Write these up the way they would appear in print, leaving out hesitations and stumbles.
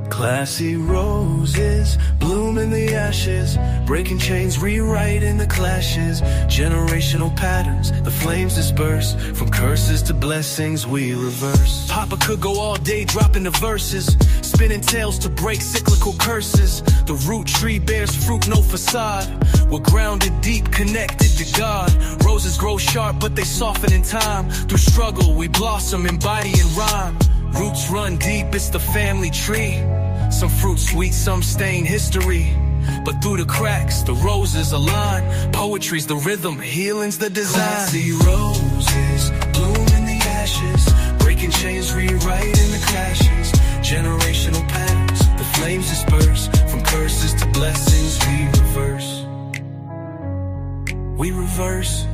Classy roses bloom in the ashes, breaking chains, rewriting the clashes. Generational patterns, the flames disperse. From curses to blessings we reverse. Papa could go all day dropping the verses, spinning tales to break cyclical curses. The root tree bears fruit, no facade. We're grounded deep, connected to God. Roses grow sharp, but they soften in time. Through struggle, we blossom, embodying rhyme. Roots run deep, it's the family tree. Some fruit sweet, some stain history. But through the cracks, the roses align. Poetry's the rhythm, healing's the design. Classy roses bloom in the ashes, breaking chains, rewriting the clashes. Generational patterns, the flames disperse. From curses to blessings we reverse. We reverse.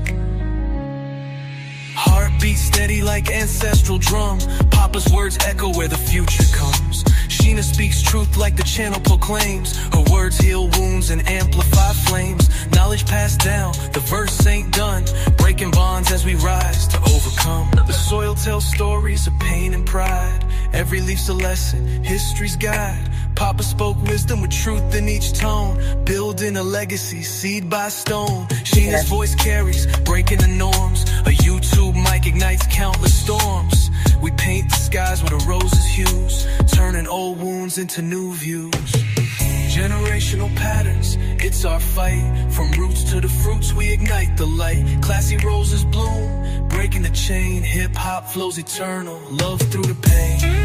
Heartbeat steady like ancestral drum. Papa's words echo where the future comes. Sheena speaks truth like the channel proclaims. Her words heal wounds and amplify flames. Knowledge passed down, the verse ain't done. Breaking bonds as we rise to overcome. The soil tells stories of pain and pride. Every leaf's a lesson, history's guide. Papa spoke wisdom with truth in each tone. Building a legacy, seed by stone. Sheena's voice carries, breaking the norms. A YouTube mic ignites countless storms. We paint the skies with a rose's hues, turning old wounds into new views. Generational patterns, it's our fight. From roots to the fruits, we ignite the light. Classy roses bloom, breaking the chain. Hip-hop flows eternal, love through the pain.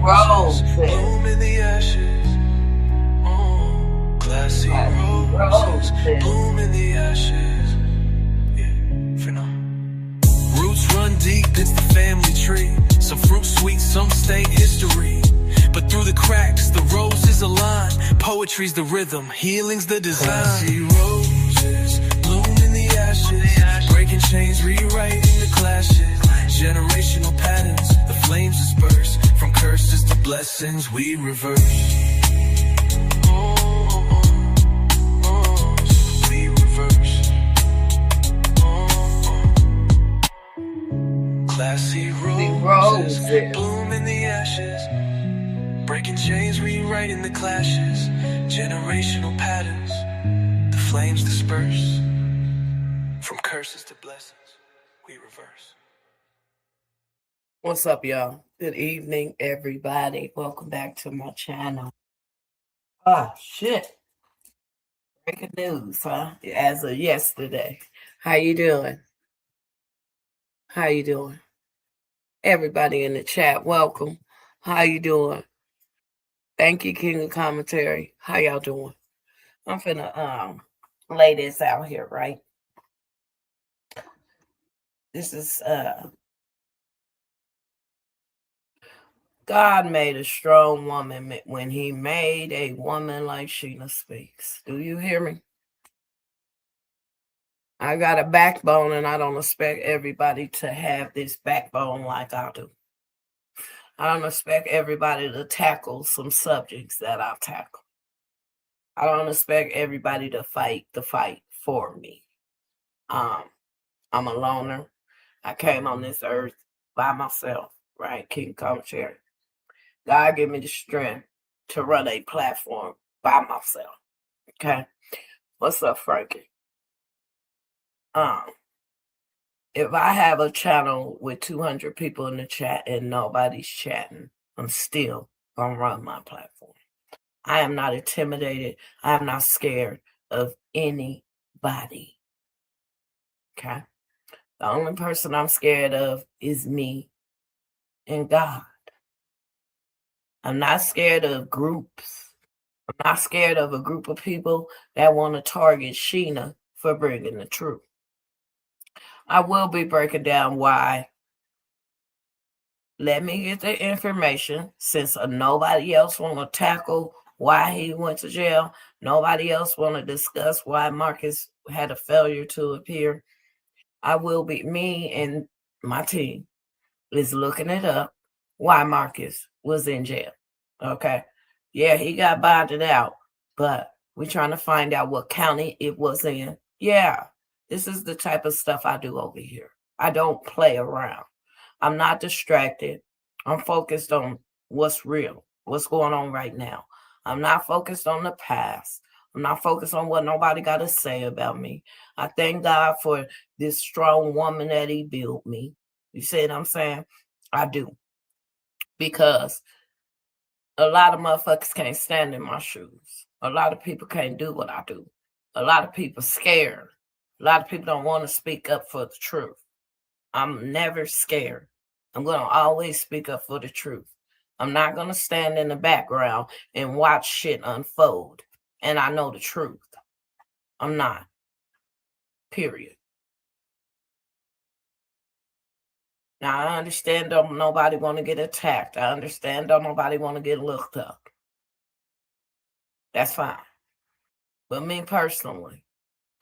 Roses bloom in the ashes. Oh, classy roses bloom in the ashes. Yeah, for now. Roots run deep, it's the family tree. Some fruit sweet, some stain history. But through the cracks, the roses align. Poetry's the rhythm, healing's the design. Classy roses bloom in the ashes, breaking chains, rewriting the clashes. Generational patterns, the flames disperse. From curses to blessings we reverse. We reverse. Classy roses bloom in the ashes, breaking chains, rewriting the clashes. Generational patterns, the flames disperse. From curses to blessings we reverse. What's up, y'all? Good evening, everybody. Welcome back to my channel. Ah, shit. Breaking news, huh? As of yesterday. How you doing? How you doing? Everybody in the chat, welcome. How you doing? Thank you, King of Commentary. How y'all doing? I'm finna lay this out here, right? This is God made a strong woman when he made a woman like Sheena speaks. Do you hear me? I got a backbone and I don't expect everybody to have this backbone like I do. I don't expect everybody to tackle some subjects that I've tackled. I don't expect everybody to fight the fight for me. I'm a loner. I came on this earth by myself, right? King Commentary. God gave me the strength to run a platform by myself. Okay. What's up, Frankie? If I have a channel with 200 people in the chat and nobody's chatting, I'm still gonna run my platform. I am not intimidated. I am not scared of anybody. Okay. The only person I'm scared of is me and God. I'm not scared of groups. I'm not scared of a group of people that want to target Sheena for bringing the truth. I will be breaking down why. Let me get the information, since nobody else want to tackle why he went to jail. Nobody else want to discuss why Marcus had a failure to appear. I will be, me and my team is looking it up, why Marcus was in jail. Okay. Yeah, he got bonded out, but We're trying to find out what county it was in. Yeah, this is the type of stuff I do over here. I don't play around. I'm not distracted. I'm focused on what's real, what's going on right now. I'm not focused on the past. I'm not focused on what nobody got to say about me. I thank God for this strong woman that he built me. You see what I'm saying? I do. Because a lot of motherfuckers can't stand in my shoes. A lot of people can't do what I do. A lot of people scared. A lot of people don't want to speak up for the truth. I'm never scared. I'm going to always speak up for the truth. I'm not going to stand in the background and watch shit unfold. And I know the truth. I'm not. Period. Now, I understand don't nobody want to get attacked. I understand don't nobody want to get looked up. That's fine. But me personally,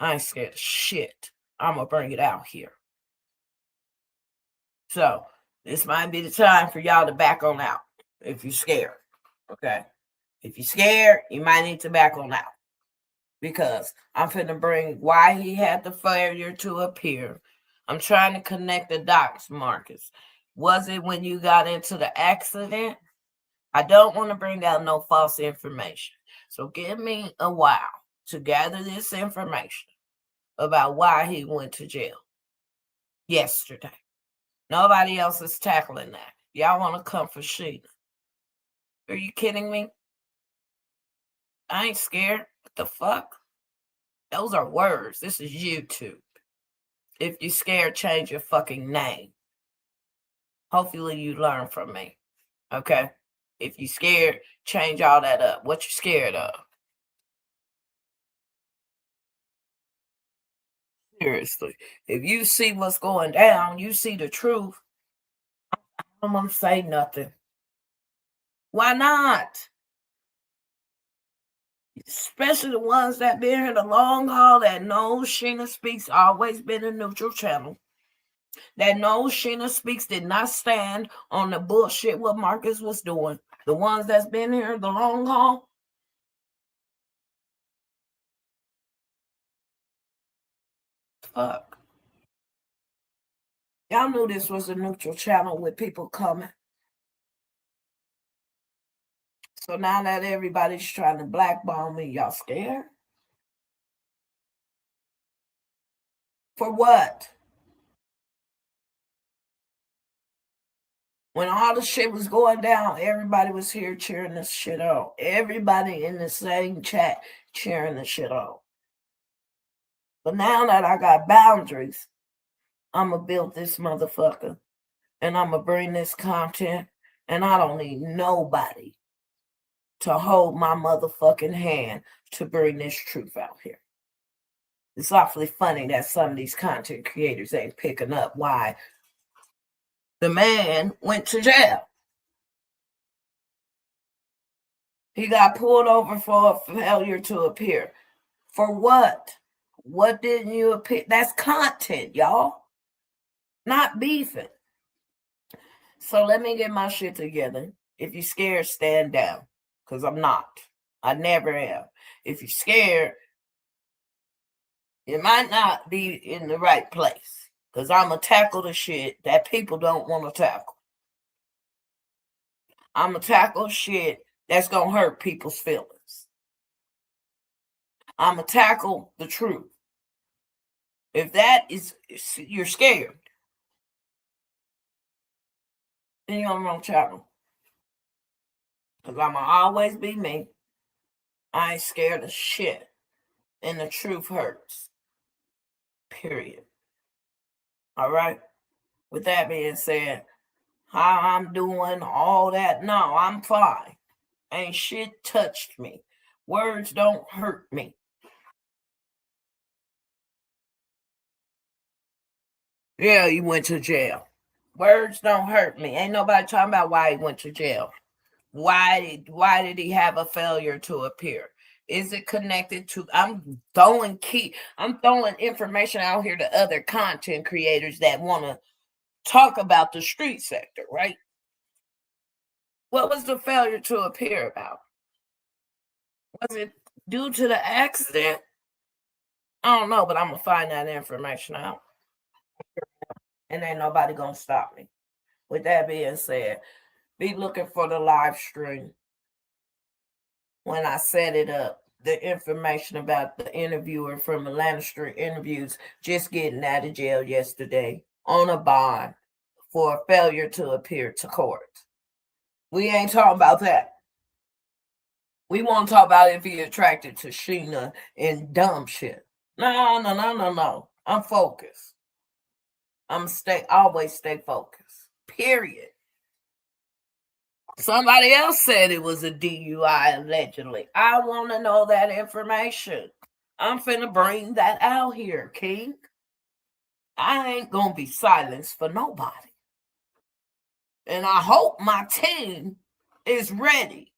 I ain't scared of shit. I'm going to bring it out here. So, this might be the time for y'all to back on out if you're scared. Okay? If you're scared, you might need to back on out. Because I'm finna bring why he had the failure to appear. I'm trying to connect the dots, Marcus. Was it when you got into the accident? I don't want to bring out no false information. So give me a while to gather this information about why he went to jail yesterday. Nobody else is tackling that. Y'all want to come for Sheena. Are you kidding me? I ain't scared. What the fuck? Those are words. This is YouTube. If you're scared, change your fucking name. Hopefully you learn from me. Okay? If you're scared, change all that up. What you scared of? Seriously. If you see what's going down, you see the truth, I'm gonna say nothing. Why not? Especially the ones that been here the long haul that know Sheena Speaks always been a neutral channel. That knows Sheena Speaks did not stand on the bullshit what Marcus was doing. The ones that's been here the long haul. Fuck. Y'all knew this was a neutral channel with people coming. So now that everybody's trying to blackball me, y'all scared? For what? When all the shit was going down, everybody was here cheering this shit on. Everybody in the same chat cheering the shit on. But now that I got boundaries, I'm going to build this motherfucker. And I'm going to bring this content. And I don't need nobody to hold my motherfucking hand to bring this truth out here. It's awfully funny that some of these content creators ain't picking up why the man went to jail. He got pulled over for a failure to appear. For what? What didn't you appear? That's content, y'all. Not beefing. So let me get my shit together. If you're scared, stand down. Because I'm not. I never am. If you're scared, it might not be in the right place. Because I'm going to tackle the shit that people don't want to tackle. I'm going to tackle shit that's going to hurt people's feelings. I'm going to tackle the truth. If that is, you're scared, then you're on the wrong channel. Because I'm going to always be me. I ain't scared of shit. And the truth hurts. Period. All right? With that being said, how I'm doing, all that, no, I'm fine. Ain't shit touched me. Words don't hurt me. Yeah, he went to jail. Words don't hurt me. Ain't nobody talking about why he went to jail. Why did he have a failure to appear? Is it connected to I'm throwing information out here to other content creators that want to talk about the street sector, right? What was the failure to appear about? Was it due to the accident, I don't know, but I'm gonna find that information out. And ain't nobody gonna stop me. With that being said, be looking for the live stream when I set it up. The information about the interviewer from Atlanta Street Interviews just getting out of jail yesterday on a bond for failure to appear to court. We ain't talking about that. We won't talk about if he attracted to Sheena and dumb shit. No. I'm focused. Always stay focused. Period. Somebody else said it was a DUI allegedly. I want to know that information. I'm finna bring that out here, King. I ain't gonna be silenced for nobody. And I hope my team is ready.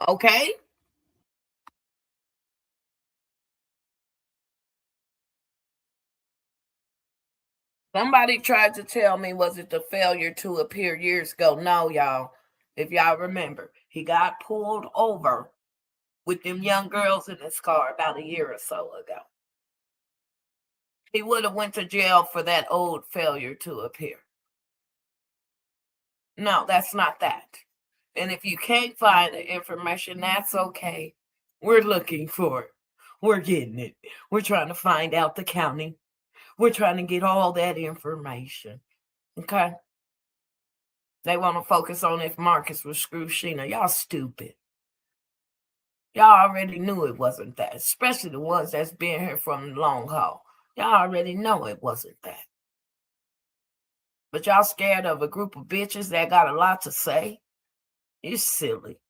Okay? Somebody tried to tell me, was it the failure to appear years ago? No, y'all. If y'all remember, he got pulled over with them young girls in his car about a year or so ago. He would have went to jail for that old failure to appear. No, that's not that. And if you can't find the information, that's okay. We're looking for it. We're getting it. We're trying to find out the county. We're trying to get all that information. Okay? They want to focus on if Marcus was screw Sheena. Y'all stupid. Y'all already knew it wasn't that, especially the ones that's been here from the long haul. Y'all already know it wasn't that. But y'all scared of a group of bitches that got a lot to say? You're silly.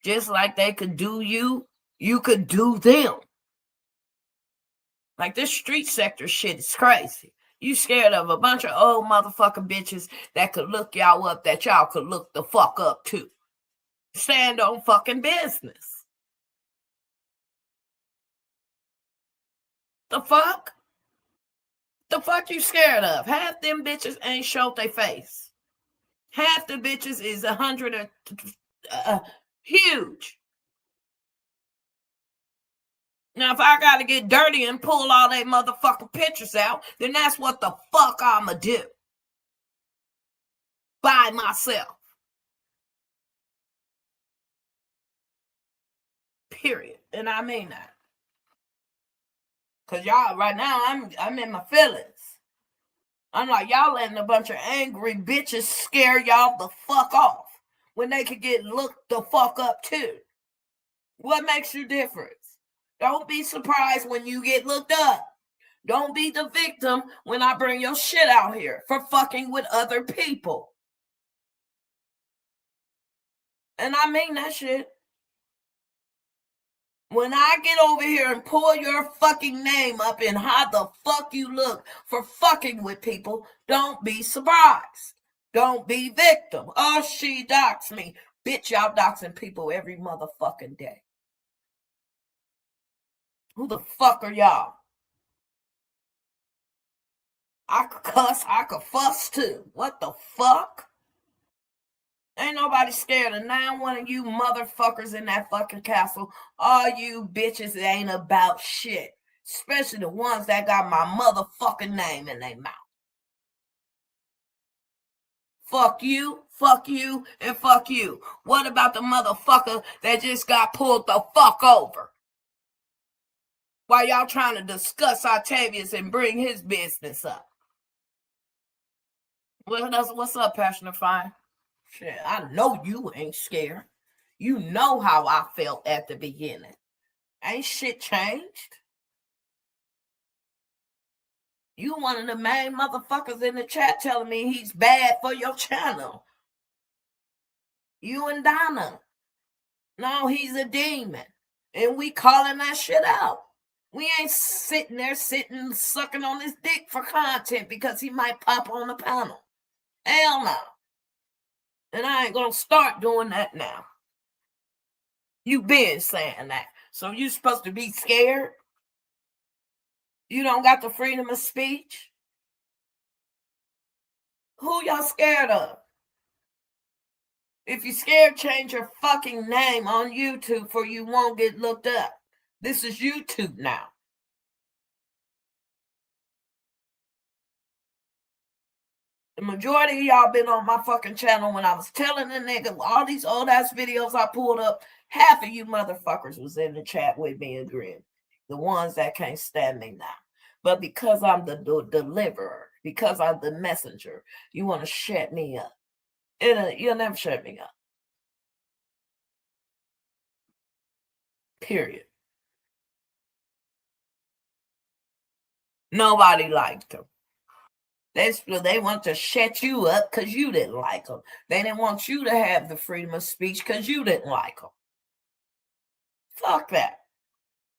Just like they could do you, you could do them. Like this street sector shit is crazy. You scared of a bunch of old motherfucking bitches that could look y'all up, that y'all could look the fuck up to. Stand on fucking business. The fuck? The fuck you scared of? Half them bitches ain't showed their face. Half the bitches is 100 huge. Now, if I gotta get dirty and pull all they motherfucking pictures out, then that's what the fuck I'ma do. By myself. Period. And I mean that. Cause y'all right now, I'm in my feelings. I'm like, y'all letting a bunch of angry bitches scare y'all the fuck off when they could get looked the fuck up too. What makes you different? Don't be surprised when you get looked up. Don't be the victim when I bring your shit out here for fucking with other people. And I mean that shit. When I get over here and pull your fucking name up and how the fuck you look for fucking with people, don't be surprised. Don't be victim. Oh, she doxed me. Bitch, y'all doxing people every motherfucking day. Who the fuck are y'all? I could cuss, I could fuss too. What the fuck? Ain't nobody scared of one of you motherfuckers in that fucking castle. All you bitches ain't about shit. Especially the ones that got my motherfucking name in their mouth. Fuck you, and fuck you. What about the motherfucker that just got pulled the fuck over? While y'all trying to discuss Octavius and bring his business up. What's up, Passionate Fine? Shit, I know you ain't scared. You know how I felt at the beginning. Ain't shit changed. You one of the main motherfuckers in the chat telling me he's bad for your channel. You and Donna. No, he's a demon. And we calling that shit out. We ain't sitting there sucking on his dick for content because he might pop on the panel. Hell no. And I ain't gonna start doing that now. You been saying that. So you supposed to be scared? You don't got the freedom of speech? Who y'all scared of? If you're scared, change your fucking name on YouTube for you won't get looked up. This is YouTube now. The majority of y'all been on my fucking channel when I was telling the nigga all these old ass videos I pulled up. Half of you motherfuckers was in the chat with me agreeing. The ones that can't stand me now. But because I'm the deliverer, because I'm the messenger, you want to shut me up. You'll never shut me up. Period. Nobody liked them. They want to shut you up because you didn't like them. They didn't want you to have the freedom of speech because you didn't like them. Fuck that.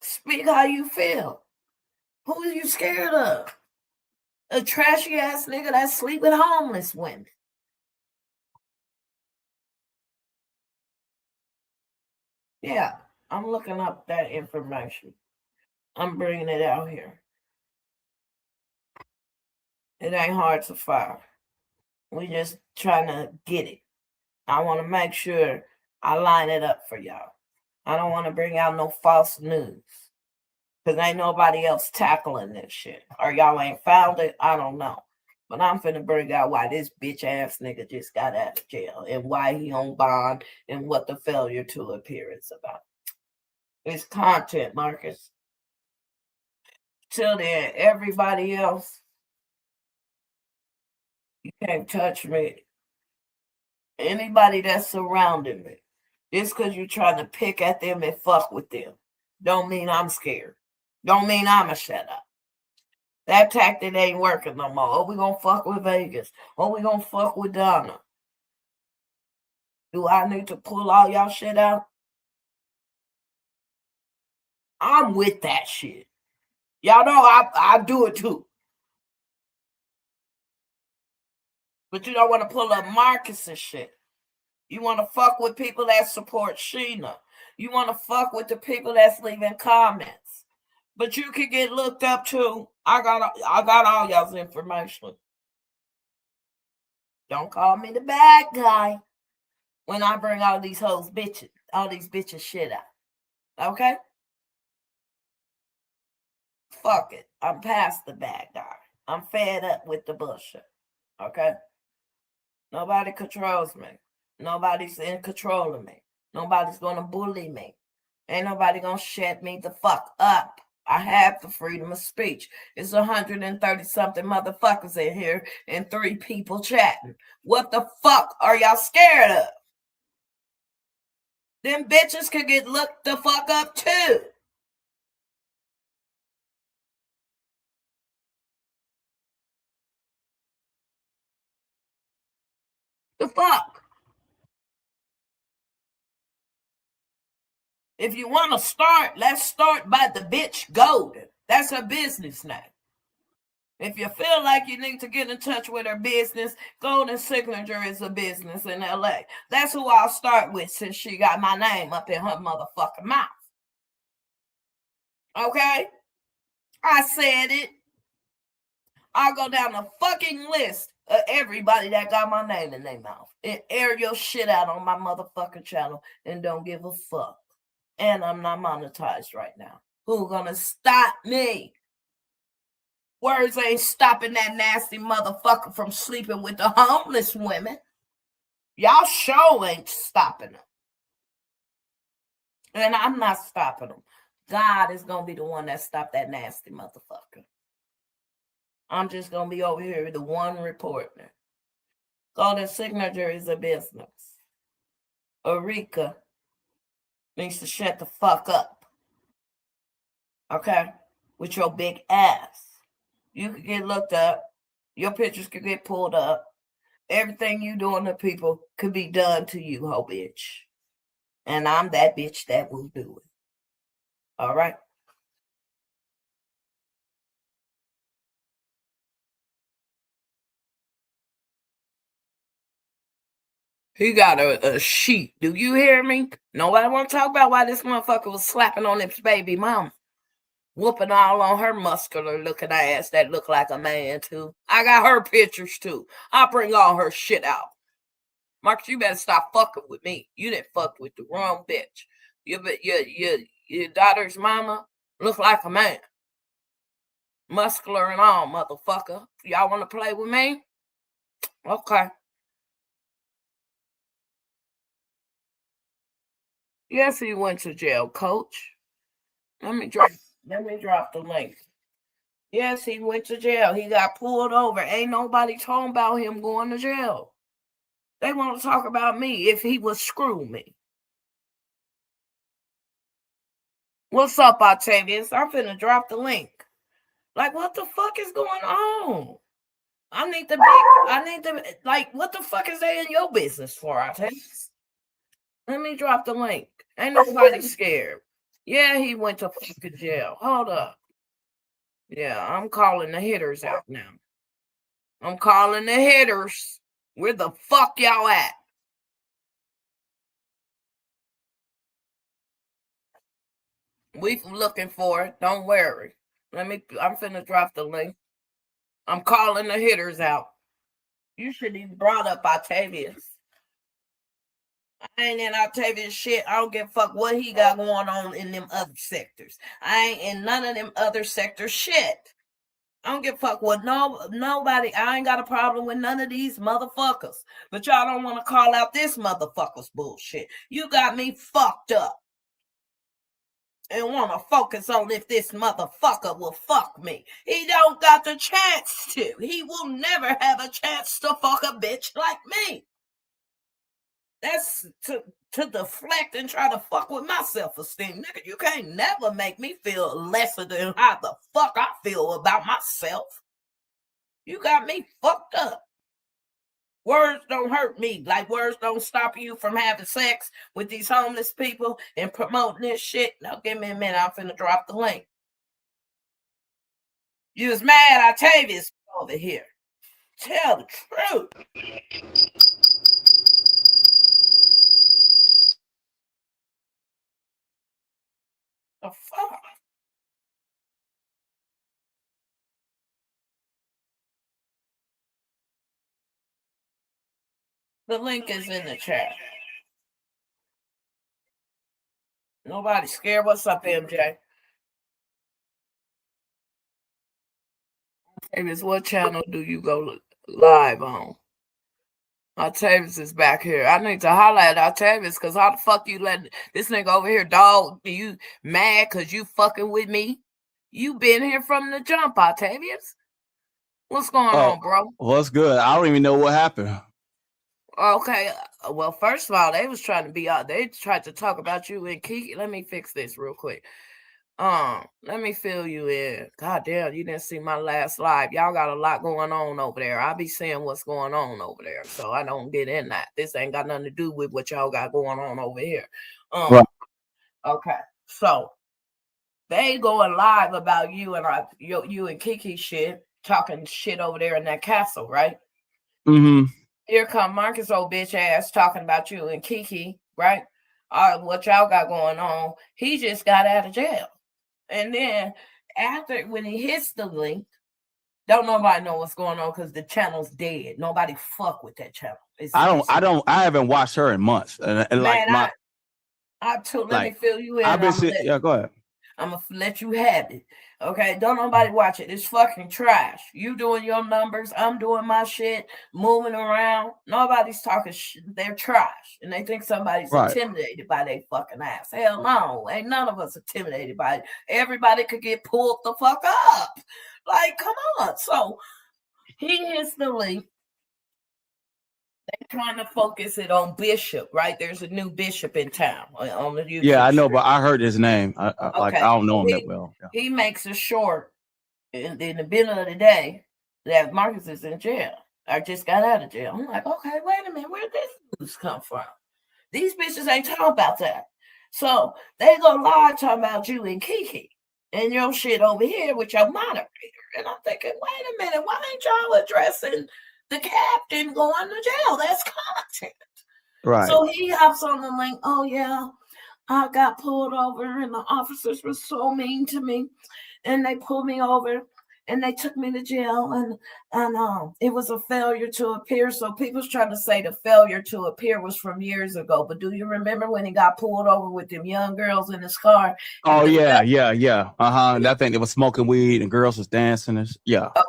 Speak how you feel. Who are you scared of? A trashy ass nigga that sleep with homeless women. Yeah, I'm looking up that information. I'm bringing it out here. It ain't hard to find. We just trying to get it. I want to make sure I line it up for y'all. I don't want to bring out no false news. Because ain't nobody else tackling this shit. Or y'all ain't found it, I don't know. But I'm finna bring out why this bitch ass nigga just got out of jail. And why he on bond. And what the failure to appear is about. It's content, Marcus. Till then, everybody else, you can't touch me. Anybody that's surrounding me, just because you're trying to pick at them and fuck with them, don't mean I'm scared. Don't mean I'ma shut up. That tactic ain't working no more. Oh, we gonna fuck with Vegas. Oh, we gonna fuck with Donna. Do I need to pull all y'all shit out? I'm with that shit. Y'all know I do it too. But you don't want to pull up Marcus and shit. You want to fuck with people that support Sheena. You want to fuck with the people that's leaving comments. But you can get looked up too. I got all y'all's information. Don't call me the bad guy when I bring all these hoes bitches, all these bitches shit out. Okay? Fuck it. I'm past the bad guy. I'm fed up with the bullshit. Okay? Nobody controls me. Nobody's in control of me. Nobody's gonna bully me. Ain't nobody gonna shut me the fuck up. I have the freedom of speech. It's 130 something motherfuckers in here and 3 people chatting. What the fuck are y'all scared of? Them bitches could get looked the fuck up too. The fuck? If you want to start, let's start by the bitch Golden. That's her business name. If you feel like you need to get in touch with her business, Golden Signature is a business in LA. That's who I'll start with since she got my name up in her motherfucking mouth. Okay? I said it. I'll go down the fucking list of everybody that got my name in their mouth and air your shit out on my motherfucking channel and don't give a fuck. And I'm not monetized right now. Who gonna stop me? Words ain't stopping that nasty motherfucker from sleeping with the homeless women. Y'all sure ain't stopping them. And I'm not stopping them. God is gonna be the one that stopped that nasty motherfucker. I'm just gonna be over here the one reporter. Golden Signature is a business. Eureka needs to shut the fuck up. Okay? With your big ass. You could get looked up. Your pictures could get pulled up. Everything you doing to people could be done to you, ho bitch. And I'm that bitch that will do it. All right? He got a sheet. Do you hear me? Nobody want to talk about why this motherfucker was slapping on his baby mama. Whooping all on her muscular looking ass that look like a man too. I got her pictures too. I'll bring all her shit out. Marcus, you better stop fucking with me. You didn't fuck with the wrong bitch. Your daughter's mama look like a man. Muscular and all, motherfucker. Y'all want to play with me? Okay. Yes, he went to jail, coach. Let me drop the link. Yes, he went to jail. He got pulled over. Ain't nobody talking about him going to jail. They want to talk about me if he would screw me. What's up, Octavius? I'm finna drop the link. Like, what the fuck is going on? I need to, like, what the fuck is they in your business for, Octavius? Let me drop the link. Ain't nobody scared. Yeah, he went to fucking jail. Hold up. Yeah, I'm calling the hitters out now. I'm calling the hitters. Where the fuck y'all at? We looking for it. Don't worry. I'm finna drop the link. I'm calling the hitters out. You should have brought up Octavius. I ain't in Octavius shit. I don't give a fuck what he got going on in them other sectors. I ain't in none of them other sectors shit. I don't give a fuck what nobody. I ain't got a problem with none of these motherfuckers. But y'all don't want to call out this motherfucker's bullshit. You got me fucked up. And want to focus on if this motherfucker will fuck me. He don't got the chance to. He will never have a chance to fuck a bitch like me. That's to deflect and try to fuck with my self-esteem. Nigga, you can't never make me feel lesser than how the fuck I feel about myself. You got me fucked up. Words don't hurt me. Like words don't stop you from having sex with these homeless people and promoting this shit. Now give me a minute. I'm finna drop the link. You was mad Octavius over here. Tell the truth. The fuck? The link is in the chat. Nobody scared. What's up, MJ? Octavius, what channel do you go live on? Octavius is back here. I need to holler at Octavius because how the fuck you letting this nigga over here, dog? You mad because you fucking with me? You been here from the jump, Octavius. What's going on, bro? What's good? I don't even know what happened. Okay. Well, first of all, they was trying to be out. They tried to talk about you and Kiki. Let me fix this real quick. Let me fill you in. God damn, you didn't see my last live. Y'all got a lot going on over there. I be seeing what's going on over there, so I don't get in that. This ain't got nothing to do with what y'all got going on over here. Right. Okay, so they going live about you and you and Kiki shit, talking shit over there in that castle, right? Mm-hmm. Here come Marcus, old bitch ass, talking about you and Kiki, right? What y'all got going on? He just got out of jail. And then after when he hits the link, don't nobody know what's going on because the channel's dead. Nobody fuck with that channel. I haven't watched her in months. And man, let me fill you in. Go ahead. I'm gonna let you have it. Okay, don't nobody watch it. It's fucking trash. You doing your numbers, I'm doing my shit, moving around. Nobody's talking shit. They're trash, and they think somebody's intimidated by their fucking ass. Hell no, ain't none of us intimidated by it. Everybody could get pulled the fuck up. Like, come on. So he hits the link. They're trying to focus it on Bishop, right? There's a new bishop in town on the YouTube. Yeah, I know, but I heard his name. I don't know him that well. Yeah. He makes a short in the middle of the day that Marcus is in jail. I just got out of jail. I'm like, okay, wait a minute, where did this news come from? These bitches ain't talking about that. So they go live talking about you and Kiki and your shit over here with your moderator. And I'm thinking, wait a minute, why ain't y'all addressing the captain going to jail? That's content. Right. So he hops on the link. Oh, yeah, I got pulled over and the officers were so mean to me. And they pulled me over and they took me to jail, and it was a failure to appear. So people's trying to say the failure to appear was from years ago. But do you remember when he got pulled over with them young girls in his car? Oh yeah. And I think they was smoking weed and girls was dancing. I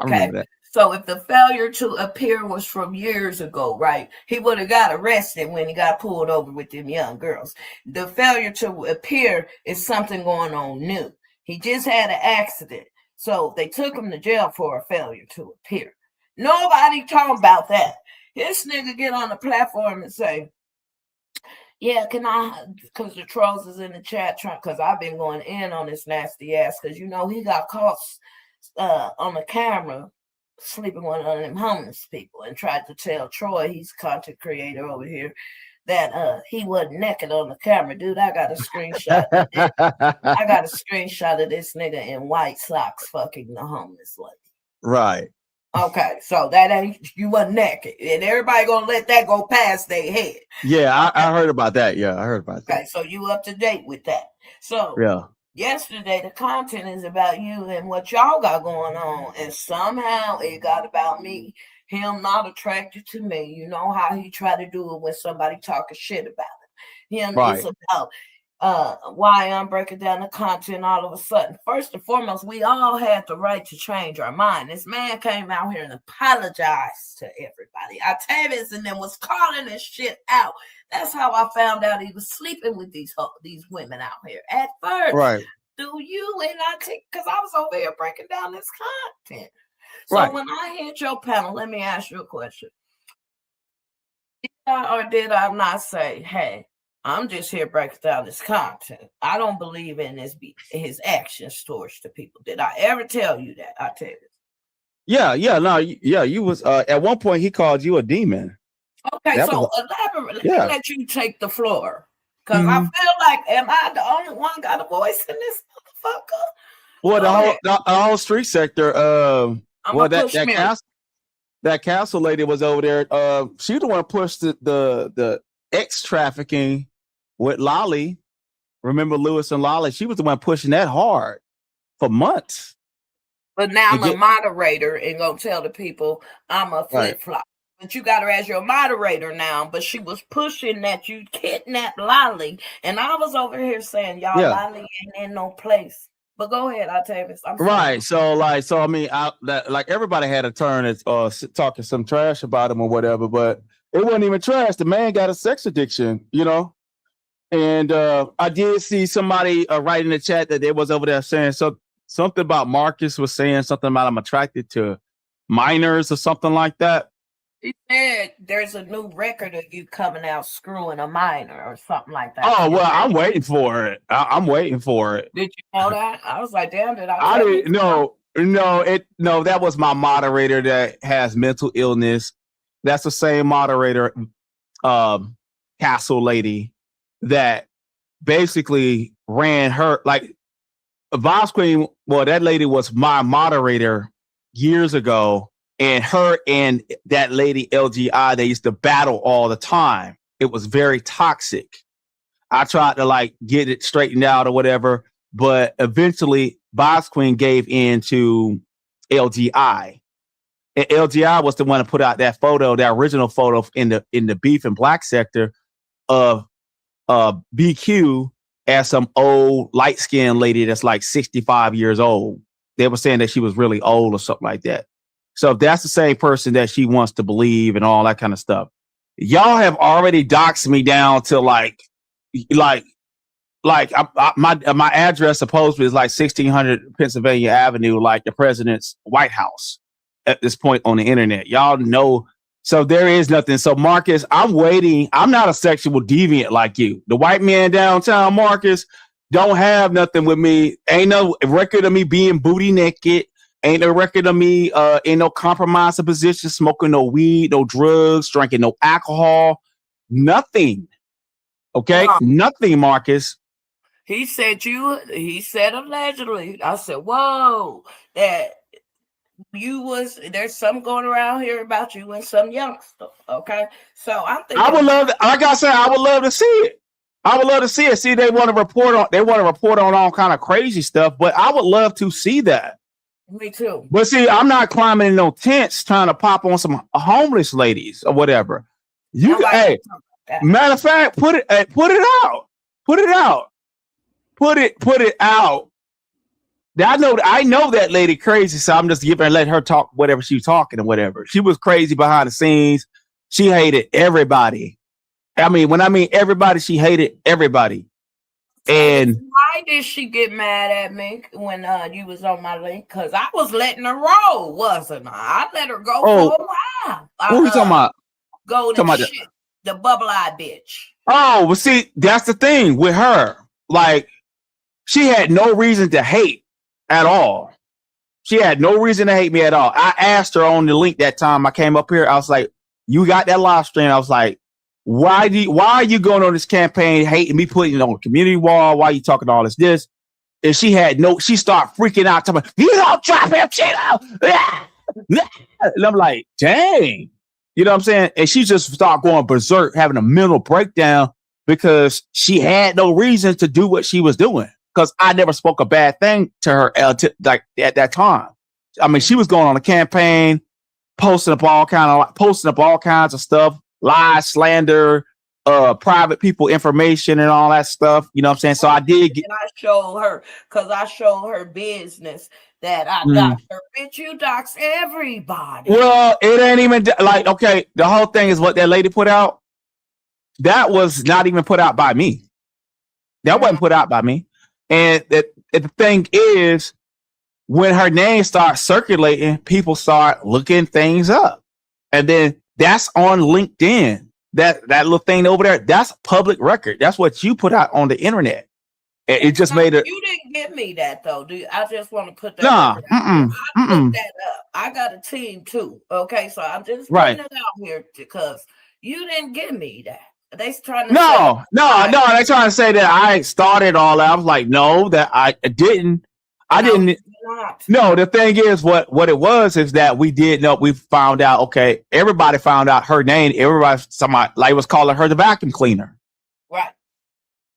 remember that. So if the failure to appear was from years ago, right, he would have got arrested when he got pulled over with them young girls. The failure to appear is something going on new. He just had an accident. So they took him to jail for a failure to appear. Nobody talking about that. This nigga get on the platform and say, yeah, can I, because the trolls is in the chat, because I've been going in on this nasty ass, because, you know, he got caught on the camera sleeping with one of them homeless people and tried to tell Troy, he's content creator over here, that he wasn't naked on the camera. Dude, I got a screenshot. I got a screenshot of this nigga in white socks fucking the homeless lady. Right. Okay, so that ain't, you wasn't naked, and everybody gonna let that go past their head. Yeah, I heard about that. Yeah, I heard about that. Okay, so you up to date with that. So yeah. Yesterday, the content is about you and what y'all got going on, and somehow it got about me. Him not attracted to me. You know how he tried to do it when somebody talking shit about him. It's about why I'm breaking down the content all of a sudden. First and foremost, we all had the right to change our mind. This man came out here and apologized to everybody. Octavius and them was calling this shit out. That's how I found out he was sleeping with these women out here at first. Right. Do you and I take, because I was over here breaking down this content. So when I hit your panel, let me ask you a question. Did I or did I not say, hey, I'm just here breaking down this content. I don't believe in his actions towards the people. Did I ever tell you that? I tell you. You was at one point he called you a demon. Okay, that so elaborate. Let me let you take the floor. Because I feel like, am I the only one got a voice in this motherfucker? Well, the whole street sector, that castle lady was over there. She the one who pushed the X trafficking with Lolly. Remember Lewis and Lolly? She was the one pushing that hard for months. But now I'm a moderator and gonna tell the people I'm a flip-flop. But you got her as your moderator now. But she was pushing that you kidnapped Lolly, and I was over here saying, y'all, Lolly ain't in no place. But go ahead, Octavius. Right. So I mean, like everybody had a turn at talking some trash about him or whatever, but it wasn't even trash. The man got a sex addiction, you know. And I did see somebody write in the chat that they was over there saying something about Marcus was saying something about I'm attracted to minors or something like that. He said there's a new record of you coming out screwing a minor or something like that. Oh, well, I'm waiting for it. I'm waiting for it. Did you know that? I was like, damn, did I didn't know. No, that was my moderator that has mental illness. That's the same moderator, Castle lady, that basically ran her, like, Vibes Queen. Well, that lady was my moderator years ago. And her and that lady LGI, they used to battle all the time. It was very toxic. I tried to like get it straightened out or whatever, but eventually Boss Queen gave in to LGI. And LGI was the one to put out that photo, that original photo in the beef and black sector of BQ as some old light-skinned lady that's like 65 years old. They were saying that she was really old or something like that. So if that's the same person that she wants to believe and all that kind of stuff, y'all have already doxed me down to my address supposedly is like 1600 Pennsylvania Avenue, like the president's White House at this point on the internet. Y'all know. So there is nothing. So Marcus, I'm waiting. I'm not a sexual deviant like you. The white man downtown, Marcus, don't have nothing with me. Ain't no record of me being booty naked. Ain't no record of me in no compromising position, smoking no weed, no drugs, drinking no alcohol, nothing. Okay, nothing, Marcus. He said allegedly. I said, whoa, that there's something going around here about you and some youngster. Okay, so I'm thinking, I would love to, like I said, I would love to see it. I would love to see it. See, they want to report on all kind of crazy stuff, but I would love to see that. Me too. But see, I'm not climbing in no tents trying to pop on some homeless ladies or whatever. Hey, matter of fact, put it out, put it out. I know that lady crazy, so I'm just letting her talk whatever she was talking or whatever. She was crazy behind the scenes. She hated everybody. When I mean everybody, she hated everybody. And why did she get mad at me when you was on my link? Because I was letting her roll, wasn't I? I let her go for a while. Who are you talking about? Golden shit, the bubble-eyed bitch. Oh, well, see, that's the thing with her. Like, she had no reason to hate at all. She had no reason to hate me at all. I asked her on the link that time I came up here. I was like, you got that live stream? I was like, why are you going on this campaign hating me, putting it on a community wall? Why are you talking all this? And she started freaking out, talking, you don't drop him, Sheena. And I'm like, dang. You know what I'm saying? And she just started going berserk, having a mental breakdown because she had no reason to do what she was doing. Because I never spoke a bad thing to her like at that time. She was going on a campaign, posting up all kinds of stuff, lies, slander, private people information and all that stuff. You know what I'm saying? So I did get. And I showed her business that I doxed her. Bitch, you dox everybody. Well, it ain't even like, okay, the whole thing is what that lady put out. That was not even put out by me. That wasn't put out by me. And the thing is, when her name starts circulating, people start looking things up. And then that's on LinkedIn. That little thing over there, that's public record. That's what you put out on the internet. And it just made it. You didn't give me that though, do you? I just want to put that I put that up. I got a team too. Okay, so I'm just putting it out here because you didn't give me that. They trying to no. They trying to say that I started all that. I was like, no, that I didn't. I didn't. No, the thing is, what it was is that we did know. We found out. Okay, everybody found out her name. Somebody was calling her the vacuum cleaner. Right.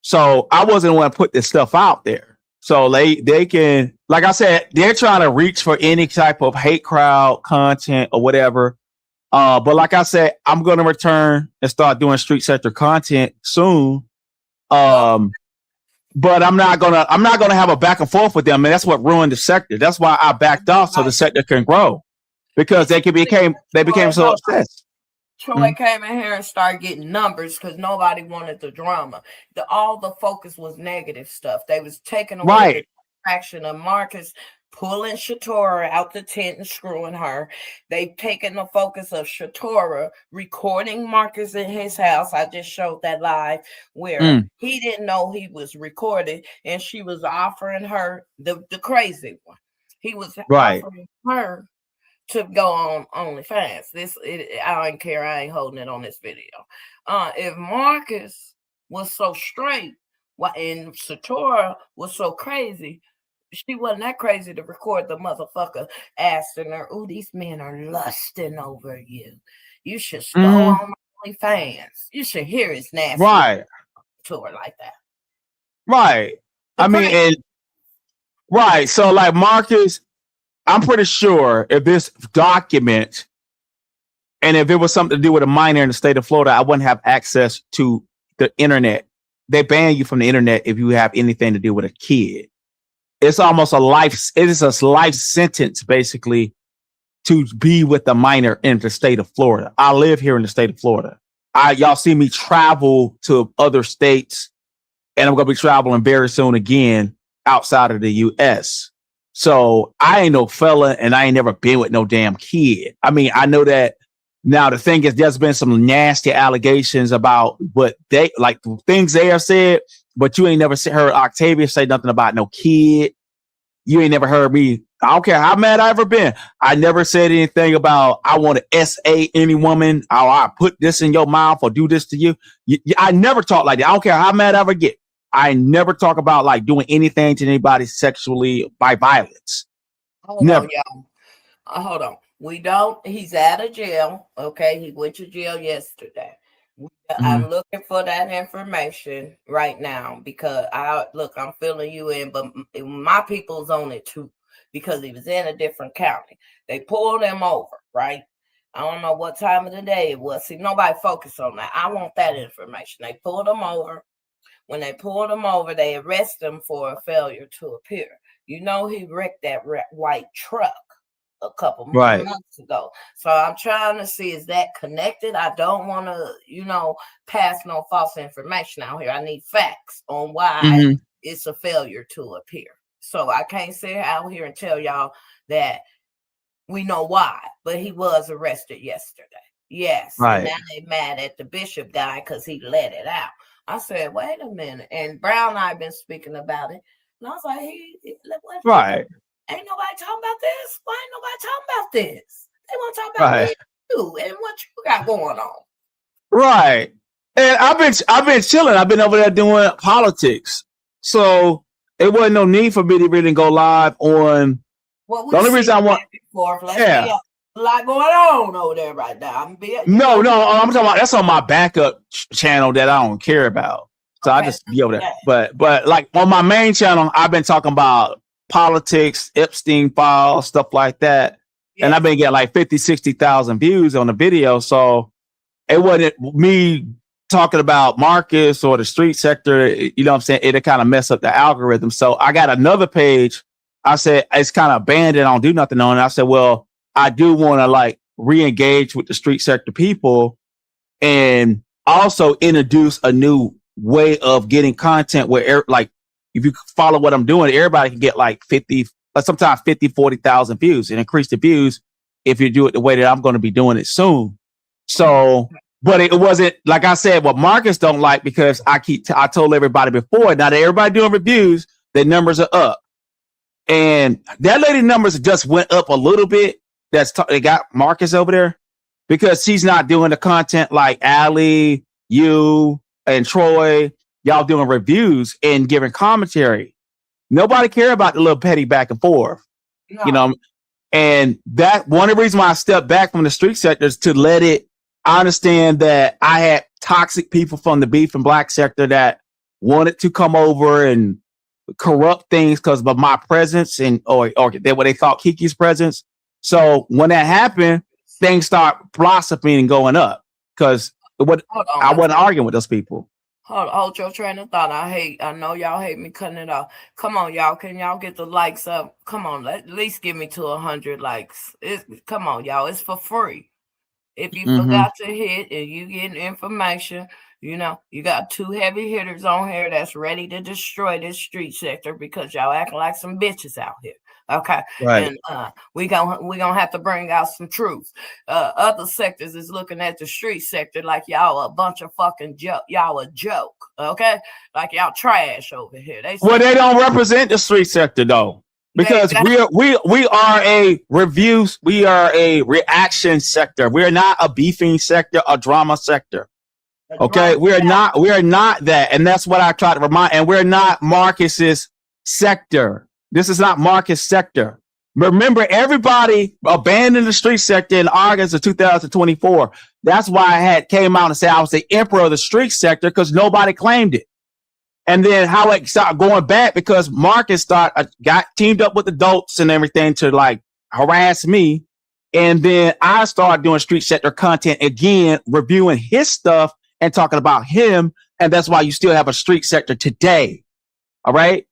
So I wasn't want to put this stuff out there. So they can, like I said, they're trying to reach for any type of hate crowd content or whatever. But like I said, I'm going to return and start doing street sector content soon. But I'm not gonna have a back and forth with them, and that's what ruined the sector. That's why I backed off so the sector can grow, because they became so obsessed. Troy came in here and started getting numbers because nobody wanted the drama. All the focus was negative stuff. They was taking away the distraction of Marcus pulling Shatora out the tent and screwing her. They've taken the focus of Shatora recording Marcus in his house. I just showed that live where he didn't know he was recorded, and she was offering her the crazy one. He was offering her to go on OnlyFans. I don't care. I ain't holding it on this video. If Marcus was so straight, and Shatora was so crazy, she wasn't that crazy to record the motherfucker asking her, "Oh, these men are lusting over you. You should go on OnlyFans. You should hear his nasty to her like that." Right. So like Marcus, I'm pretty sure if this document and if it was something to do with a minor in the state of Florida, I wouldn't have access to the internet. They ban you from the internet if you have anything to do with a kid. It's almost it is a life sentence, basically, to be with a minor in the state of Florida. I live here in the state of Florida. Y'all see me travel to other states, and I'm going to be traveling very soon again outside of the U.S. So I ain't no fella, and I ain't never been with no damn kid. I know that. Now, the thing is, there's been some nasty allegations about what the things they have said, but you ain't never heard Octavius say nothing about no kid. You ain't never heard me. I don't care how mad I ever been. I never said anything about I want to SA any woman. I put this in your mouth or do this to you. I never talk like that. I don't care how mad I ever get. I never talk about like doing anything to anybody sexually by violence. Never. Hold on. We don't. He's out of jail. Okay. He went to jail yesterday. I'm looking for that information right now because I'm filling you in, but my people's on it too. because he was in a different county. They pulled him over, right? I don't know what time of the day it was. See, nobody focused on that. I want that information. They pulled him over. When they pulled him over, they arrested him for a failure to appear. You know, he wrecked that white truck a couple months ago. So I'm trying to see, is that connected? I don't want to, you know, pass no false information out here. I need facts on why it's a failure to appear. So I can't sit out here and tell y'all that we know why, but he was arrested yesterday. Yes. Right. And now they mad at the bishop guy because he let it out. I said, wait a minute. And Brown and I have been speaking about it. And I was like, right. Ain't nobody talking about this. Why ain't nobody talking about this? They want to talk about you and what you got going on. Right. And I've been chilling. I've been over there doing politics. So it wasn't no need for me to really go live on. Well, the only reason I want a lot going on over there right now. I'm talking about that's on my backup channel that I don't care about. So I just be over there. But like on my main channel, I've been talking about politics, Epstein files, stuff like that. Yeah. And I've been getting like 50, 60,000 views on the video. So it wasn't me talking about Marcus or the street sector. You know what I'm saying? It'll kind of mess up the algorithm. So I got another page. I said, it's kind of abandoned. I don't do nothing on it. I said, well, I do want to like re-engage with the street sector people and also introduce a new way of getting content where like, if you follow what I'm doing, everybody can get like 50, sometimes 50, 40,000 views and increase the views if you do it the way that I'm going to be doing it soon. So, but it wasn't, like I said, what Marcus don't like, because I told everybody before, now that everybody doing reviews, their numbers are up. And that lady numbers just went up a little bit. They got Marcus over there because she's not doing the content like Allie, you, and Troy. Y'all doing reviews and giving commentary. Nobody care about the little petty back and forth, you know. And that one of the reasons why I stepped back from the street sector is to let it. I understand that I had toxic people from the beef and black sector that wanted to come over and corrupt things because of my presence and or what they thought Kiki's presence. So when that happened, things start blossoming and going up because I wasn't arguing with those people. Hold your train of thought. I know y'all hate me cutting it off. Come on, y'all. Can y'all get the likes up? Come on, at least give me to 100 likes. Come on, y'all. It's for free. If you forgot to hit and you getting information, you know, you got 2 heavy hitters on here that's ready to destroy this street sector because y'all acting like some bitches out here. Okay. Right. And we gonna have to bring out some truth. Other sectors is looking at the street sector like y'all a bunch of fucking y'all a joke. Okay. Like y'all trash over here. They don't represent the street sector though. Because we are a reviews, we are a reaction sector. We're not a beefing sector, a drama sector. Okay. We are not that. And that's what I try to remind. And we're not Marcus's sector. This is not Marcus' sector. Remember, everybody abandoned the street sector in August of 2024. That's why I came out and said I was the emperor of the street sector because nobody claimed it. And then how it started going back because Marcus got teamed up with adults and everything to like harass me. And then I started doing street sector content again, reviewing his stuff and talking about him. And that's why you still have a street sector today. All right.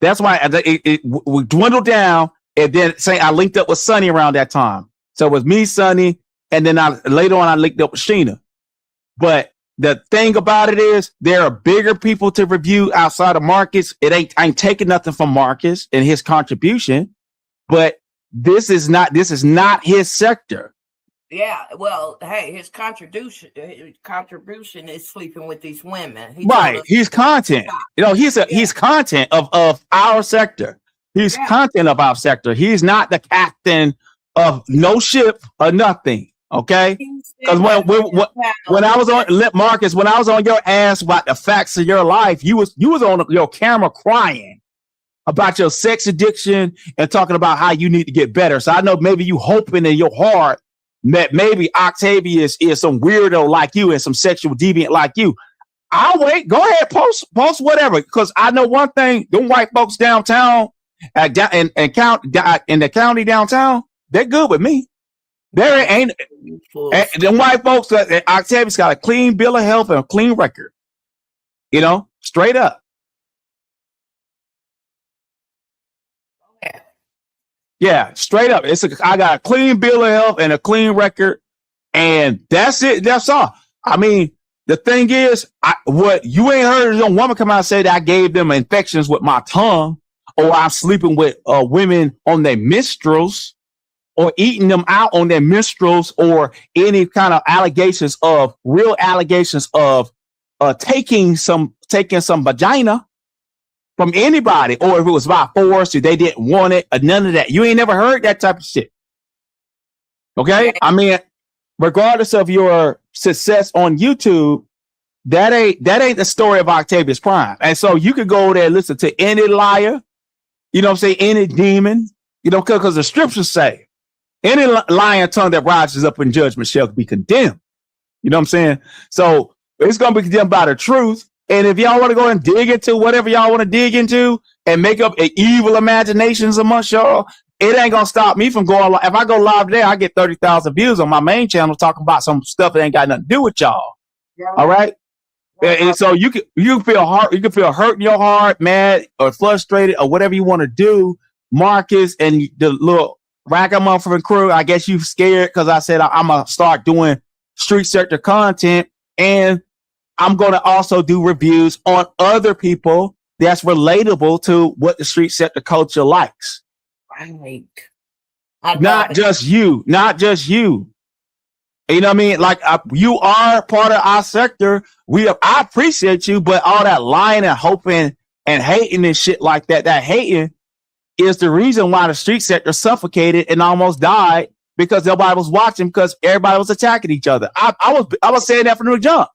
That's why it dwindled down. And then I linked up with Sonny around that time. So it was me, Sonny. And then later on, I linked up with Sheena. But the thing about it is there are bigger people to review outside of Marcus. I ain't taking nothing from Marcus and his contribution, but this is not his sector. Yeah, well, hey, his contribution is sleeping with these women. He's content. You know, he's content of our sector. He's content of our sector. He's not the captain of no ship or nothing. Okay, because when I was on Marcus, when I was on your ass about the facts of your life, you was on your camera crying about your sex addiction and talking about how you need to get better. So I know maybe you hoping in your heart that maybe Octavius is some weirdo like you and some sexual deviant like you. I'll wait. Go ahead, post whatever. Because I know one thing, them white folks downtown In the county downtown, they're good with me. There ain't the white folks. Octavius got a clean bill of health and a clean record. You know, straight up. Yeah, straight up. I got a clean bill of health and a clean record, and that's it. That's all. I mean, the thing is, what you ain't heard a young woman come out and say that I gave them infections with my tongue, or I'm sleeping with women on their menstruals, or eating them out on their menstruals, or any kind of real allegations of taking some vagina from anybody, or if it was by force, or they didn't want it, or none of that. You ain't never heard that type of shit. Okay? I mean, regardless of your success on YouTube, that ain't the story of Octavius Prime. And so you could go there and listen to any liar, you know what I'm saying, any demon, you know, because the scriptures say, any lying tongue that rises up in judgment shall be condemned. You know what I'm saying? So it's going to be condemned by the truth. And if y'all want to go and dig into whatever y'all want to dig into and make up evil imaginations amongst y'all, it ain't going to stop me from going live. If I go live today, I get 30,000 views on my main channel talking about some stuff that ain't got nothing to do with y'all. Yeah. All right. And so you can feel hurt in your heart, mad or frustrated or whatever you want to do. Marcus and the little ragamuffin crew, I guess you scared because I said I'm going to start doing street sector content, and I'm going to also do reviews on other people that's relatable to what the street sector culture likes. Right. Not just you. You know what I mean? Like you are part of our sector. I appreciate you, but all that lying and hoping and hating and shit like that hating is the reason why the street sector suffocated and almost died, because nobody was watching, because everybody was attacking each other. I was saying that from the jump.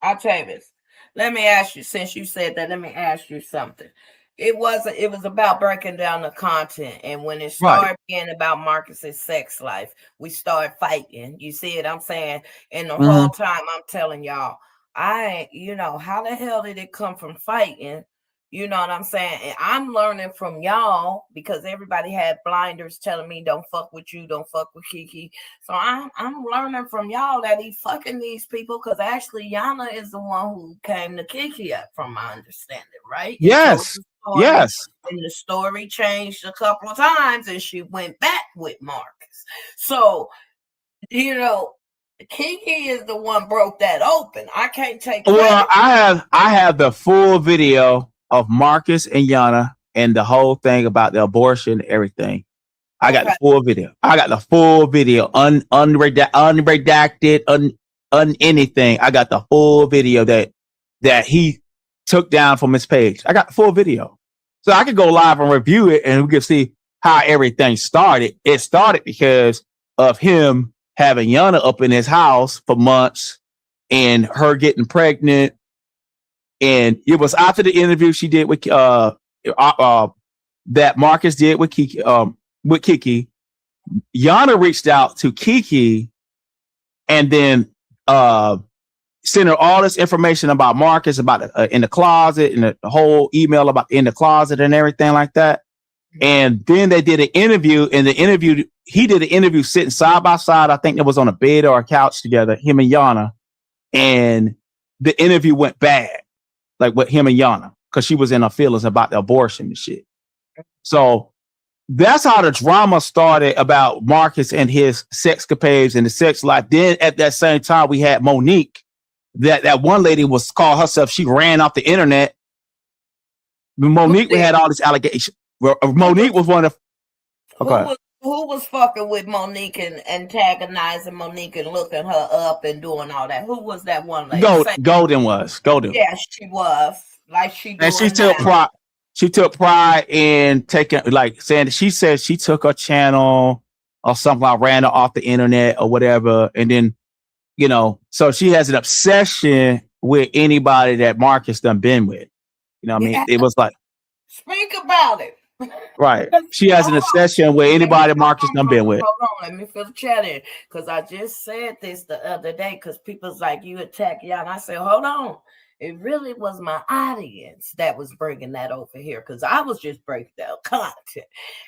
Octavius, let me ask you, since you said that, let me ask you something. It was about breaking down the content, and when it started being about Marcus's sex life, we started fighting. You see what I'm saying? And the whole time I'm telling y'all, how the hell did it come from fighting? You know what I'm saying? And I'm learning from y'all, because everybody had blinders telling me don't fuck with you, don't fuck with Kiki. So I'm learning from y'all that he fucking these people, because actually Yana is the one who came to Kiki up, from my understanding, right? Yes. Yes. And the story changed a couple of times, and she went back with Marcus. So, Kiki is the one broke that open. I can't take credit. Well, I have the full video of Marcus and Yana and the whole thing about the abortion, everything. I got the full video. Unredacted, anything. I got the full video that he took down from his page. I got the full video. So I could go live and review it, and we can see how everything started. It started because of him having Yana up in his house for months and her getting pregnant. And it was after the interview she did with that Marcus did with Kiki. Yana reached out to Kiki and then sent her all this information about Marcus, about in the closet, and the whole email about in the closet and everything like that. And then they did an interview, and he did an interview sitting side by side. I think it was on a bed or a couch together, him and Yana. And the interview went bad, like with him and Yana, because she was in her feelings about the abortion and shit. So that's how the drama started about Marcus and his sexcapades and the sex life. Then at that same time, we had Monique. That one lady was called herself. She ran off the internet. Monique had all this allegation. Monique was one of. Okay. Who was fucking with Monique and antagonizing Monique and looking her up and doing all that? Who was that one lady? Golden. Yeah, she was. Like she. And she took pride. She took pride in taking, like, saying that she said she took her channel or something, like ran her off the internet or whatever, and then. So she has an obsession with anybody that Marcus done been with. You know what I mean? It was like. Speak about it. Right. She has an obsession with anybody Marcus done been with. Hold on. Let me fill the chat in. Because I just said this the other day, because people's like, you attack Yana. I said, hold on. It really was my audience that was bringing that over here because I was just breaking down content.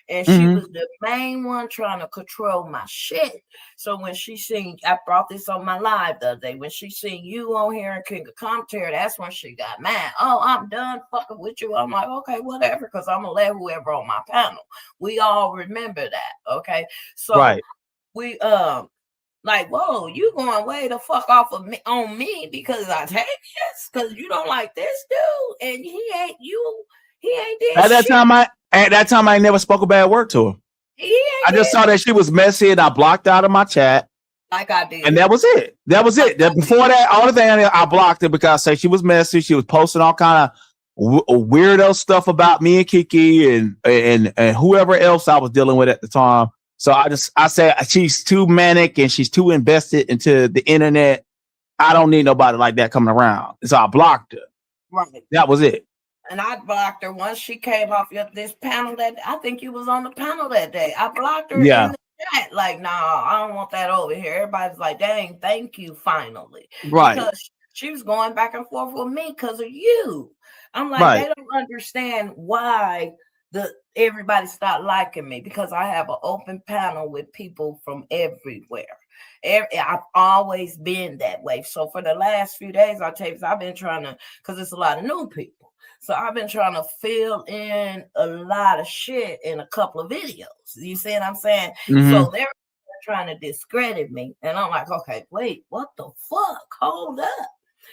And she was the main one trying to control my shit. So when she seen, I brought this on my live the other day, when she seen you on here and King of Commentary, that's when she got mad. Oh, I'm done fucking with you. I'm like, okay, whatever, because I'm going to let whoever on my panel. We all remember that, okay? So we, like, whoa, you going way the fuck off of me on me because Octavius, because you don't like this dude, and he ain't did At that shit. time, I never spoke a bad word to her. I just saw that she was messy, and I blocked out of my chat. Like I did, and that was it. Before that, all the thing I blocked her because I said she was messy. She was posting all kind of weirdo stuff about me and Kiki and whoever else I was dealing with at the time. So I said she's too manic and she's too invested into the internet. I don't need nobody like that coming around. So I blocked her. Right. That was it. And I blocked her once she came off this panel that I think you was on the panel that day. I blocked her in the chat. Like, nah, I don't want that over here. Everybody's like, dang, thank you, finally. Right. Because she was going back and forth with me because of you. I'm like, they don't understand why everybody stopped liking me because I have an open panel with people from everywhere. I've always been that way. So for the last few days, I've been trying to, because it's a lot of new people. So I've been trying to fill in a lot of shit in a couple of videos. You see what I'm saying? Mm-hmm. So they're trying to discredit me. And I'm like, okay, wait, what the fuck? Hold up.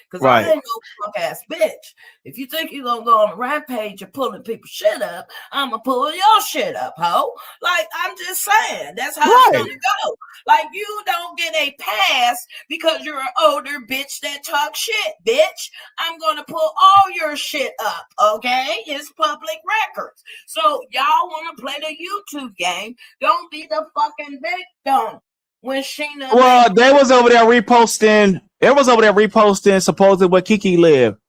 Because I ain't no punk ass bitch. If you think you're gonna go on a rampage and pulling people's shit up, I'm gonna pull your shit up, ho. Like, I'm just saying, that's how it's gonna go. Like, you don't get a pass because you're an older bitch that talk shit, bitch. I'm gonna pull all your shit up, okay? It's public records. So y'all wanna play the YouTube game, don't be the fucking victim. When Sheena, well, they was over there reposting. It was over there reposting supposedly where Kiki lived,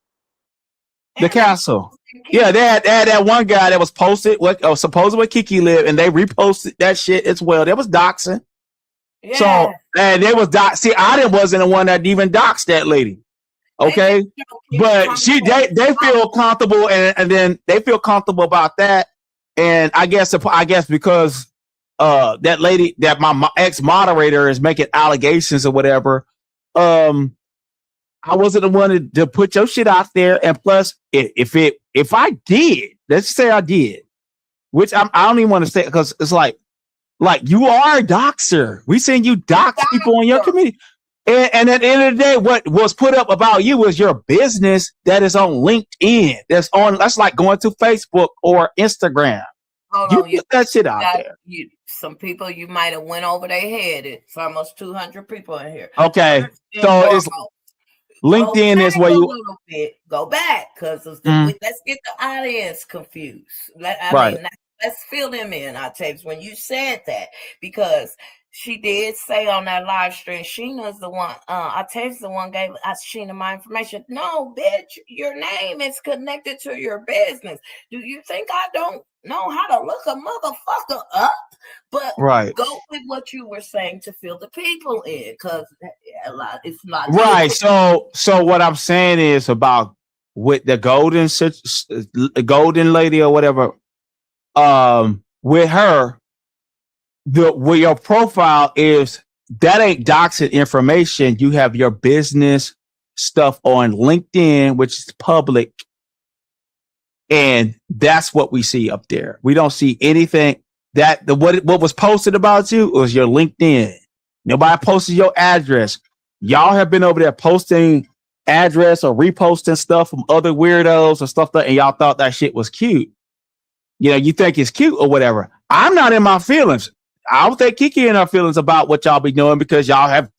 the castle. Yeah, they had that one guy that was posted supposedly where Kiki lived, and they reposted that shit as well. There was doxing. Yeah. So and they was See, I wasn't the one that even doxed that lady. Okay, but they feel comfortable, and then they feel comfortable about that. And I guess because that lady, that my ex moderator is making allegations or whatever. I wasn't the one to put your shit out there. And plus, if I did, let's say I did, which I don't even want to say because it's like you are a doxer. We seen you dox people in your community. And at the end of the day, what was put up about you was your business that is on LinkedIn. That's like going to Facebook or Instagram. You put that shit out there. Some people you might have went over their head. It's almost 200 people in here. Okay, so it's LinkedIn is where you go back because let's get the audience confused. I mean, let's fill them in. Octavius, when you said that, because she did say on that live stream, Sheena's the one, Octavius the one gave Sheena my information. No, bitch, your name is connected to your business. Do you think I don't know how to look a motherfucker up? But go with what you were saying to fill the people in, because it's not right. So what I'm saying is about with the golden lady or whatever, with her, where your profile is, that ain't doxing information. You have your business stuff on LinkedIn, which is public, and that's what we see up there. We don't see anything what was posted about you was your LinkedIn. Nobody posted your address. Y'all have been over there posting address or reposting stuff from other weirdos or stuff and y'all thought that shit was cute. You know, you think it's cute or whatever. I'm not in my feelings. I don't think Kiki in her feelings about what y'all be doing because y'all have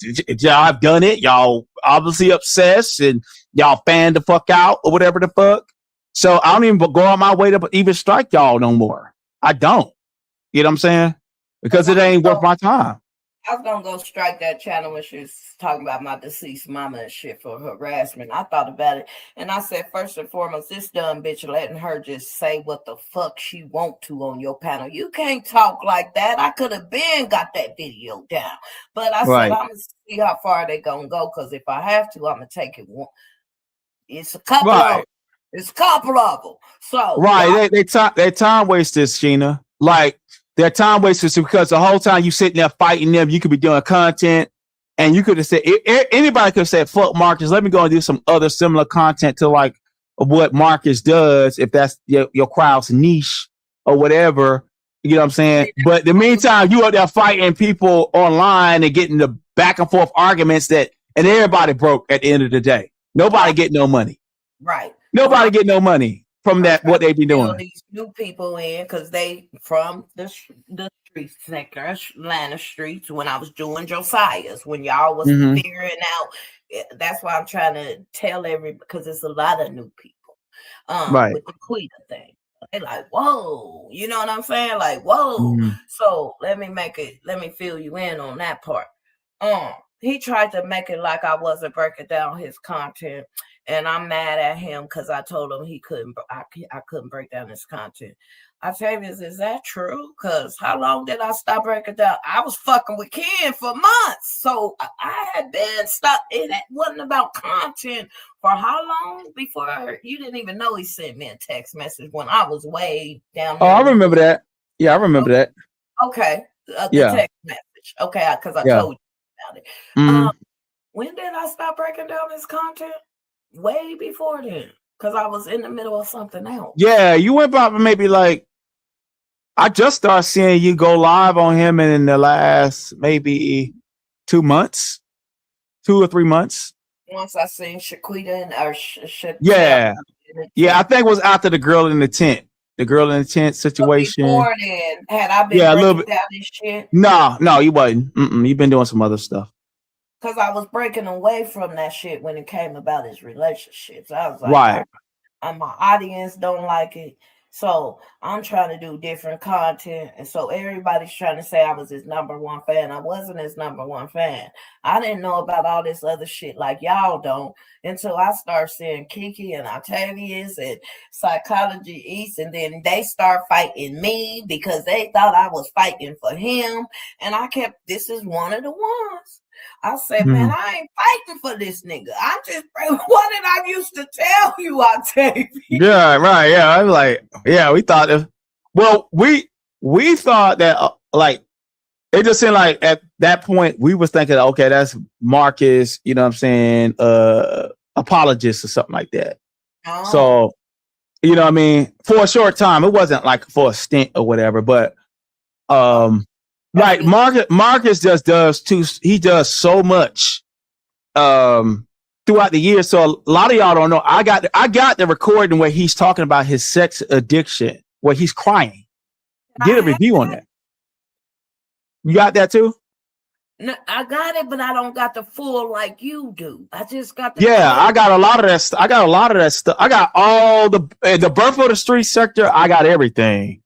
done it. Y'all obviously obsessed and y'all fan the fuck out or whatever the fuck. So I don't even go on my way to even strike y'all no more. I don't. You know what I'm saying? Because it ain't worth my time. I was gonna go strike that channel when she was talking about my deceased mama and shit for harassment. I thought about it and I said, first and foremost, this dumb bitch letting her just say what the fuck she want to on your panel. You can't talk like that. I could have been got that video down, but I said I'm gonna see how far they gonna go, because if I have to, I'm gonna take it It's a couple of them. It's a couple of them. So right, they time wasters, Sheena. Like they're time wasters because the whole time you sitting there fighting them, you could be doing content, and you could have said anybody could have said, "Fuck Marcus, let me go and do some other similar content to like what Marcus does if that's your crowd's niche or whatever." You know what I'm saying? But in the meantime, you out there fighting people online and getting the back and forth arguments and everybody broke at the end of the day. Nobody get no money. Right. Nobody get no money from that. What they be doing? These new people in because they from the street sector, Atlanta streets. When I was doing Josiah's, when y'all was figuring out, that's why I'm trying to tell because it's a lot of new people. With the Quita thing. They like, whoa, you know what I'm saying? Like, whoa. So let me fill you in on that part. He tried to make it like I wasn't breaking down his content, and I'm mad at him because I told him I couldn't break down his content. Octavius, is that true? Because how long did I stop breaking down? I was fucking with Ken for months. So I had been stopped. It wasn't about content for how long before you didn't even know he sent me a text message when I was way down there. Oh, I remember that. Yeah, I remember that. Okay. The text message. Okay, because I told you about it. When did I stop breaking down his content? Way before then. Because I was in the middle of something else. Yeah, you went about maybe like I just started seeing you go live on him in the last maybe 2 months, 2 or 3 months. Once I seen Shaquita I think it was after the girl in the tent situation. Before then, had I been breaking down this shit? No, you wasn't. You've been doing some other stuff. Because I was breaking away from that shit when it came about his relationships. I was like, my audience don't like it. So I'm trying to do different content. And so everybody's trying to say I was his number one fan. I wasn't his number one fan. I didn't know about all this other shit like y'all don't until I start seeing Kiki and Octavius and Psychology East. And then they start fighting me because they thought I was fighting for him. And this is one of the ones. I said, man, I ain't fighting for this nigga. I'm just, what did I used to tell you, Octavius? Yeah, right. Yeah, I was like, we thought, we thought that, it just seemed like at that point, we was thinking, okay, that's Marcus, you know what I'm saying, apologist or something like that. Oh. So, you know what I mean? For a short time, it wasn't like for a stint or whatever, but, like Marcus just does he does so much throughout the year. So a lot of y'all don't know. I got the recording where he's talking about his sex addiction, where he's crying. Get a review on that. You got that too? No, I got it, but I don't got the full like you do. I just got I got a lot of that stuff. I got all the birth of the street sector. I got everything.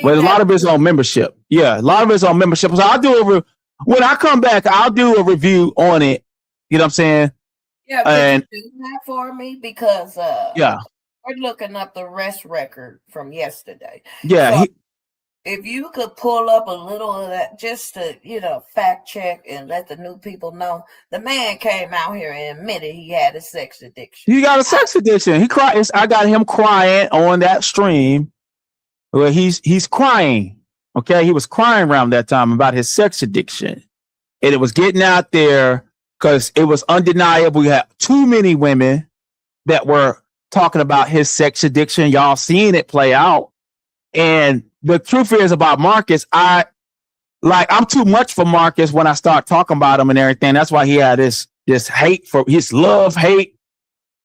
But a lot of it's on membership. Yeah, a lot of it's on membership. So I'll do when I come back, I'll do a review on it. You know what I'm saying? Yeah, and you do that for me because we're looking up the rest record from yesterday. Yeah. So if you could pull up a little of that just to, fact check and let the new people know, the man came out here and admitted he had a sex addiction. He got a sex addiction. He cried. I got him crying on that stream. Well, he's crying. Okay, he was crying around that time about his sex addiction, and it was getting out there because it was undeniable. We had too many women that were talking about his sex addiction. Y'all seeing it play out, and the truth is about Marcus. I'm too much for Marcus when I start talking about him and everything. That's why he had this hate for his love hate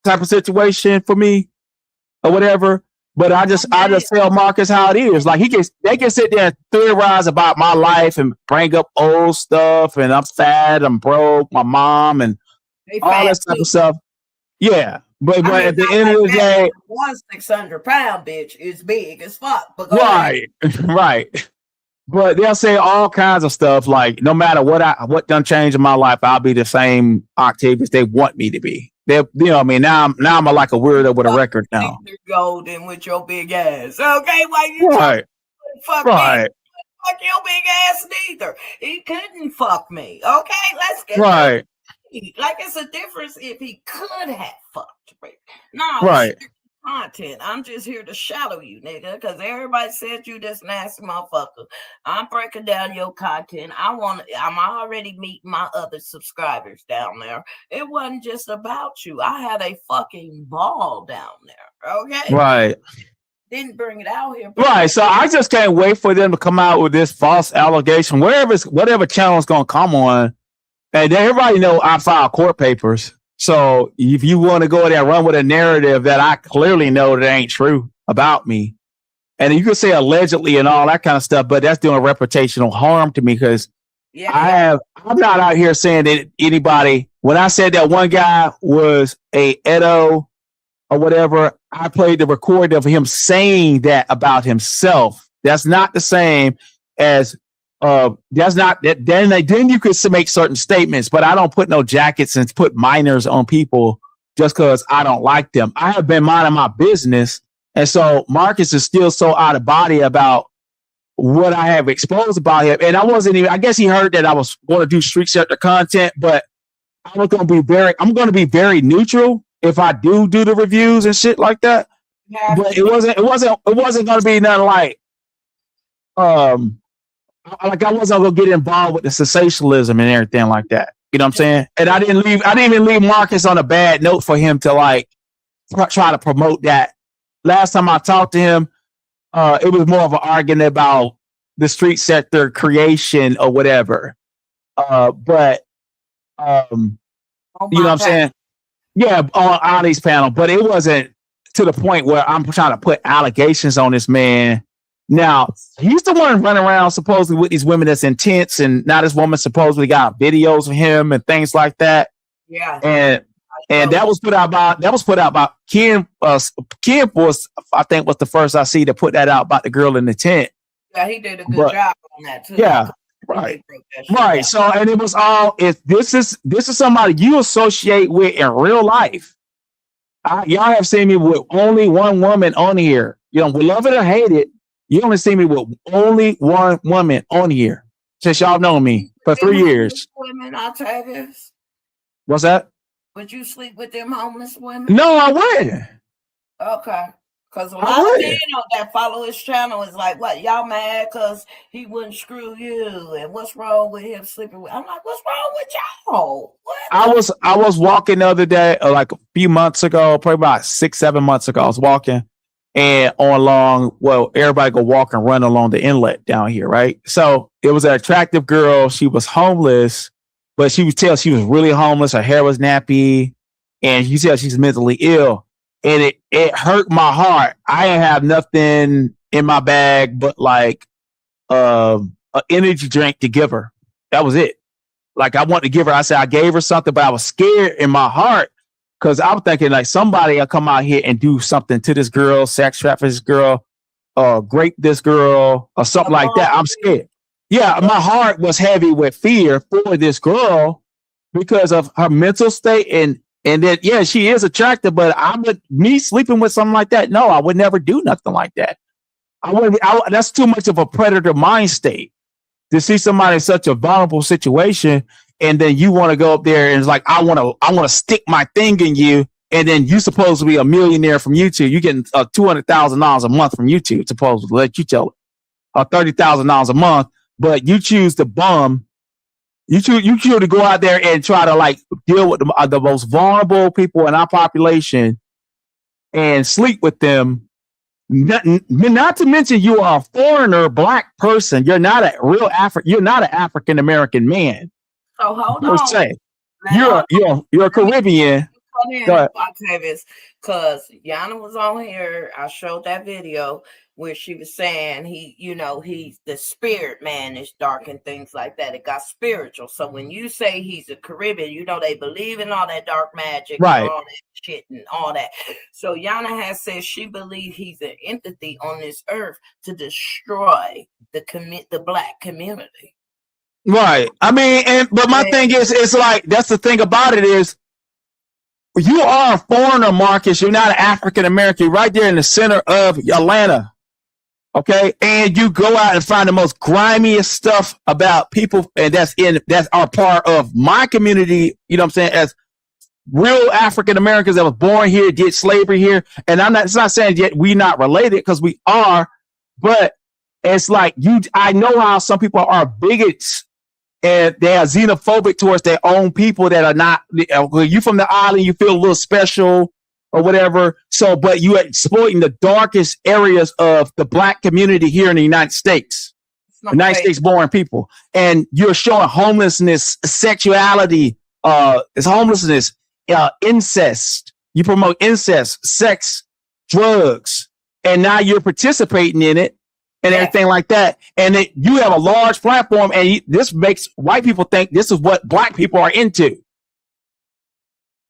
type of situation for me or whatever. But I just tell Marcus how it is. Like they can sit there and theorize about my life and bring up old stuff, and I'm fat, I'm broke, my mom, and all that type of stuff. Yeah, but at the end of the day, 600-pound bitch is big as fuck. But right. But they'll say all kinds of stuff like, no matter what done changed in my life, I'll be the same Octavius they want me to be. Now I'm like a weirdo with a record now. Golden with your big ass. Okay, why you fuck right. me? Fuck your big ass neither. He couldn't fuck me. Okay, let's get right. Like it's a difference if he could have fucked me. No, Right. content. I'm just here to shadow you, nigga, because everybody said you this nasty motherfucker. I'm breaking down your content. I'm already meeting my other subscribers down there. It wasn't just about you. I had a fucking ball down there. Okay. Right. Didn't bring it out here. Right. So I just can't wait for them to come out with this false allegation, whatever channel is gonna come on. And everybody know I file court papers. So if you want to go there and run with a narrative that I clearly know that ain't true about me, and you can say allegedly and all that kind of stuff, but that's doing reputational harm to me because I'm not out here saying that anybody. When I said that one guy was a Edo or whatever, I played the recording of him saying that about himself. That's not the same as. That's not that. Then you could make certain statements, but I don't put no jackets and put minors on people just because I don't like them. I have been minding my business, and so Marcus is still so out of body about what I have exposed about him. And I wasn't even. I guess he heard that I was going to do street sector content, but I'm going to be very neutral if I do the reviews and shit like that. Yeah. But it wasn't going to be nothing like like I wasn't gonna get involved with the sensationalism and everything like that. You know what I'm saying? And I didn't even leave Marcus on a bad note for him to like try to promote that. Last time I talked to him, it was more of an argument about the street sector creation or whatever. But you know what I'm saying? Yeah, on Ali's panel, but it wasn't to the point where I'm trying to put allegations on this man. Now, he's the one running around supposedly with these women that's intense, and now this woman supposedly got videos of him and things like that. Yeah. And that was put out by Ken. Ken was, I think, was the first I see to put that out about the girl in the tent. Yeah, he did a good job on that too. Yeah. Right. Right. So, and it was all, if this is somebody you associate with in real life. Y'all have seen me with only one woman on here. You know, we love it or hate it. You only see me with only one woman on here since y'all know me for 3 years. Women, Octavius. What's that? Would you sleep with them homeless women? No, I wouldn't. Okay. Because a lot of men that follow his channel is like, what, y'all mad because he wouldn't screw you? And what's wrong with him sleeping with? I'm like, what's wrong with y'all? What? I was walking the other day, like a few months ago, probably about 6-7 months ago. I was walking. And everybody go walk and run along the inlet down here, right? So it was an attractive girl. She was homeless, but she was really homeless. Her hair was nappy, and you tell she's mentally ill. And it hurt my heart. I didn't have nothing in my bag but like an energy drink to give her. That was it. Like I wanted to give her. I said I gave her something, but I was scared in my heart. Because I was thinking like somebody will come out here and do something to this girl, sex traffic this girl, rape this girl, or something like that. I'm scared. Yeah, my heart was heavy with fear for this girl because of her mental state and that, yeah, she is attractive, but me sleeping with something like that, no, I would never do nothing like that. That's too much of a predator mind state to see somebody in such a vulnerable situation. And then you want to go up there and it's like, I want to stick my thing in you. And then you supposed to be a millionaire from YouTube. You're getting $200,000 a month from YouTube, supposedly, let you tell it, or $30,000 a month. But you choose to bum. You choose to go out there and try to like deal with the most vulnerable people in our population and sleep with them. Not to mention you are a foreigner, black person. You're not a real You're not an African American man. So hold on. Say, you're a Caribbean. Octavius, because Yana was on here. I showed that video where she was saying he's the spirit man is dark and things like that. It got spiritual. So when you say he's a Caribbean, they believe in all that dark magic, right, and all that shit and all that. So Yana has said she believes he's an entity on this earth to destroy the black community. Right. I mean, but my thing is, it's like, that's the thing about it is, you are a foreigner, Marcus. You're not an African American. Right there in the center of Atlanta. Okay, and you go out and find the most grimiest stuff about people, and that's our part of my community. You know what I'm saying? As real African Americans that was born here, did slavery here, and it's not saying yet we not related because we are, but it's like I know how some people are bigots and they are xenophobic towards their own people that are not. You from the island, you feel a little special or whatever. So, but you are exploiting the darkest areas of the Black community here in the United States. United States born people, and you're showing homelessness, sexuality, it's homelessness, incest. You promote incest, sex, drugs, and now you're participating in it and everything like that. And you have a large platform, and this makes white people think this is what Black people are into.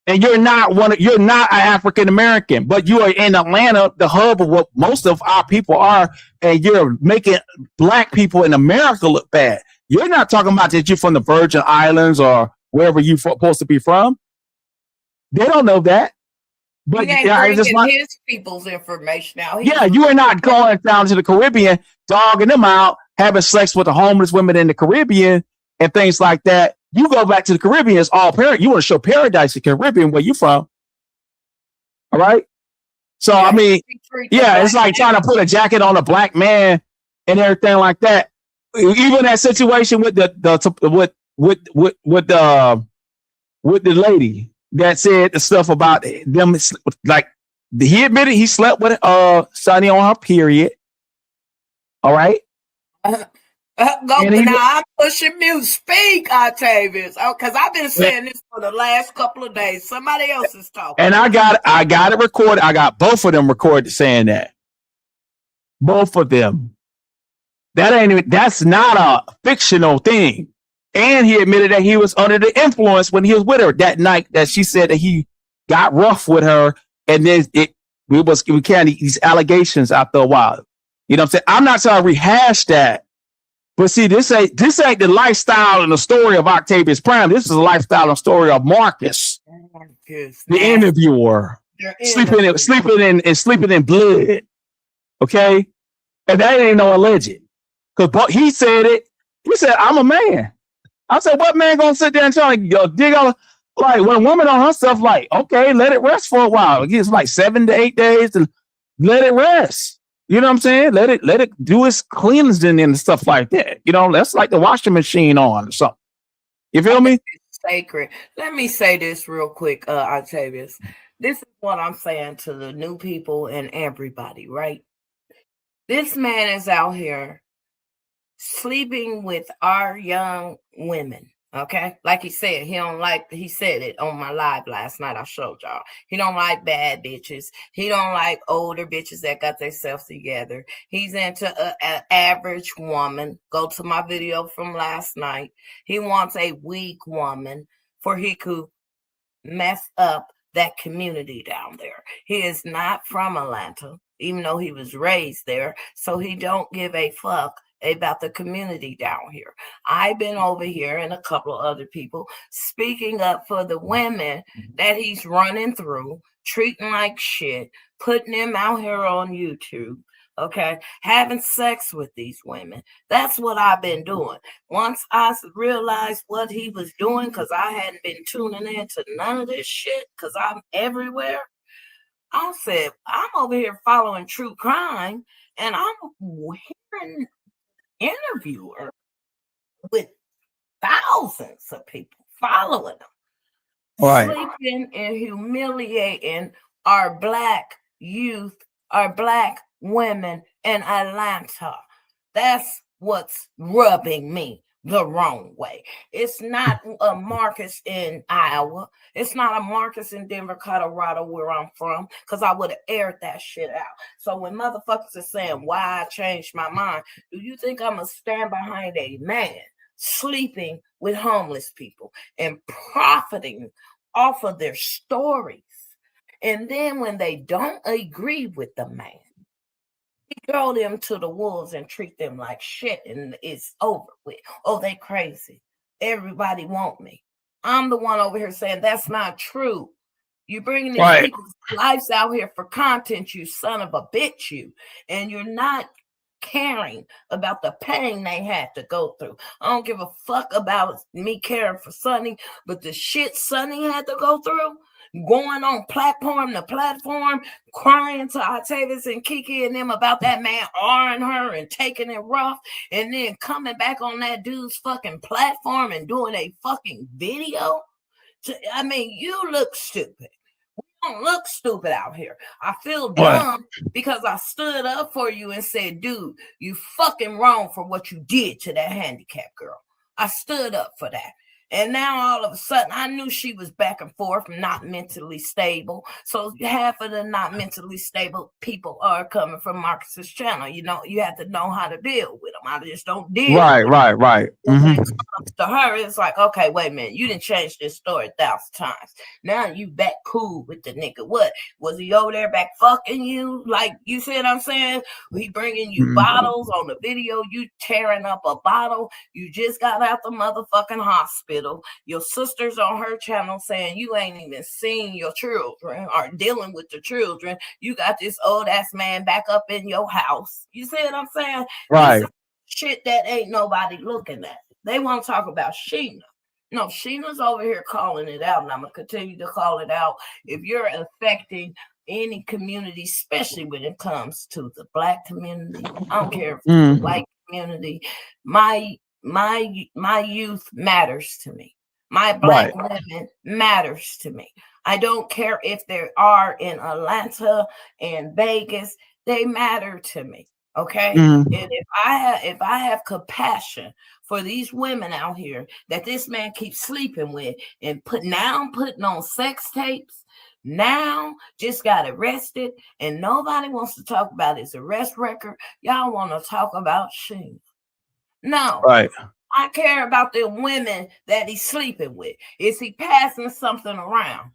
And you're not an African American, but you are in Atlanta, the hub of what most of our people are, and you're making Black people in America look bad. You're not talking about that you're from the Virgin Islands or wherever you're supposed to be from. They don't know that. But he ain't bringing his people's information out. You are not going down to the Caribbean, dogging them out, having sex with the homeless women in the Caribbean and things like that. You go back to the Caribbean, it's all you want to show paradise in the Caribbean where you from. All right. So I mean, it's like trying to put a jacket on a Black man and everything like that. Even that situation with with the lady that said the stuff about them, like he admitted he slept with Sonny on her period. All right. I'm pushing mute. Speak, Octavius. Because I've been saying this for the last couple of days. Somebody else is talking. And I got it recorded. I got both of them recorded saying that. Both of them. That's not a fictional thing. And he admitted that he was under the influence when he was with her that night that she said that he got rough with her. And then we carried these allegations after a while. You know what I'm saying? I'm not trying to rehash that. But see, this ain't the lifestyle and the story of Octavius Prime. This is the lifestyle and story of Marcus, the interviewer, sleeping in blood. Okay, and that ain't no alleged. Because he said it. He said, "I'm a man." I said, "What man gonna sit there and try to dig on?" Like when a woman on herself, like, okay, let it rest for a while. It gets like 7 to 8 days to let it rest. You know what I'm saying? Let it do its cleansing and stuff like that. You know, that's like the washing machine on or something. You feel me? It's sacred. Let me say this real quick, Octavius. This is what I'm saying to the new people and everybody, right? This man is out here sleeping with our young women. Okay, like he said, he said it on my live last night. I showed y'all. He don't like bad bitches. He don't like older bitches that got themselves together. He's into an average woman. Go to my video from last night. He wants a weak woman for he could mess up that community down there. He is not from Atlanta, even though he was raised there. So he don't give a fuck about the community down here. I've been over here and a couple of other people speaking up for the women that he's running through, treating like shit, putting them out here on YouTube, okay, having sex with these women. That's what I've been doing. Once I realized what he was doing, because I hadn't been tuning into none of this shit, because I'm everywhere, I said, I'm over here following true crime, and I'm hearing interviewer with thousands of people following them, sleeping and humiliating our Black youth, our Black women in Atlanta. That's what's rubbing me the wrong way. It's not a Marcus in Iowa. It's not a Marcus in Denver, Colorado, where I'm from, because I would have aired that shit out. So when motherfuckers are saying why I changed my mind, do you think I'm going to stand behind a man sleeping with homeless people and profiting off of their stories? And then when they don't agree with the man, throw them to the wolves and treat them like shit, and it's over with. Oh, they crazy. Everybody want me. I'm the one over here saying that's not true. You're bringing these people's lives out here for content, you son of a bitch, you. And you're not caring about the pain they had to go through. I don't give a fuck about me caring for Sonny, but the shit Sonny had to go through, going on platform to platform, crying to Octavius and Kiki and them about that man R-ing her and taking it rough, and then coming back on that dude's fucking platform and doing a fucking video. I mean, you look stupid. We don't look stupid out here. I feel dumb because I stood up for you and said, dude, you fucking wrong for what you did to that handicapped girl. I stood up for that. And now all of a sudden, I knew she was back and forth, not mentally stable. So half of the not mentally stable people are coming from Marcus's channel. You know, you have to know how to deal with them. I just don't deal with them. Right. When it comes to her, it's like, okay, wait a minute. You didn't change this story 1,000 times. Now you back cool with the nigga. What? Was he over there back fucking you? Like, you see what I'm saying? He bringing you bottles on the video. You tearing up a bottle. You just got out the motherfucking hospital. Your sister's on her channel saying you ain't even seen your children or dealing with the children. You got this old ass man back up in your house. You see what I'm saying? Right. Shit that ain't nobody looking at. They want to talk about Sheena. No, Sheena's over here calling it out, and I'm going to continue to call it out. If you're affecting any community, especially when it comes to the Black community, I don't care if it's the white community, my youth matters to me. My Black women matters to me. I don't care if they are in Atlanta and Vegas, they matter to me. Okay. And if I have compassion for these women out here that this man keeps sleeping with and putting on sex tapes, now just got arrested and nobody wants to talk about his arrest record. Y'all want to talk about Sheena. No, right. I care about the women that he's sleeping with. Is he passing something around?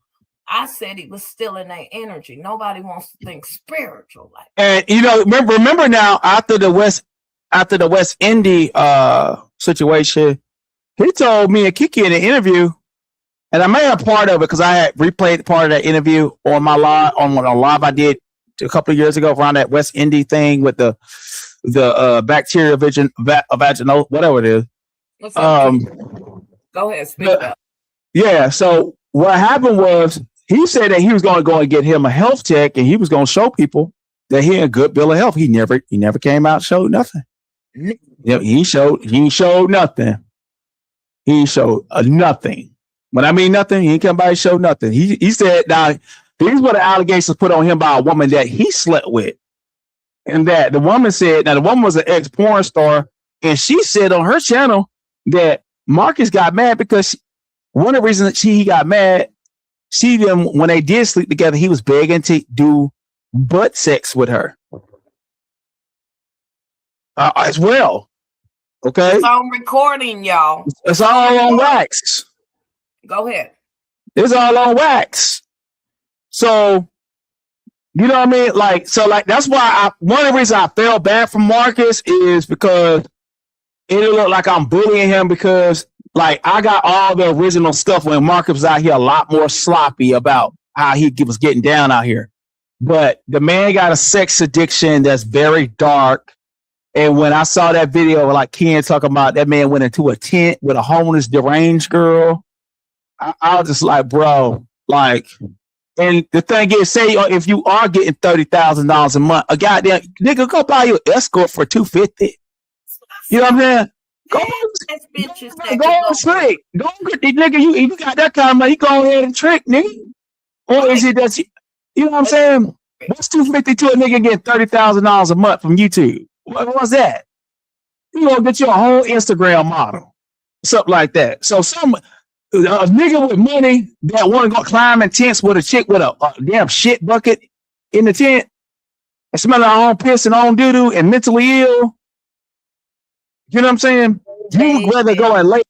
I said he was stealing their energy. Nobody wants to think spiritual like that. And you know, remember now after the West Indy situation, he told me and Kiki in an interview, and I made a part of it because I had replayed part of that interview on my live on a live I did a couple of years ago around that West Indy thing with the bacteria vaginal, whatever it is. Go ahead, speak up. Yeah. So what happened was he said that he was going to go and get him a health check, and he was going to show people that he had a good bill of health. He never came out and showed nothing. He showed nothing. He showed nothing. When I mean nothing, he ain't come by and showed nothing. He said, now these were the allegations put on him by a woman that he slept with. And that the woman said, now the woman was an ex-porn star, and she said on her channel that Marcus got mad because one of the reasons he got mad, when they did sleep together, he was begging to do butt sex with her as well. Okay, it's on recording, y'all. It's all on wax. Go ahead. It's all on wax. So. You know what I mean? Like that's why one of the reasons I felt bad for Marcus is because it looked like I'm bullying him because like I got all the original stuff when Marcus was out here a lot more sloppy about how he was getting down out here. But the man got a sex addiction that's very dark. And when I saw that video, like Ken talking about that man went into a tent with a homeless deranged girl, I was just like, bro, like. And the thing is, say if you are getting $30,000 a month, a goddamn nigga go buy you an escort for $250. You know what I'm saying? Go on trick. Go get the nigga. You got that kind of money. Go ahead and trick, nigga. Or is it that you know what I'm saying? What's $250 to a nigga getting $30,000 a month from YouTube? What's that? You gonna get you a whole Instagram model, something like that. So a nigga with money that want to go climb in tents with a chick with a damn shit bucket in the tent and smelling her own piss and own doo-doo and mentally ill. You know what I'm saying? You would rather go and lay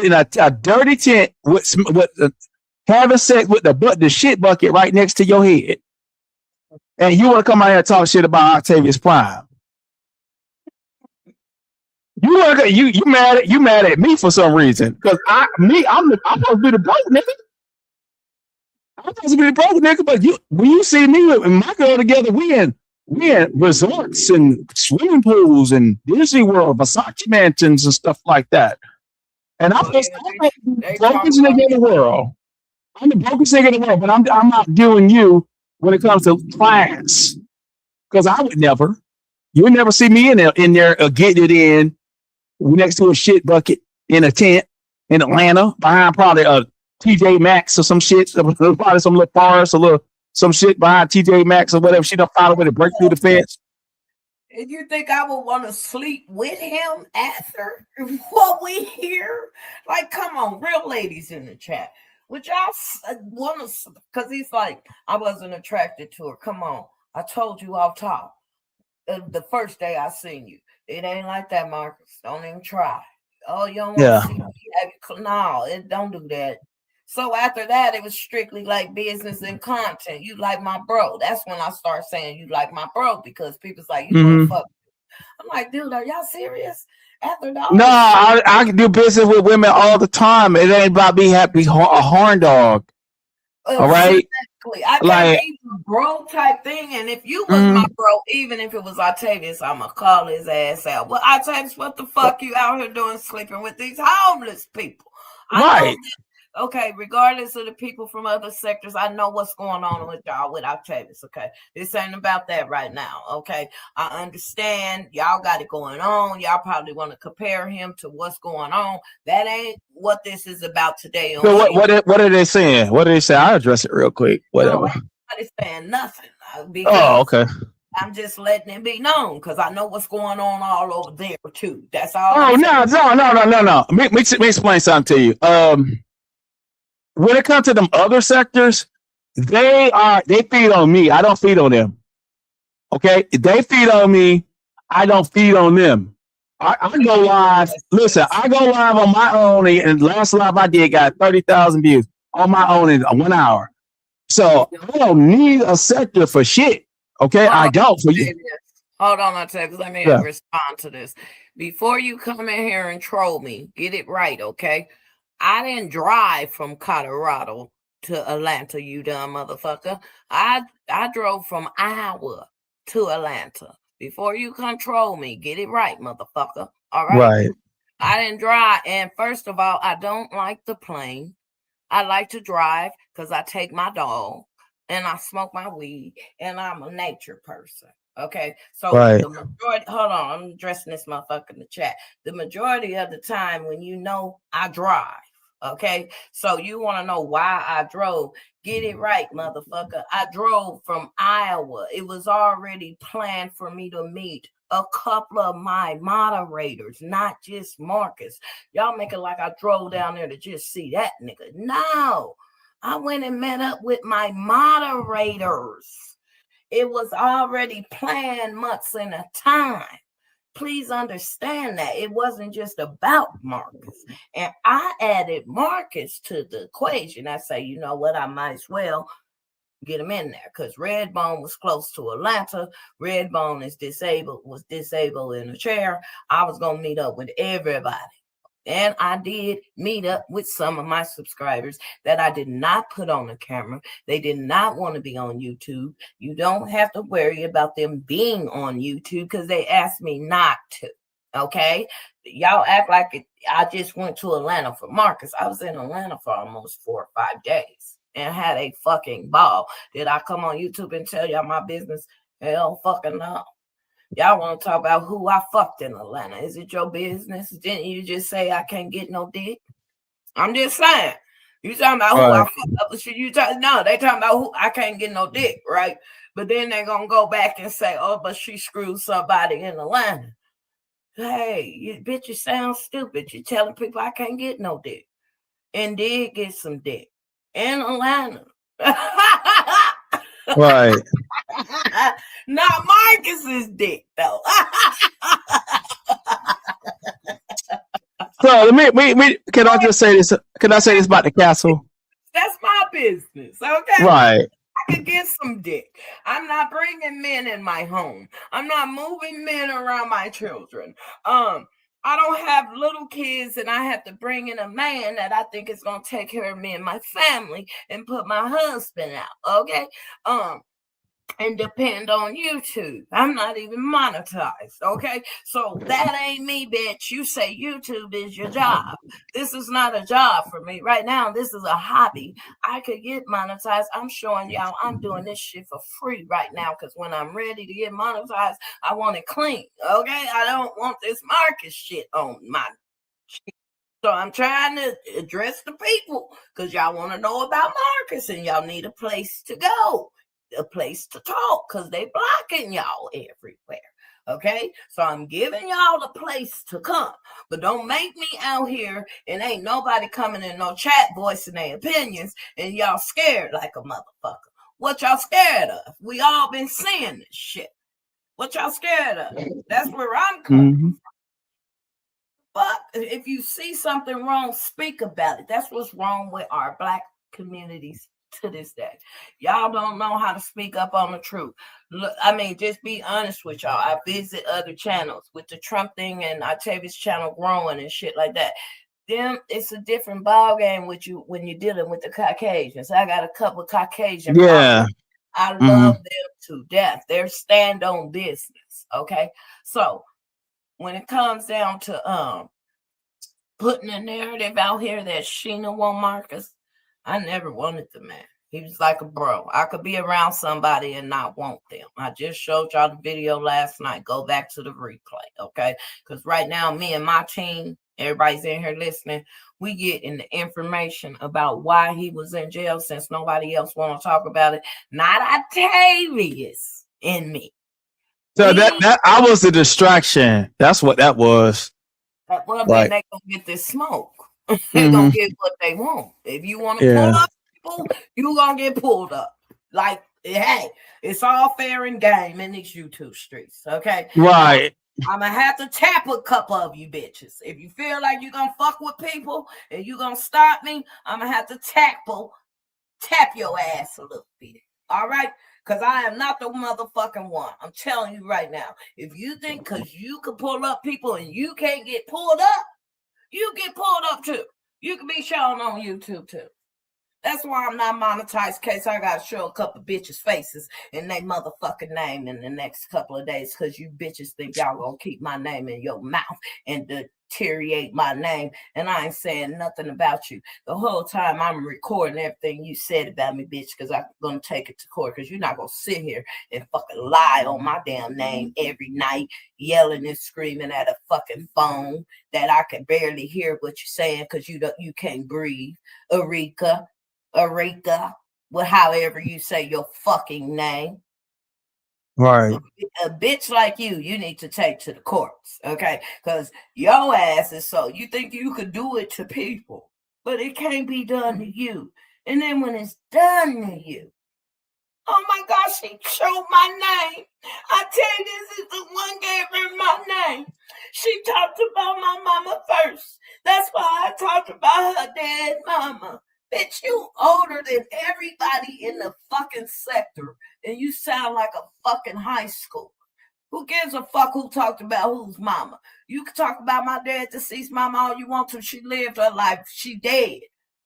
in a dirty tent with having sex with the shit bucket right next to your head. And you want to come out here and talk shit about Octavius Prime. You mad at me for some reason because I'm supposed to be the broke nigga. I'm supposed to be the broke nigga, but when you see me and my girl together, we we had resorts and swimming pools and Disney World, Versace mansions and stuff like that. And I'm the brokest nigga in the world. I'm the brokest nigga in the world, but I'm not doing you when it comes to class. Because I would never. You would never see me in there getting it in next to a shit bucket in a tent in Atlanta behind probably a TJ Maxx or some shit. Probably some little forest, some shit behind TJ Maxx or whatever. She don't find a way to break through the fence. And you think I would want to sleep with him after what we hear? Like, come on, real ladies in the chat. Would y'all want to? Because he's like, I wasn't attracted to her. Come on, I told you off top the first day I seen you. It ain't like that, Marcus. Don't even try. Oh, you don't want to see me? No, don't do that. So after that, it was strictly like business and content. You like my bro. That's when I start saying you like my bro because people's like, you want to fuck. I'm like, dude, are y'all serious? After that? No, I do business with women all the time. It ain't about me happy a horn dog. All right. Exactly. I can't be a bro type thing. And if you was my bro, even if it was Octavius, I'ma call his ass out. Well, Octavius, what the fuck you out here doing sleeping with these homeless people? Right. Okay, regardless of the people from other sectors, I know what's going on with y'all with Octavius. Okay, this ain't about that right now. Okay, I understand y'all got it going on. Y'all probably want to compare him to what's going on. That ain't what this is about today. So what are they saying? What do they say? I'll address it real quick. Whatever. No, nobody's saying nothing. Okay. I'm just letting it be known because I know what's going on all over there too. That's all. Oh no. Let me explain something to you. When it comes to them other sectors, they feed on me. I don't feed on them. Okay, they feed on me. I don't feed on them. I go live. Listen, I go live on my own, and last live I did got 30,000 views on my own in 1 hour. So I don't need a sector for shit. Okay, I don't for you. Hold on, Octavius. Let me respond to this. Before you come in here and troll me, get it right, okay? I didn't drive from Colorado to Atlanta, you dumb motherfucker. I drove from Iowa to Atlanta. Before you control me, get it right, motherfucker. All right? Right. I didn't drive. And first of all, I don't like the plane. I like to drive because I take my dog and I smoke my weed and I'm a nature person. Okay, so the majority, hold on, I'm addressing this motherfucker in the chat. The majority of the time when you know I drive, okay, so you want to know why I drove, get it right, motherfucker. I drove from Iowa. It was already planned for me to meet a couple of my moderators, not just Marcus. Y'all make it like I drove down there to just see that nigga. No, I went and met up with my moderators. It was already planned months in a time. Please understand that it wasn't just about Marcus. And I added Marcus to the equation. I say, you know what? I might as well get him in there because Redbone was close to Atlanta. Redbone was disabled in a chair. I was going to meet up with everybody. And I did meet up with some of my subscribers that I did not put on the camera. They did not want to be on YouTube. You don't have to worry about them being on YouTube because they asked me not to. Okay? Y'all act like I just went to Atlanta for Marcus. I was in Atlanta for almost 4 or 5 days and had a fucking ball. Did I come on YouTube and tell y'all my business? Hell fucking no. Y'all want to talk about who I fucked in Atlanta. Is it your business? Didn't you just say I can't get no dick? I'm just saying. You talking about who I fucked? No, they talking about who I can't get no dick, right? But then they're going to go back and say, oh, but she screwed somebody in Atlanta. Hey, you bitches sound stupid. You're telling people I can't get no dick. And did get some dick in Atlanta. Right. Not Marcus's dick, though. So can I just say this? Can I say this about the castle? That's my business, okay? Right. I could get some dick. I'm not bringing men in my home. I'm not moving men around my children. I don't have little kids and I have to bring in a man that I think is going to take care of me and my family and put my husband out. Okay. and depend on YouTube. I'm not even monetized, okay? So that ain't me, bitch. You say YouTube is your job. This is not a job for me. Right now, this is a hobby. I could get monetized. I'm showing y'all I'm doing this shit for free right now because when I'm ready to get monetized, I want it clean, okay? I don't want this market shit on my shit. So I'm trying to address the people because y'all want to know about markets and y'all need a place to go, a place to talk because they blocking y'all everywhere. Okay, so I'm giving y'all the place to come, but don't make me out here and ain't nobody coming in no chat voicing their opinions and y'all scared like a motherfucker. What y'all scared of? We all been seeing this shit. What y'all scared of? That's where I'm coming from. But if you see something wrong, speak about it. That's what's wrong with our Black communities to this day. Y'all don't know how to speak up on the truth. Look, I mean, just be honest with y'all. I visit other channels with the Trump thing and Octavius channel growing and shit like that. Then it's a different ball game with you when you're dealing with the Caucasians. I got a couple of Caucasian Yeah. I love them to death. They're stand on business. Okay. So when it comes down to putting a narrative out here that Sheena won't Marcus, I never wanted the man. He was like a bro. I could be around somebody and not want them. I just showed y'all the video last night. Go back to the replay, okay? Because right now, me and my team, everybody's in here listening, we getting the information about why he was in jail since nobody else want to talk about it. Not Octavius and me. So that I was the distraction. That's what that was. Well, then they gonna get this smoke. They gonna get what they want. If you want to pull up people, you gonna get pulled up. Like, hey, it's all fair and game in these YouTube streets. Okay, right. I'm gonna have to tap a couple of you bitches. If you feel like you're gonna fuck with people and you gonna stop me, I'm gonna have to tap your ass a little bit. All right. Because I am not the motherfucking one. I'm telling you right now. If you think because you can pull up people and you can't get pulled up, you get pulled up too. You can be shown on YouTube too. That's why I'm not monetized, case I gotta show a couple bitches' faces and they motherfucking name in the next couple of days because you bitches think y'all gonna keep my name in your mouth and deteriorate my name, and I ain't saying nothing about you. The whole time I'm recording everything you said about me, bitch, because I'm gonna take it to court because you're not gonna sit here and fucking lie on my damn name every night, yelling and screaming at a fucking phone that I can barely hear what you're saying because you can't breathe. Aretha, well, however you say your fucking name. Right. A bitch like you need to take to the courts, okay? Because your ass is so, you think you could do it to people, but it can't be done to you. And then when it's done to you, oh my gosh, she showed my name. I tell you, this is the one gave her my name. She talked about my mama first. That's why I talked about her dead mama. Bitch, you older than everybody in the fucking sector, and you sound like a fucking high school. Who gives a fuck who talked about whose mama? You can talk about my dead deceased mama all you want to. She lived her life. She dead.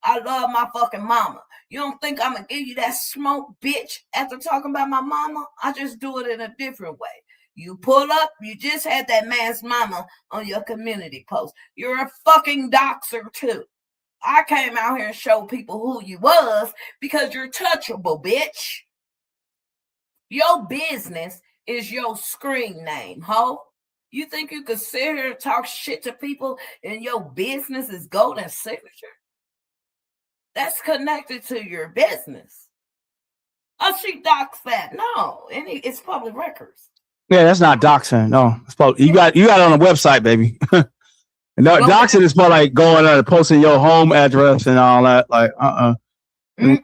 I love my fucking mama. You don't think I'm going to give you that smoke, bitch, after talking about my mama? I just do it in a different way. You pull up, you just had that man's mama on your community post. You're a fucking doxer, too. I came out here and showed people who you was because you're touchable, bitch. Your business is your screen name, ho. You think you could sit here and talk shit to people and your business is golden signature? That's connected to your business. Oh, she docs that. No, it's public records. Yeah, that's not doxing. No, it's you got it on the website, baby. No, doxing is more like going and posting your home address and all that. Like,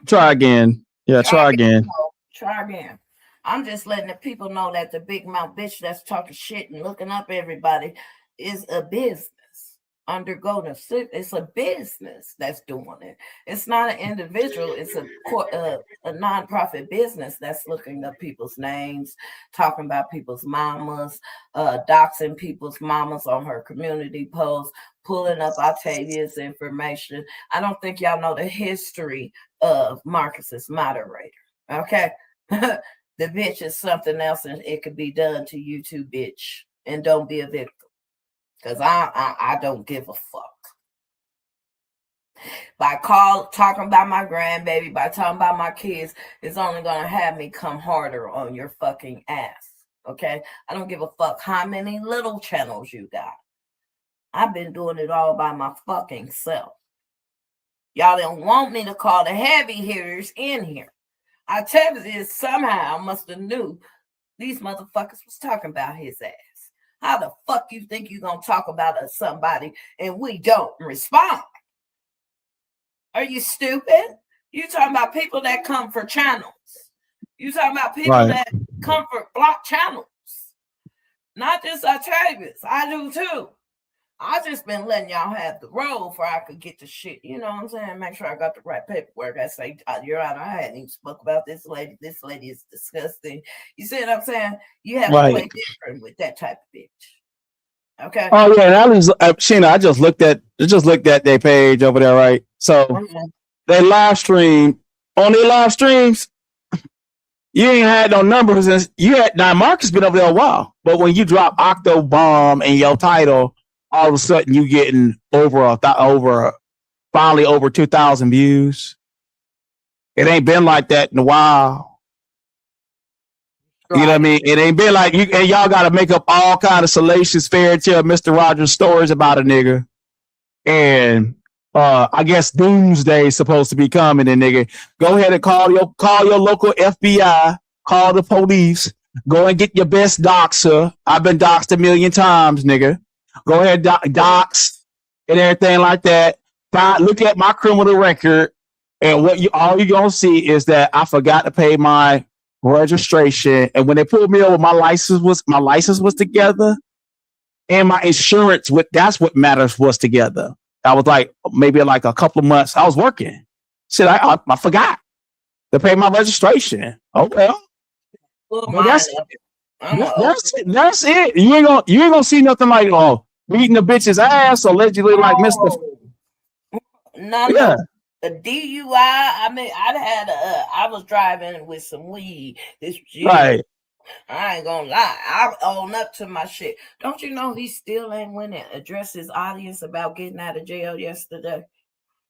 Try again. Yeah, try again. Try again. I'm just letting the people know that the big mouth bitch that's talking shit and looking up everybody is a business. It's a business that's doing it. It's not an individual. It's a nonprofit business that's looking up people's names, talking about people's mamas, doxing people's mamas on her community posts, pulling up Octavius information. I don't think y'all know the history of Marcus's moderator. Okay. The bitch is something else, and it could be done to you too, bitch. And don't be a victim, because I don't give a fuck. By talking about my grandbaby, by talking about my kids, it's only gonna have me come harder on your fucking ass. Okay, I don't give a fuck how many little channels you got. I've been doing it all by my fucking self. Y'all don't want me to call the heavy hitters in here. Octavius somehow must have knew these motherfuckers was talking about his ass. How the fuck you think you gonna talk about somebody and we don't respond? Are you stupid? You talking about people that come for channels. You talking about people that come for block channels. Not just Octavius. I do too. I just been letting y'all have the road before I could get the shit. You know what I'm saying? Make sure I got the right paperwork. I say, you're right. I hadn't even spoke about this lady. This lady is disgusting. You see what I'm saying? You have to play different with that type of bitch. Okay. Oh yeah, and I was Sheena. I just looked at their page over there, right? So they live stream on their live streams. You ain't had no numbers, and now Marcus been over there a while. But when you drop Octo Bomb in your title, all of a sudden you getting finally over 2,000 views. It ain't been like that in a while. Right. You know what I mean? It ain't been like you and y'all got to make up all kind of salacious fairy tale Mr. Rogers stories about a nigga. And I guess doomsday is supposed to be coming. And nigga, go ahead and call your local FBI, call the police, go and get your best doxer. I've been doxed 1 million times, nigga. Go ahead, dox and everything like that. Look at my criminal record, and all you're gonna see is that I forgot to pay my registration. And when they pulled me over, my license was together, and my insurance that's what matters was together. I was like maybe like a couple of months. I was working. Shit, I forgot to pay my registration. Oh well, that's it. You ain't gonna see nothing like beating the bitch's ass allegedly like Mr. No. A DUI. I mean, I was driving with some weed. This was right. I ain't gonna lie. I own up to my shit. Don't you know he still ain't went and addressed his audience about getting out of jail yesterday?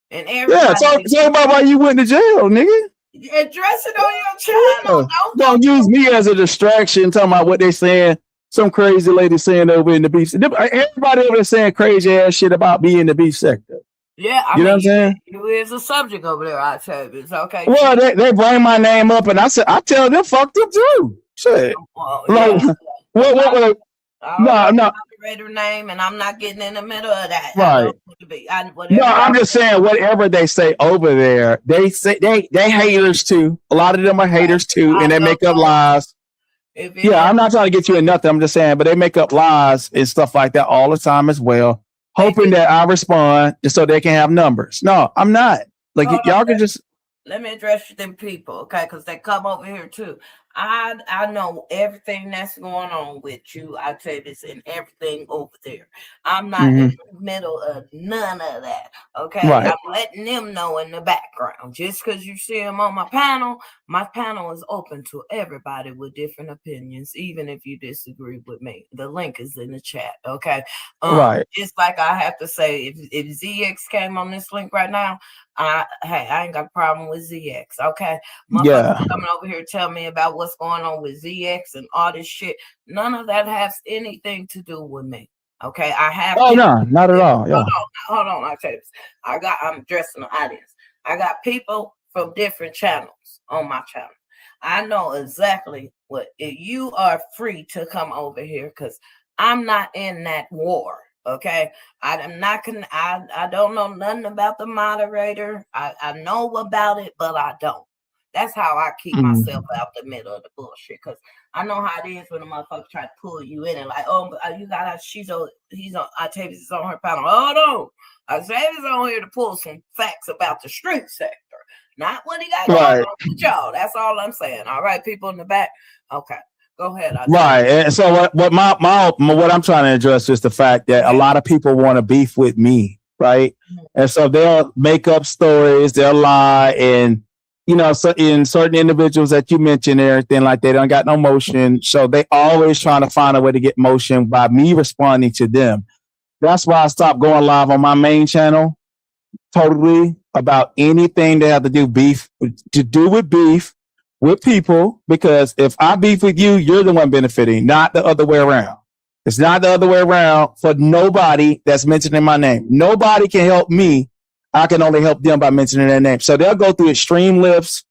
And everybody talk about why you went to jail, nigga. Address it on your channel. Don't use me as a distraction. Talking about what they saying. Some crazy lady saying over in the beef. Everybody over there saying crazy ass shit about being in the beef sector. Yeah, you know what I'm saying? You is a subject over there. I tell you, it's okay. Well, they bring my name up, and I tell them fuck them too. Shit. What? No. Name, and I'm not getting in the middle of that. Right. I'm just saying whatever they say over there, they say they haters too. A lot of them are haters too, and they make up lies. I'm not trying to get you in nothing. I'm just saying, but they make up lies and stuff like that all the time as well, hoping that I respond so they can have numbers. No, I'm not. Like y'all can just. Let me address them people, okay? Because they come over here too. I know everything that's going on with you, Octavius, and everything over there. I'm not in the middle of none of that, okay? Right. I'm letting them know in the background. Just because you see them on my panel is open to everybody with different opinions, even if you disagree with me. The link is in the chat, okay? Right. Just like I have to say, if ZX came on this link right now, I ain't got a problem with ZX, okay? Motherfuckers coming over here telling me about what's going on with ZX and all this shit. None of that has anything to do with me, okay? I have. Oh no, not at all. Yeah. Hold on. I tell you, I'm addressing the audience. I got people from different channels on my channel. I know exactly what. If you are free to come over here, because I'm not in that war. Okay, I'm not gonna. I don't know nothing about the moderator. I know about it, but I don't. That's how I keep myself out the middle of the bullshit. Because I know how it is when a motherfucker try to pull you in and like, oh, you got Octavius is on her panel. Oh no, Octavius is on here to pull some facts about the street sector, not what he got going on with y'all. That's all I'm saying. All right, people in the back. Okay. Go ahead. Right. And so what I'm trying to address is the fact that a lot of people want to beef with me, right? And so they'll make up stories, they'll lie, and you know, so in certain individuals that you mentioned, everything like they don't got no motion, so they always trying to find a way to get motion by me responding to them. That's why I stopped going live on my main channel totally about anything that have to do with beef with people, because if I beef with you, you're the one benefiting, not the other way around. It's not the other way around for nobody that's mentioning my name. Nobody can help me. I can only help them by mentioning their name. So they'll go through extreme lifts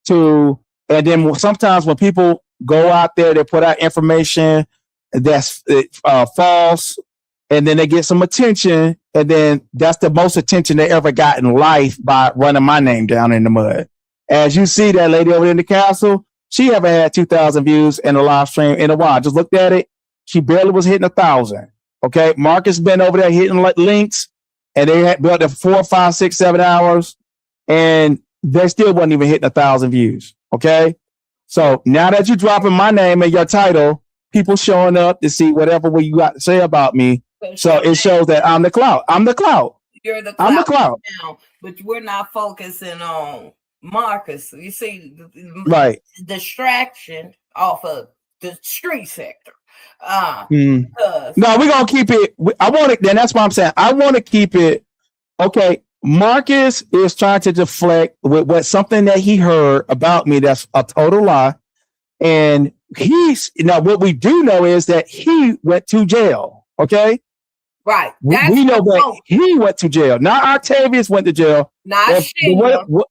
and then sometimes when people go out there, they put out information that's false, and then they get some attention, and then that's the most attention they ever got in life by running my name down in the mud. As you see, that lady over in the castle, she haven't had 2,000 views in a live stream in a while. I just looked at it. She barely was hitting 1,000. Okay. Marcus been over there hitting links, and they had built it 4, 5, 6, 7 hours, and they still wasn't even hitting 1,000 views. Okay. So now that you're dropping my name in your title, people showing up to see whatever you got to say about me. So it shows that I'm the clout. I'm the clout. You're the clout. I'm the clout. Now, but we're not focusing on Marcus. You see, right? Distraction off of the street sector. No, we're gonna keep it. I want it. Then that's why I'm saying I want to keep it. Okay, Marcus is trying to deflect with what something that he heard about me that's a total lie, and what we do know is that he went to jail. Okay. Right. We know that he went to jail. Not Octavius went to jail. Not Sheena.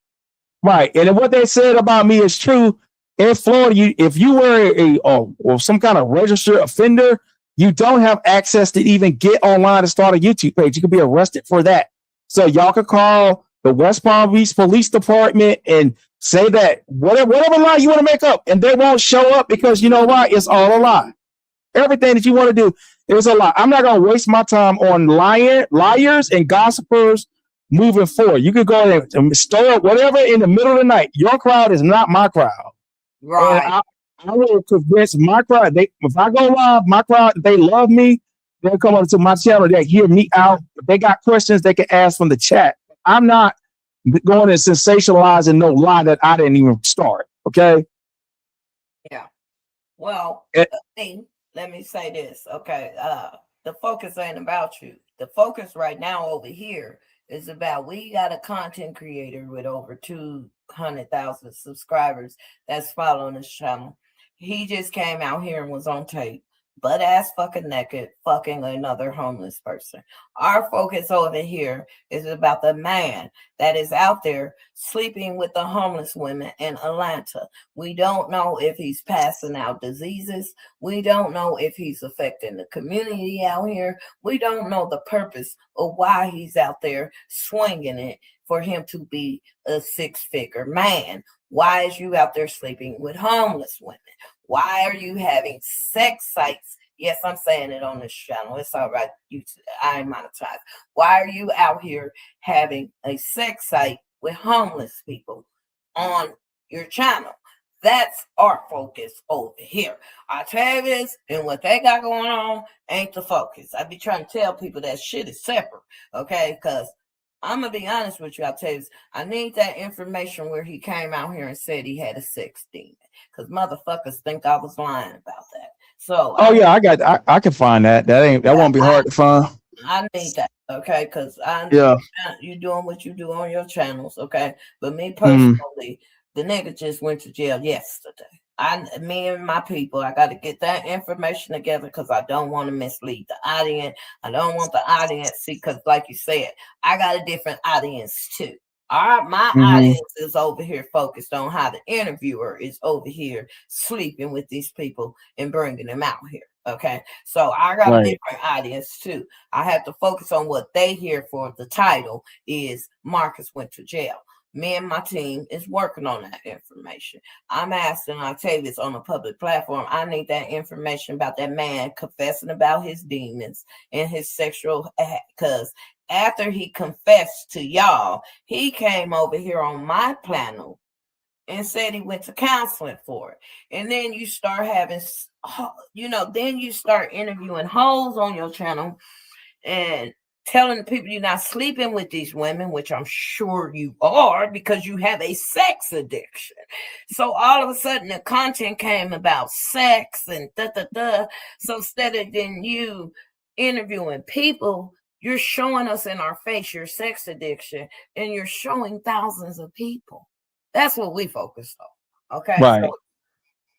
Right. And what they said about me is true. In Florida, if you were or some kind of registered offender, you don't have access to even get online and start a YouTube page. You could be arrested for that. So y'all could call the West Palm Beach Police Department and say that whatever lie you want to make up, and they won't show up because you know why? It's all a lie. Everything that you want to do is a lie. I'm not going to waste my time on liars and gossipers moving forward. You could go and store whatever in the middle of the night. Your crowd is not my crowd. Right. I will convince my crowd. If I go live, my crowd, they love me. They'll come up to my channel. They hear me out. If they got questions, they can ask from the chat. I'm not going and sensationalizing no lie that I didn't even start. Okay. Yeah. Well, let me say this. Okay. The focus ain't about you. The focus right now over here is about, we got a content creator with over 200,000 subscribers that's following this channel. He just came out here and was on tape, butt ass fucking naked, fucking another homeless person. Our focus over here is about the man that is out there sleeping with the homeless women in Atlanta. We don't know if he's passing out diseases. We don't know if he's affecting the community out here. We don't know the purpose of why he's out there swinging it for him to be a 6-figure man. Why is you out there sleeping with homeless women? Why are you having sex sites? Yes, I'm saying it on this channel. It's all right. I ain't monetized. Why are you out here having a sex site with homeless people on your channel? That's our focus over here. Octavius and what they got going on ain't the focus. I be trying to tell people that shit is separate, okay? Because I'm going to be honest with you, Octavius. I need that information where he came out here and said he had a sex demon. Because motherfuckers think I was lying about that. So I can find that. That won't be hard to find. I need that, okay? Because you're doing what you do on your channels, okay? But me personally, the nigga just went to jail yesterday. Me and my people, I got to get that information together because I don't want to mislead the audience. I don't want the audience see, because like you said, I got a different audience too. My audience is over here focused on how the interviewer is over here sleeping with these people and bringing them out here. Okay. So I got a different audience too. I have to focus on what they hear for. The title is Marcus went to jail. Me and my team is working on that information. I'm asking Octavius on a public platform. I need that information about that man confessing about his demons and his sexual act, because after he confessed to y'all, he came over here on my panel and said he went to counseling for it. And then you start having, then you start interviewing hoes on your channel, and telling the people you're not sleeping with these women, which I'm sure you are because you have a sex addiction. So all of a sudden the content came about sex and da. So instead of then you interviewing people, you're showing us in our face your sex addiction and you're showing thousands of people. That's what we focus on. Okay. Right. So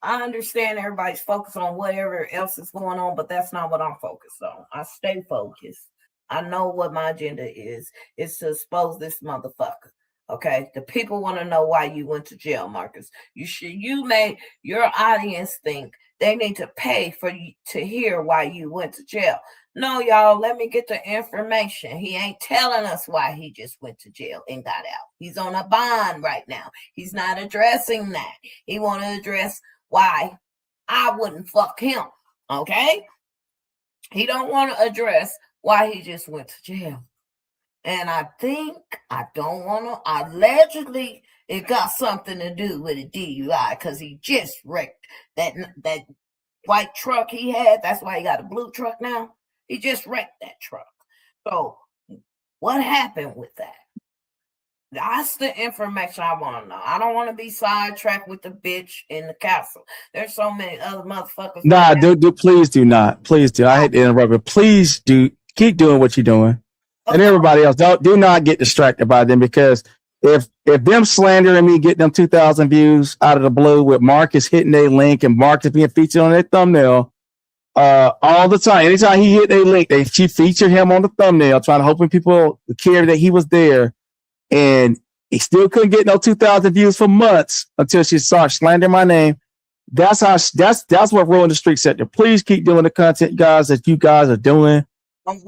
I understand everybody's focused on whatever else is going on, but that's not what I'm focused on. I stay focused. I know what my agenda is. It's to expose this motherfucker. Okay. The people want to know why you went to jail, Marcus. You made your audience think they need to pay for you to hear why you went to jail. No, y'all, let me get the information. He ain't telling us why he just went to jail and got out. He's on a bond right now. He's not addressing that. He want to address why I wouldn't fuck him. Okay. He don't want to address why he just went to jail. And I think, I don't want to, allegedly, it got something to do with a DUI because he just wrecked that white truck he had. That's why he got a blue truck now. He just wrecked that truck. So what happened with that? That's the information I want to know. I don't want to be sidetracked with the bitch in the castle. There's so many other motherfuckers. Nah, please do not. Please do. I hate to interrupt, but please do keep doing what you're doing. Okay. And everybody else, do not get distracted by them, because if them slandering me, get them 2,000 views out of the blue with Marcus hitting a link and Marcus being featured on their thumbnail all the time. Anytime he hit a link, she featured him on the thumbnail, trying to hoping people care that he was there. And he still couldn't get no 2,000 views for months until she started slandering my name. That's what ruined the street sector. Please keep doing the content, guys, that you guys are doing,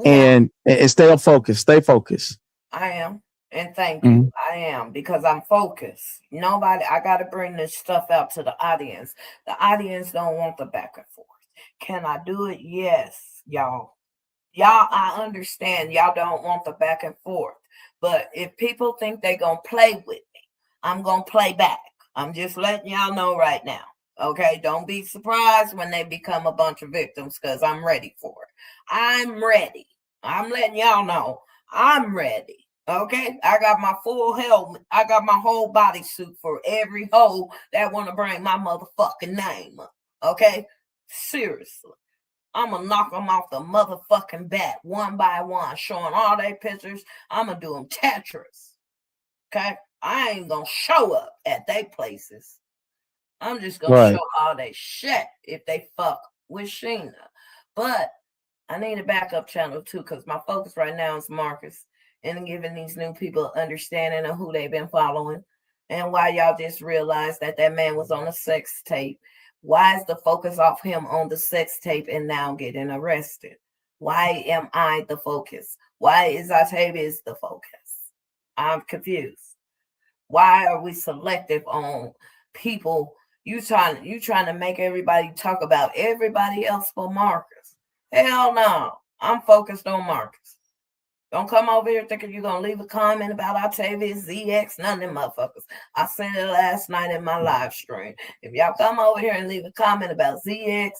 and stay focused. Stay focused. I am, and thank you. I am, because I'm focused. I got to bring this stuff out to the audience. The audience don't want the back and forth. Can I do it? Yes, y'all. I understand y'all don't want the back and forth. But if people think they're going to play with me, I'm going to play back. I'm just letting y'all know right now. Okay? Don't be surprised when they become a bunch of victims, because I'm ready for it. I'm ready. I'm letting y'all know I'm ready. Okay? I got my full helmet. I got my whole bodysuit for every hoe that want to bring my motherfucking name up. Okay? Seriously. I'm going to knock them off the motherfucking bat one by one, showing all their pictures. I'm going to do them Tetris. Okay? I ain't going to show up at their places. I'm just going to show all their shit if they fuck with Sheena. But I need a backup channel too, because my focus right now is Marcus and giving these new people understanding of who they've been following and why y'all just realized that man was on a sex tape. Why is the focus off him on the sex tape and now getting arrested? Why am I the focus? Why is Octavius the focus? I'm confused. Why are we selective on people? You trying to make everybody talk about everybody else for Marcus? Hell no. I'm focused on Marcus. Don't come over here thinking you're going to leave a comment about Octavius, ZX, none of them motherfuckers. I said it last night in my live stream. If y'all come over here and leave a comment about ZX,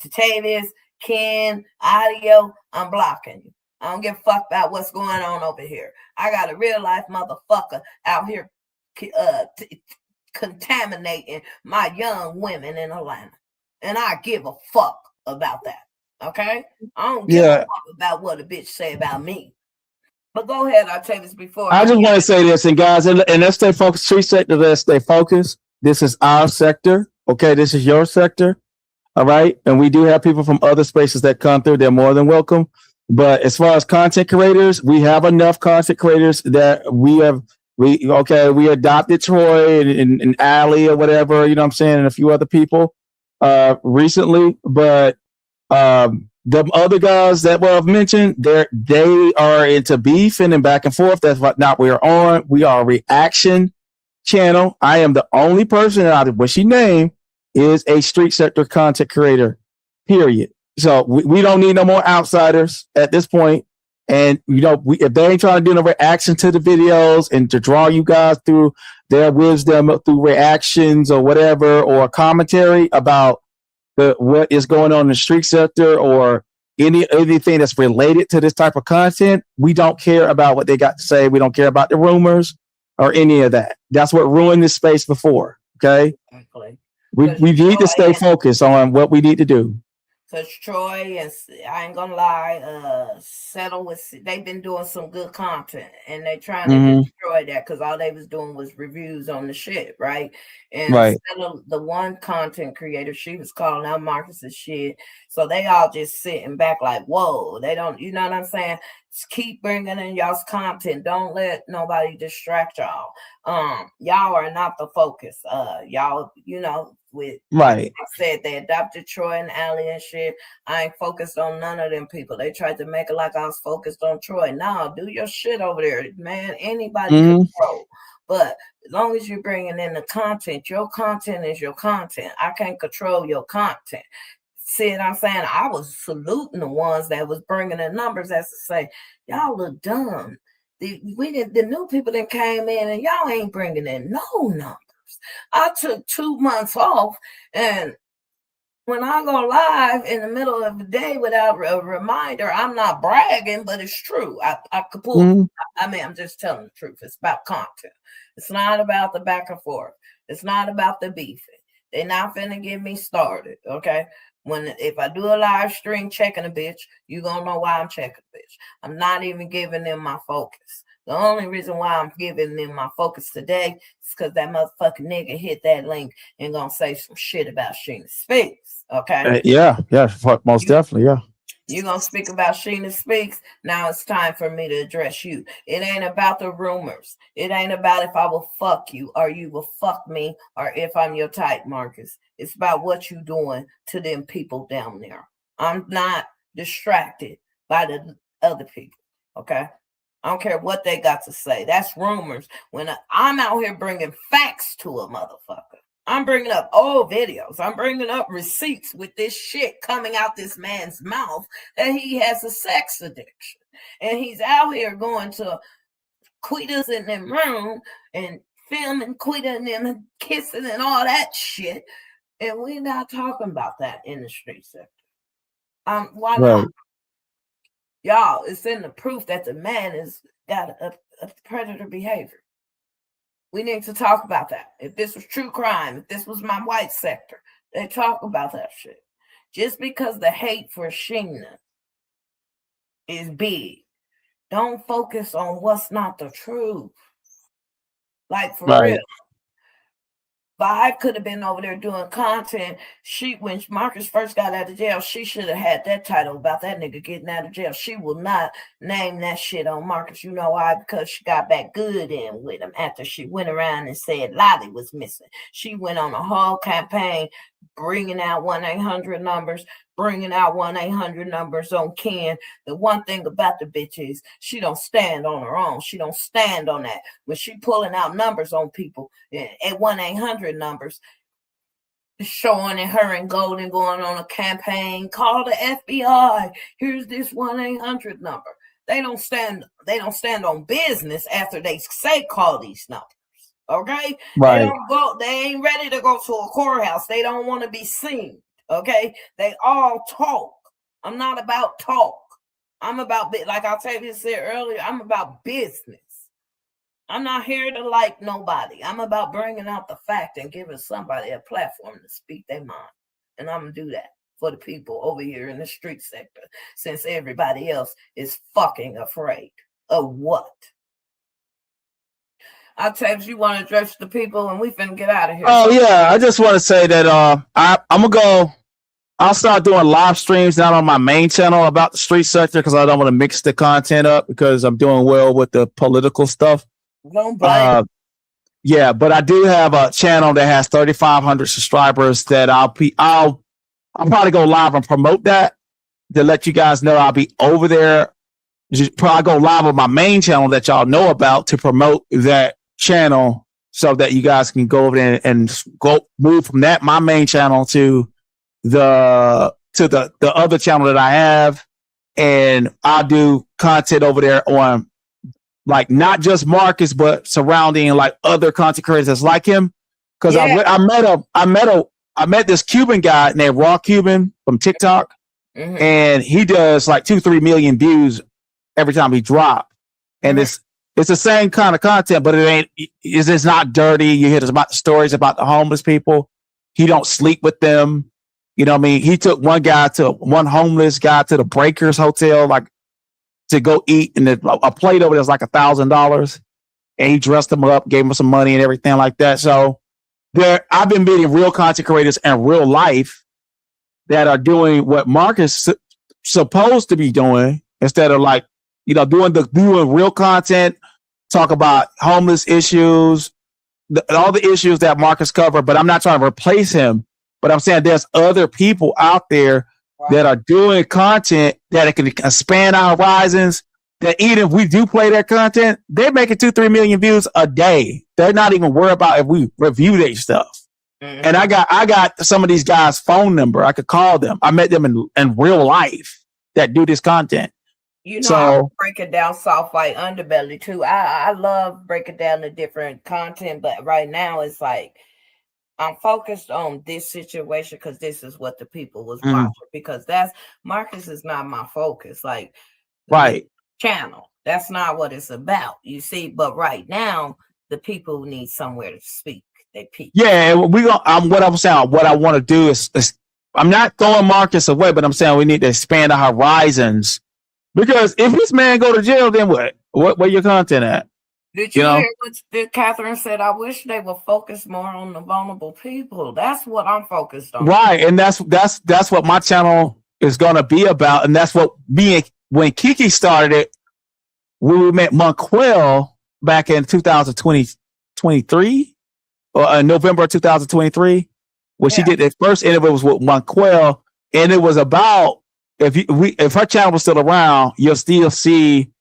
Octavius, Ken, Audio, I'm blocking you. I don't give a fuck about what's going on over here. I got a real life motherfucker out here contaminating my young women in Atlanta. And I give a fuck about that. Okay? I don't give a fuck about what a bitch say about me. But go ahead, Octavius, before. I just want to say this, and guys, and let's stay focused. Street sector, let's stay focused. This is our sector. Okay, this is your sector. All right. And we do have people from other spaces that come through. They're more than welcome. But as far as content creators, we have enough content creators that we adopted Troy and Allie or whatever, you know what I'm saying, and a few other people recently. But the other guys that were mentioned, they are into beefing and back and forth. That's what not we are on. We are a reaction channel. I am the only person out of what she named is a street sector content creator, period. So we don't need no more outsiders at this point. And, if they ain't trying to do no reaction to the videos and to draw you guys through their wisdom through reactions or whatever, or commentary about what is going on in the street sector, or anything that's related to this type of content, we don't care about what they got to say. We don't care about the rumors or any of that. That's what ruined this space before. Okay. Exactly. We need to stay focused on what we need to do. Because Troy and I ain't gonna lie, settle with they've been doing some good content and they trying to destroy that because all they was doing was reviews on the shit, right? And Settle, the one content creator, she was calling out Marcus's shit, so they all just sitting back like, whoa, they don't, you know what I'm saying? Just keep bringing in y'all's content. Don't let nobody distract y'all. Y'all are not the focus. Y'all, you know, with right. I said they adopted Troy and Allie and shit. I ain't focused on none of them people. They tried to make it like I was focused on Troy. No, do your shit over there, man. Anybody control. But as long as you're bringing in the content, your content is your content. I can't control your content. See what I'm saying? I was saluting the ones that was bringing the numbers as to say, y'all look dumb. The new people that came in and y'all ain't bringing in no numbers. I took 2 months off, and when I go live in the middle of the day without a reminder, I'm not bragging, but it's true. I could pull. I mean, I'm just telling the truth. It's about content. It's not about the back and forth. It's not about the beefing. They're not finna get me started, okay? If I do a live stream checking a bitch, you gonna know why I'm checking a bitch. I'm not even giving them my focus. The only reason why I'm giving them my focus today is because that motherfucking nigga hit that link and gonna say some shit about Sheena Speaks. Okay. Yeah, most definitely. Yeah. You're gonna speak about Sheena Speaks. Now it's time for me to address you. It ain't about the rumors. It ain't about if I will fuck you or you will fuck me or if I'm your type, Marcus. It's about what you doing to them people down there. I'm not distracted by the other people. Okay. I don't care what they got to say. That's rumors. When I'm out here bringing facts to a motherfucker. I'm bringing up old videos. I'm bringing up receipts with this shit coming out this man's mouth that he has a sex addiction. And he's out here going to Quitas in them room and filming Quita and them and kissing and all that shit. And we're not talking about that in the street sector. Why not? Y'all, it's in the proof that the man has got a predator behavior. We need to talk about that. If this was true crime, if this was my white sector, they talk about that shit. Just because the hate for Sheena is big, don't focus on what's not the truth. Like, for real. Vibe could have been over there doing content. When Marcus first got out of jail, she should have had that title about that nigga getting out of jail. She will not name that shit on Marcus. You know why? Because she got back good in with him after she went around and said Lolly was missing. She went on a whole campaign bringing out 1-800 numbers, bringing out 1-800 numbers on Ken. The one thing about the bitch is she don't stand on her own. She don't stand on that. When she pulling out numbers on people at 1-800 numbers, showing her in gold and going on a campaign, call the FBI. Here's this 1-800 number. They don't stand on business after they say call these numbers. Okay? Right. They ain't ready to go to a courthouse. They don't want to be seen. Okay? They all talk. I'm not about talk. I'm about, like Octavius said earlier, I'm about business. I'm not here to like nobody. I'm about bringing out the fact and giving somebody a platform to speak their mind. And I'm going to do that for the people over here in the street sector, since everybody else is fucking afraid of what? Octavius, you want to address the people and we finna get out of here. Oh, yeah. I just want to say that I'm going to go. I'll start doing live streams not on my main channel about the street sector because I don't want to mix the content up because I'm doing well with the political stuff. Don't blame. Yeah, but I do have a channel that has 3,500 subscribers that I'll probably go live and promote that to let you guys know I'll be over there. Just probably go live on my main channel that y'all know about to promote that channel so that you guys can go over there and go move from that my main channel to the other channel that I have, and I'll do content over there on like not just Marcus but surrounding like other content creators that's like him. Because I met this Cuban guy named Raw Cuban from TikTok. and he does like 2-3 million views every time he drop. And it's the same kind of content, but it's not dirty. You hear about the stories about the homeless people. He don't sleep with them. You know what I mean? He took one homeless guy to the Breakers Hotel, like to go eat, and a plate over there was like $1,000. And he dressed him up, gave him some money and everything like that. So I've been meeting real content creators in real life that are doing what Mark is supposed to be doing, instead of like, doing real content, talk about homeless issues, all the issues that Marcus covered. But I'm not trying to replace him. But I'm saying there's other people out there that are doing content that can expand our horizons. That even if we do play their content, they're making 2-3 million views a day. They're not even worried about if we review their stuff. And I got some of these guys' phone number. I could call them. I met them in real life that do this content. I break it down soft like underbelly too. I love breaking down the different content, but right now it's like I'm focused on this situation because this is what the people was watching. Because Marcus is not my focus. Like, right. Channel. That's not what it's about. You see, but right now the people need somewhere to speak. They peak. Yeah, what I'm saying, what I want to do is I'm not throwing Marcus away, but I'm saying we need to expand our horizons. Because if this man go to jail, then what? Where your content at? Did you hear what Catherine said? I wish they would focus more on the vulnerable people. That's what I'm focused on. Right, and that's what my channel is going to be about, and that's what when Kiki started it, we met Monquel back in 2023 or November 2023, when she did the first interview was with Monquel, and it was about if her channel was still around, you'll still see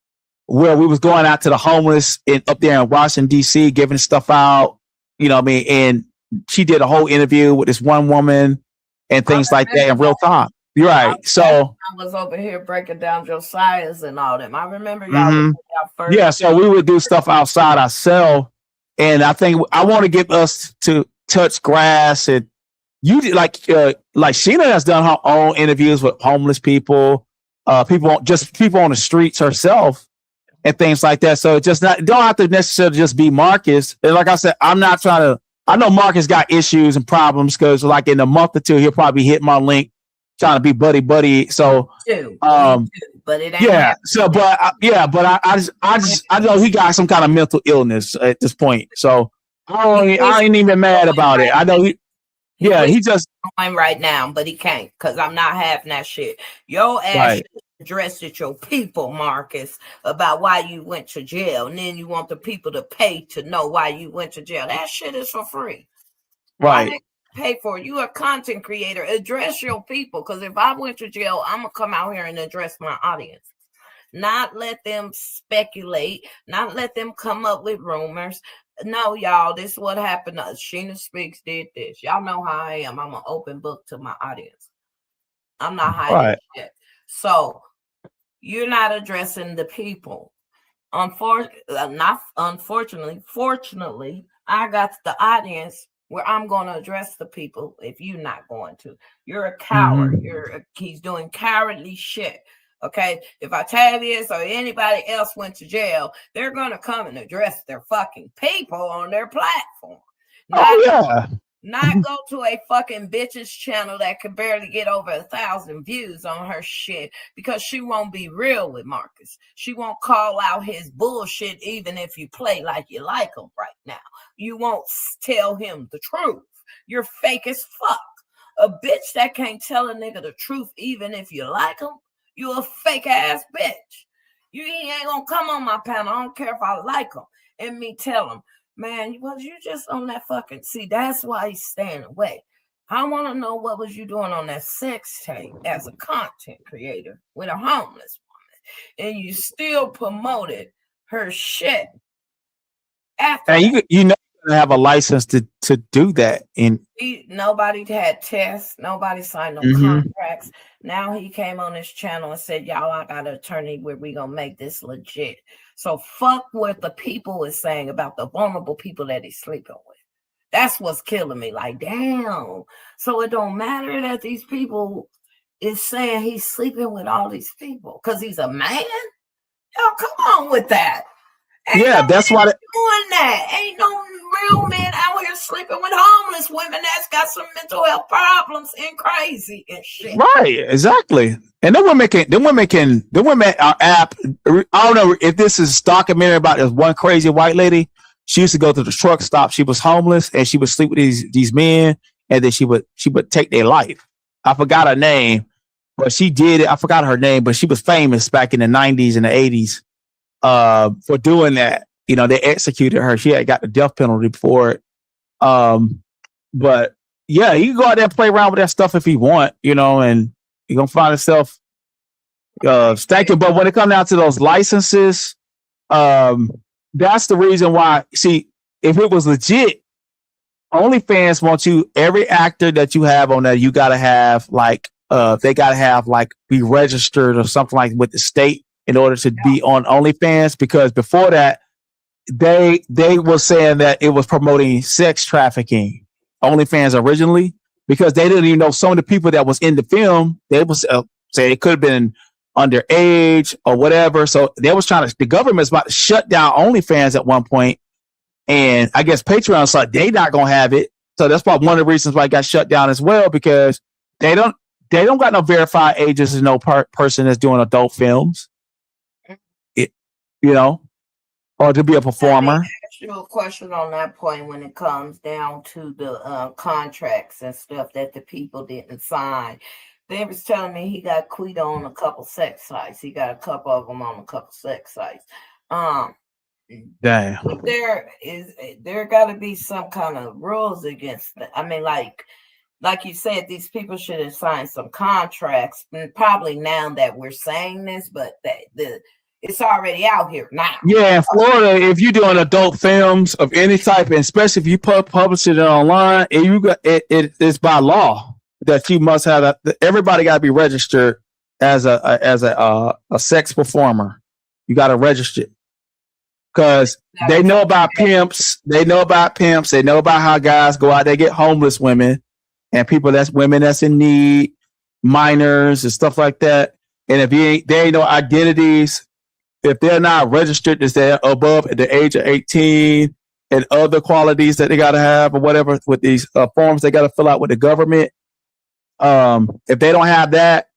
where we was going out to the homeless up there in Washington D.C. giving stuff out, you know what I mean? And she did a whole interview with this one woman and things like that in real time. You're right. So I was over here breaking down Josiah's and all them. I remember y'all first. Yeah, so we would do stuff outside ourselves, and I think I want to get us to touch grass, and you like Sheena has done her own interviews with homeless people, people on the streets herself, and things like that. So it don't have to necessarily just be Marcus. And like I said, I'm not trying to. I know Marcus got issues and problems because like in a month or two he'll probably hit my link trying to be buddy. So but it ain't I know he got some kind of mental illness at this point. So I ain't even mad about it. I know he just going right now, but he can't because I'm not having that shit. Your ass addressed at your people, Marcus, about why you went to jail, and then you want the people to pay to know why you went to jail. That shit is for free. Right. Pay for it. You a content creator. Address your people, because if I went to jail, I'm gonna come out here and address my audience. Not let them speculate, not let them come up with rumors. No, y'all, this is what happened. Sheena Speaks did this. Y'all know how I am. I'm an open book to my audience. I'm not hiding shit. So you're not addressing the people. Fortunately, I got the audience where I'm going to address the people if you're not going to. You're a coward. He's doing cowardly shit. Okay, if Octavius or anybody else went to jail, they're going to come and address their fucking people on their platform. Not go to a fucking bitch's channel that could barely get over 1,000 views on her shit because she won't be real with Marcus. She won't call out his bullshit even if you play like you like him right now. You won't tell him the truth. You're fake as fuck. A bitch that can't tell a nigga the truth even if you like him, you a fake ass bitch. You ain't gonna come on my panel. I don't care if I like him. And me tell him, man, was you just on that fucking... See, that's why he's staying away. I want to know what was you doing on that sex tape as a content creator with a homeless woman. And you still promoted her shit. After and you know you have a license to do that. And nobody had tests. Nobody signed no contracts. Now he came on his channel and said, y'all, I got an attorney where we going to make this legit. So fuck what the people is saying about the vulnerable people that he's sleeping with. That's what's killing me. Like, damn. So it don't matter that these people is saying he's sleeping with all these people because he's a man. Y'all, come on with that. Ain't Yeah, no that's man why. doing that. Ain't no real men out here sleeping with homeless women that's got some mental health problems and crazy and shit. Right, exactly. And the women are app. I don't know if this is documentary about this one crazy white lady. She used to go to the truck stop. She was homeless and she would sleep with these men, and then she would take their life. I forgot her name, but she did it. I forgot her name, but she was famous back in the 90s and the 80s for doing that. You know, they executed her. She had got the death penalty for it. But yeah, you can go out there and play around with that stuff if you want, you know, and you're gonna find yourself stacking. But when it comes down to those licenses, that's the reason why. See, if it was legit, OnlyFans wants you, every actor that you have on there, you gotta have they gotta have be registered or something like with the state in order to be on OnlyFans, because before that they were saying that it was promoting sex trafficking. OnlyFans originally, because they didn't even know some of the people that was in the film. They was say it could have been underage or whatever. So they was the government's about to shut down OnlyFans at one point, and I guess Patreon's like they not gonna have it. So that's probably one of the reasons why it got shut down as well, because they don't got no verified ages and no person that's doing adult films. You know, or to be a performer. Ask you a question on that point when it comes down to the contracts and stuff that the people didn't sign. They was telling me he got Quita on a couple sex sites. He got a couple of them on a couple sex sites. Damn. There got to be some kind of rules against that. I mean, like you said, these people should have signed some contracts. And probably now that we're saying this, but it's already out here now. Yeah, in Florida, if you're doing adult films of any type, and especially if you publish it online, and you got it's by law that you must have everybody got to be registered as a sex performer. You got to register because they know about pimps. They know about how guys go out there get homeless women and women that's in need, minors and stuff like that. And if they ain't no identities. If they're not registered as they're above the age of 18 and other qualities that they got to have or whatever with these forms they got to fill out with the government, if they don't have that,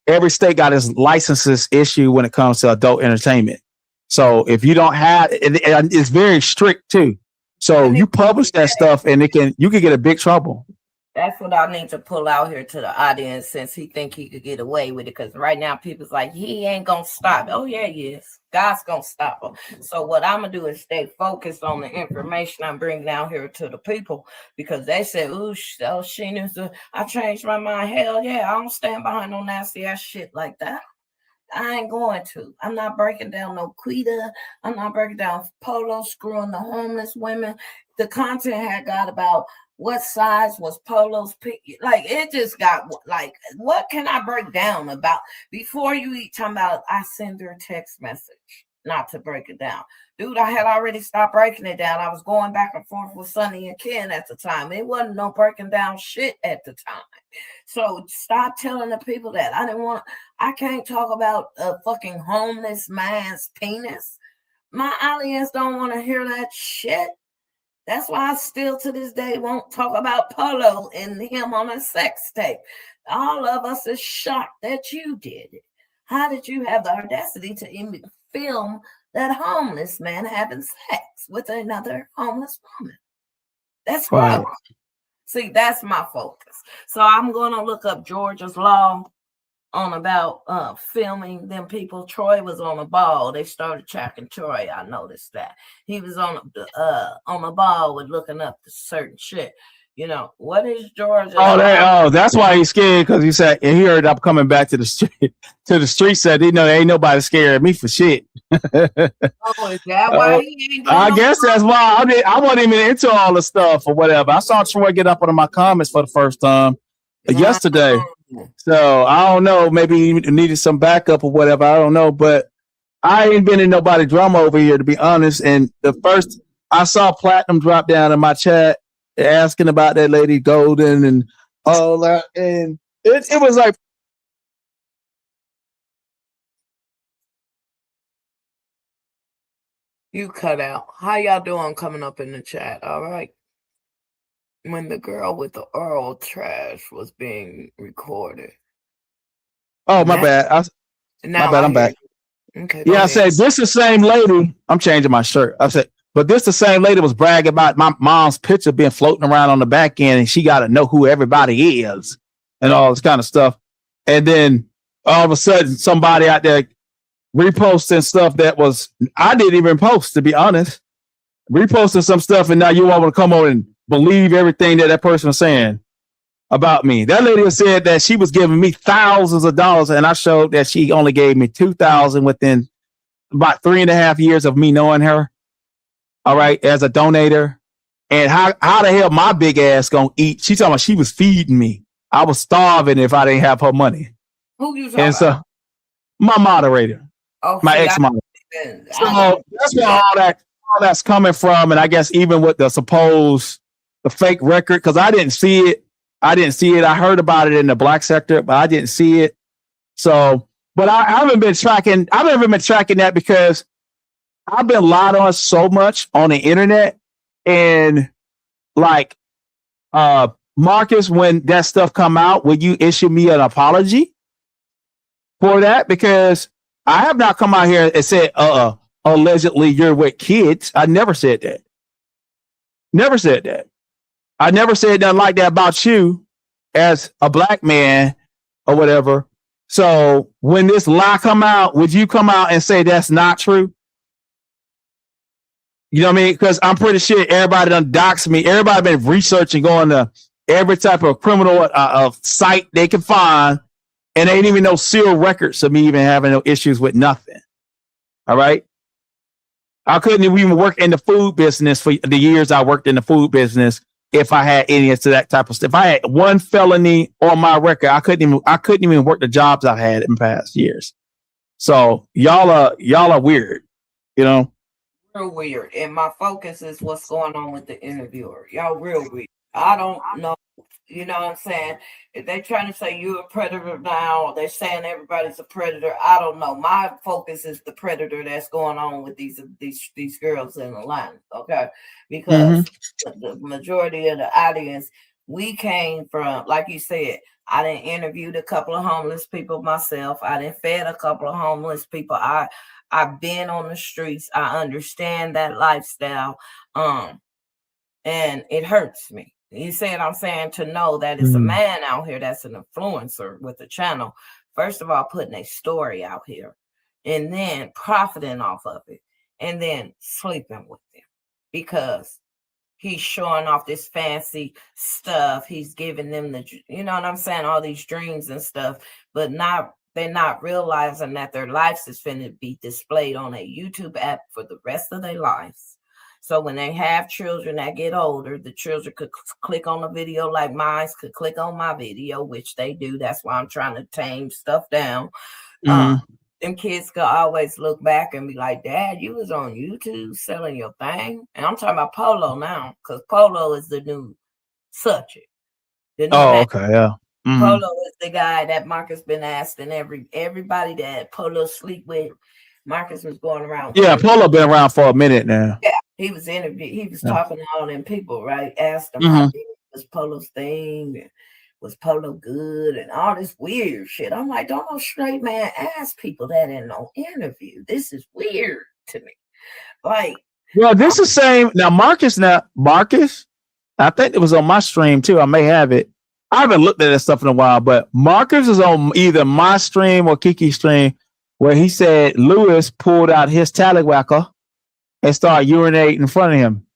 every state got its licenses issued when it comes to adult entertainment. So if you don't have, it's very strict too. So you publish that stuff and you can get a big trouble. That's what I need to pull out here to the audience, since he think he could get away with it. Because right now people's like, he ain't gonna stop. Oh yeah, he is. God's gonna stop him. So what I'm gonna do is stay focused on the information I'm bringing down here to the people, because they said, "Ooh, Sheena, I changed my mind." Hell yeah, I don't stand behind no nasty ass shit like that. I ain't going to. I'm not breaking down no Quita. I'm not breaking down Polo screwing the homeless women. The content had got about what size was Polo's pick? Like, it just got like, what can I break down about before you eat? Talking about I send her a text message, not to break it down. Dude, I had already stopped breaking it down. I was going back and forth with Sonny and Ken at the time. It wasn't no breaking down shit at the time. So stop telling the people that. I can't talk about a fucking homeless man's penis. My audience don't want to hear that shit. That's why I still to this day won't talk about Polo and him on a sex tape. All of us is shocked that you did it. How did you have the audacity to even film that homeless man having sex with another homeless woman? That's right. See, that's my focus. So I'm going to look up Georgia's law on about filming them people. Troy was on a ball. They started tracking Troy. I noticed that he was on a ball with looking up the certain shit. You know, what is Georgia? That's why he's scared, because he said, and he heard I'm coming back to the street. To the street, said, ain't nobody scared of me for shit. Is that why he ain't? I guess that's why I wasn't even into all the stuff or whatever. I saw Troy get up under my comments for the first time yesterday. So I don't know. Maybe he needed some backup or whatever. I don't know, but I ain't been in nobody drama over here, to be honest. And the first I saw Platinum drop down in my chat asking about that lady Golden and all that, and It was like, You cut out. How y'all doing coming up in the chat? All right. When the girl with the oral trash was being recorded. oh, my bad. My bad. I'm back. Okay. Yeah, I said, this the same lady. I'm changing my shirt. I said, but this the same lady was bragging about my mom's picture being floating around on the back end, and she got to know who everybody is and all this kind of stuff. And then all of a sudden, somebody out there reposting stuff that was, I didn't even post, to be honest. Reposting some stuff, and now you want to come on and believe everything that person was saying about me. That lady said that she was giving me thousands of dollars, and I showed that she only gave me $2,000 within about 3.5 years of me knowing her. All right, as a donator. And how the hell my big ass gonna eat? She talking about she was feeding me. I was starving if I didn't have her money. Who you talking and so about? my moderator, my ex-moderator. So that's where all that's coming from. And I guess even with the fake record, because I didn't see it. I heard about it in the black sector, but I didn't see it. So, but I haven't been tracking. I've never been tracking that because I've been lied on so much on the internet. And like, Marcus, when that stuff come out, will you issue me an apology for that? Because I have not come out here and said, allegedly you're with kids. I never said that. Never said that. I never said nothing like that about you as a black man or whatever. So when this lie come out, would you come out and say that's not true? You know what I mean? Because I'm pretty sure everybody done doxed me. Everybody been researching, going to every type of criminal site they can find, and they ain't even no serial records of me even having no issues with nothing. All right. I couldn't even work in the food business for the years I worked in the food business if I had any of that type of stuff. If I had one felony on my record, I couldn't even work the jobs I had in past years. So y'all are weird, you know. Real weird. And my focus is what's going on with the interviewer. Y'all real weird. I don't know. You know what I'm saying? If they trying to say you're a predator now, they're saying everybody's a predator. I don't know. My focus is the predator that's going on with these girls in the line. Okay. Because the majority of the audience, we came from, like you said, I done interviewed a couple of homeless people myself. I done fed a couple of homeless people. I've been on the streets. I understand that lifestyle. And it hurts me. You see what I'm saying? To know that it's a man out here that's an influencer with a channel. First of all, putting a story out here and then profiting off of it and then sleeping with them because he's showing off this fancy stuff. He's giving them you know what I'm saying? All these dreams and stuff, but they're not realizing that their lives is finna be displayed on a YouTube app for the rest of their lives. So when they have children that get older, the children could click on a video like mine, could click on my video, which they do. That's why I'm trying to tame stuff down. Them kids could always look back and be like, Dad, you was on YouTube selling your thing. And I'm talking about Polo now, because Polo is the new subject. Okay, yeah. Polo is the guy that Marcus been asking everybody that Polo sleep with. Marcus was going around. Yeah, Polo been around for a minute now. Yeah, he was interviewed. He was talking to all them people, right? Asked them how big was Polo's thing, and was Polo good, and all this weird shit. I'm like, don't no straight man ask people that in no interview. This is weird to me. Like, well, this is same now. Marcus, I think it was on my stream too. I may have it. I haven't looked at that stuff in a while, but Marcus is on either my stream or Kiki's stream, where he said Lewis pulled out his tallywhacker and started urinating in front of him.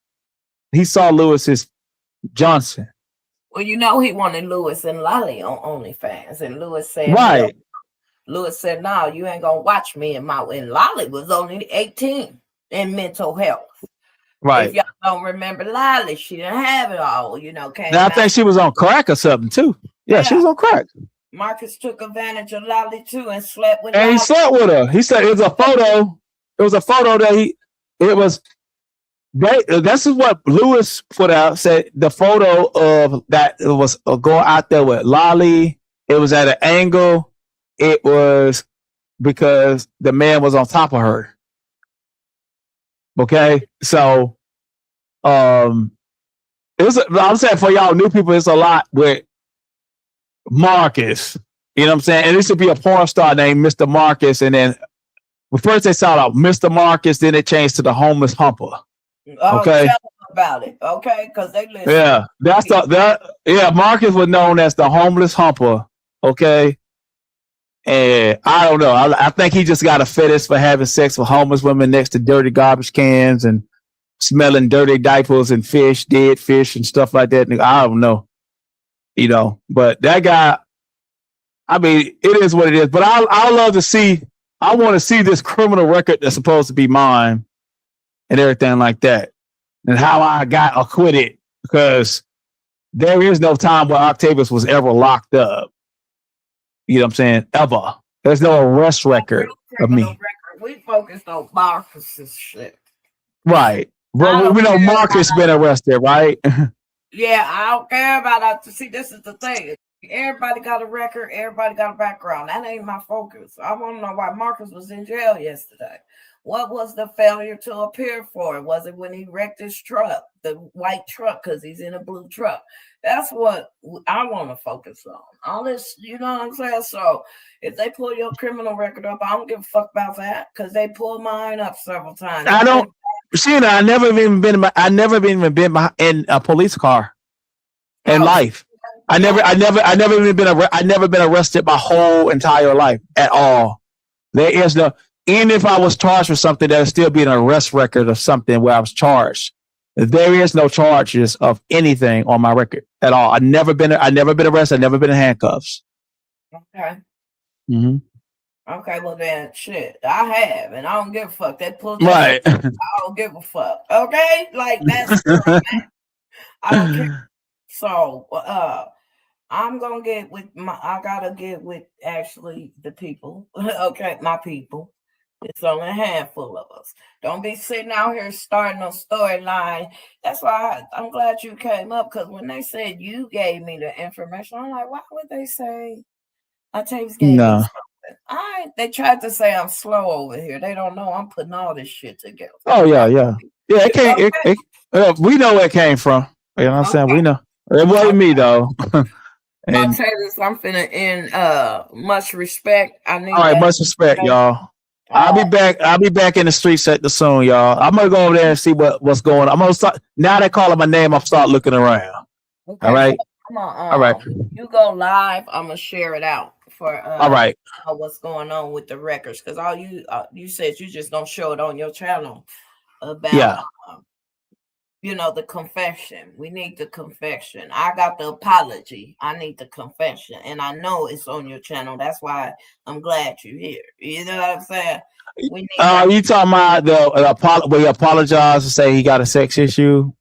He saw Lewis's Johnson. Well, you know, he wanted Lewis and Lolly on OnlyFans, and Lewis said, right. Lewis said, no, you ain't gonna watch me. And Lolly was only 18 in mental health. Right. If y'all don't remember Lolly, she didn't have it all, you know. Now, I think she was on crack or something too. Yeah, she was on crack. Marcus took advantage of Lolly too and slept with her. And he slept with her. He said it was a photo. It was a photo that this is what Lewis put out, said the photo of that it was going out there with Lolly It was at an angle. It was because the man was on top of her. Okay, so it was. I'm saying for y'all new people, it's a lot with Marcus. You know what I'm saying? And it used to be a porn star named Mr. Marcus, and then first they saw out Mr. Marcus, then it changed to the homeless humper. Oh, Okay, tell them about it, okay? Because they listen. yeah, that's yeah. Marcus was known as the homeless humper. Okay, and I don't know. I think he just got a fetish for having sex with homeless women next to dirty garbage cans and smelling dirty diapers and fish, dead fish and stuff like that. I don't know, you know, but that guy, I mean, it is what it is, but I love to see, I want to see this criminal record that's supposed to be mine and everything like that and how I got acquitted, because there is no time where Octavius was ever locked up. You know what I'm saying? Ever. There's no arrest record of me. We focused on Marcus's shit. Right. Bro, we know Marcus been arrested, right? Yeah, I don't care about that. See, this is the thing. Everybody got a record. Everybody got a background. That ain't my focus. I want to know why Marcus was in jail yesterday. What was the failure to appear for? Was it when he wrecked his truck, the white truck, because he's in a blue truck? That's what I want to focus on. All this, you know what I'm saying? So if they pull your criminal record up, I don't give a fuck about that, because they pulled mine up several times. I don't. Sheena, I never even been in a police car in life. I never been arrested my whole entire life at all. There is no, even if I was charged for something, there'll still be an arrest record of something where I was charged. There is no charges of anything on my record at all. I never been arrested. I've never been in handcuffs. Okay. Mm-hmm. Okay, well then, shit, I have, and I don't give a fuck. They pulled right. I don't give a fuck. Okay, like that's I don't care. So, I'm gonna get with I gotta get with actually the people. Okay, my people. It's only a handful of us. Don't be sitting out here starting a storyline. That's why I'm glad you came up, because when they said you gave me the information, I'm like, why would they say Octavius gave me something? They tried to say I'm slow over here. They don't know I'm putting all this shit together. Oh yeah. It came. We know where it came from. You know what I'm saying? We know it wasn't me though. And I'll tell you this, I'm finna end much respect. I need all right, much respect, y'all. I'll be back in the streets at the soon, y'all. I'm gonna go over there and see what's going on. I'm gonna start, now they calling my name, I'll start looking around. Okay, all right. Come on, all right. You go live, I'm gonna share it out for all right. What's going on with the records, because all you said you just don't show it on your channel about the confession. We need the confession. I got the apology. I need the confession, and I know it's on your channel. That's why I'm glad you're here. You know what I'm saying? We need you talking about where he apologized to say he got a sex issue?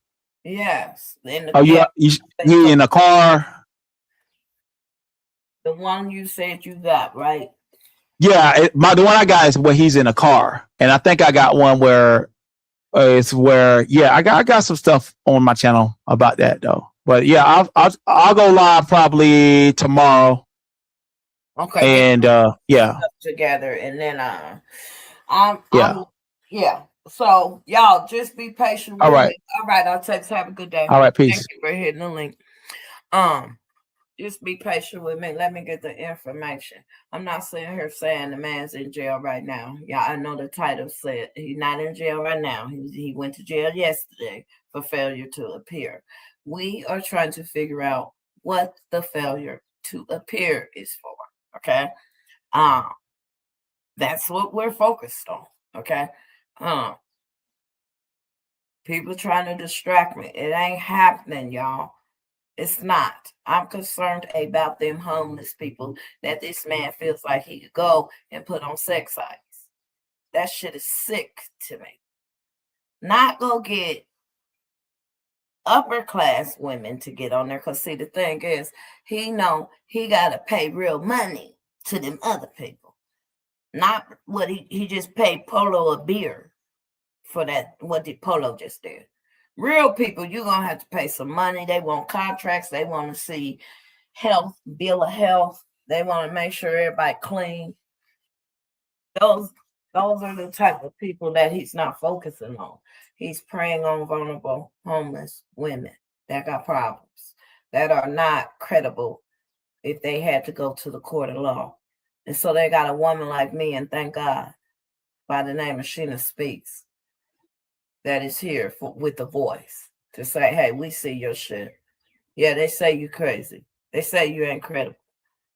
Yes. You in the car? The one you said you got, right? Yeah, the one I got is where he's in a car, and I think I got one where it's where I got some stuff on my channel about that though. But yeah, I'll go live probably tomorrow. Okay. And together, and then So y'all just be patient. All right. All right. I'll text. Have a good day. All right. Peace. Thank you for hitting the link. Just be patient with me. Let me get the information. I'm not sitting here saying the man's in jail right now. Yeah, I know the title said he's not in jail right now. He went to jail yesterday for failure to appear. We are trying to figure out what the failure to appear is for. Okay. That's what we're focused on. Okay. People trying to distract me. It ain't happening, y'all. It's not. I'm concerned about them homeless people that this man feels like he could go and put on sex sites. That shit is sick to me. Not go get upper class women to get on there, because see, the thing is, he know he got to pay real money to them other people. Not what he just paid Polo a beer for that, what did Polo just did. Real people, you're going to have to pay some money. They want contracts. They want to see health, bill of health. They want to make sure everybody clean. Those are the type of people that he's not focusing on. He's preying on vulnerable, homeless women that got problems, that are not credible if they had to go to the court of law. And so they got a woman like me, and thank God, by the name of Sheena Speaks, that is here with the voice to say, hey, we see your shit. Yeah, they say you crazy. They say you ain't credible.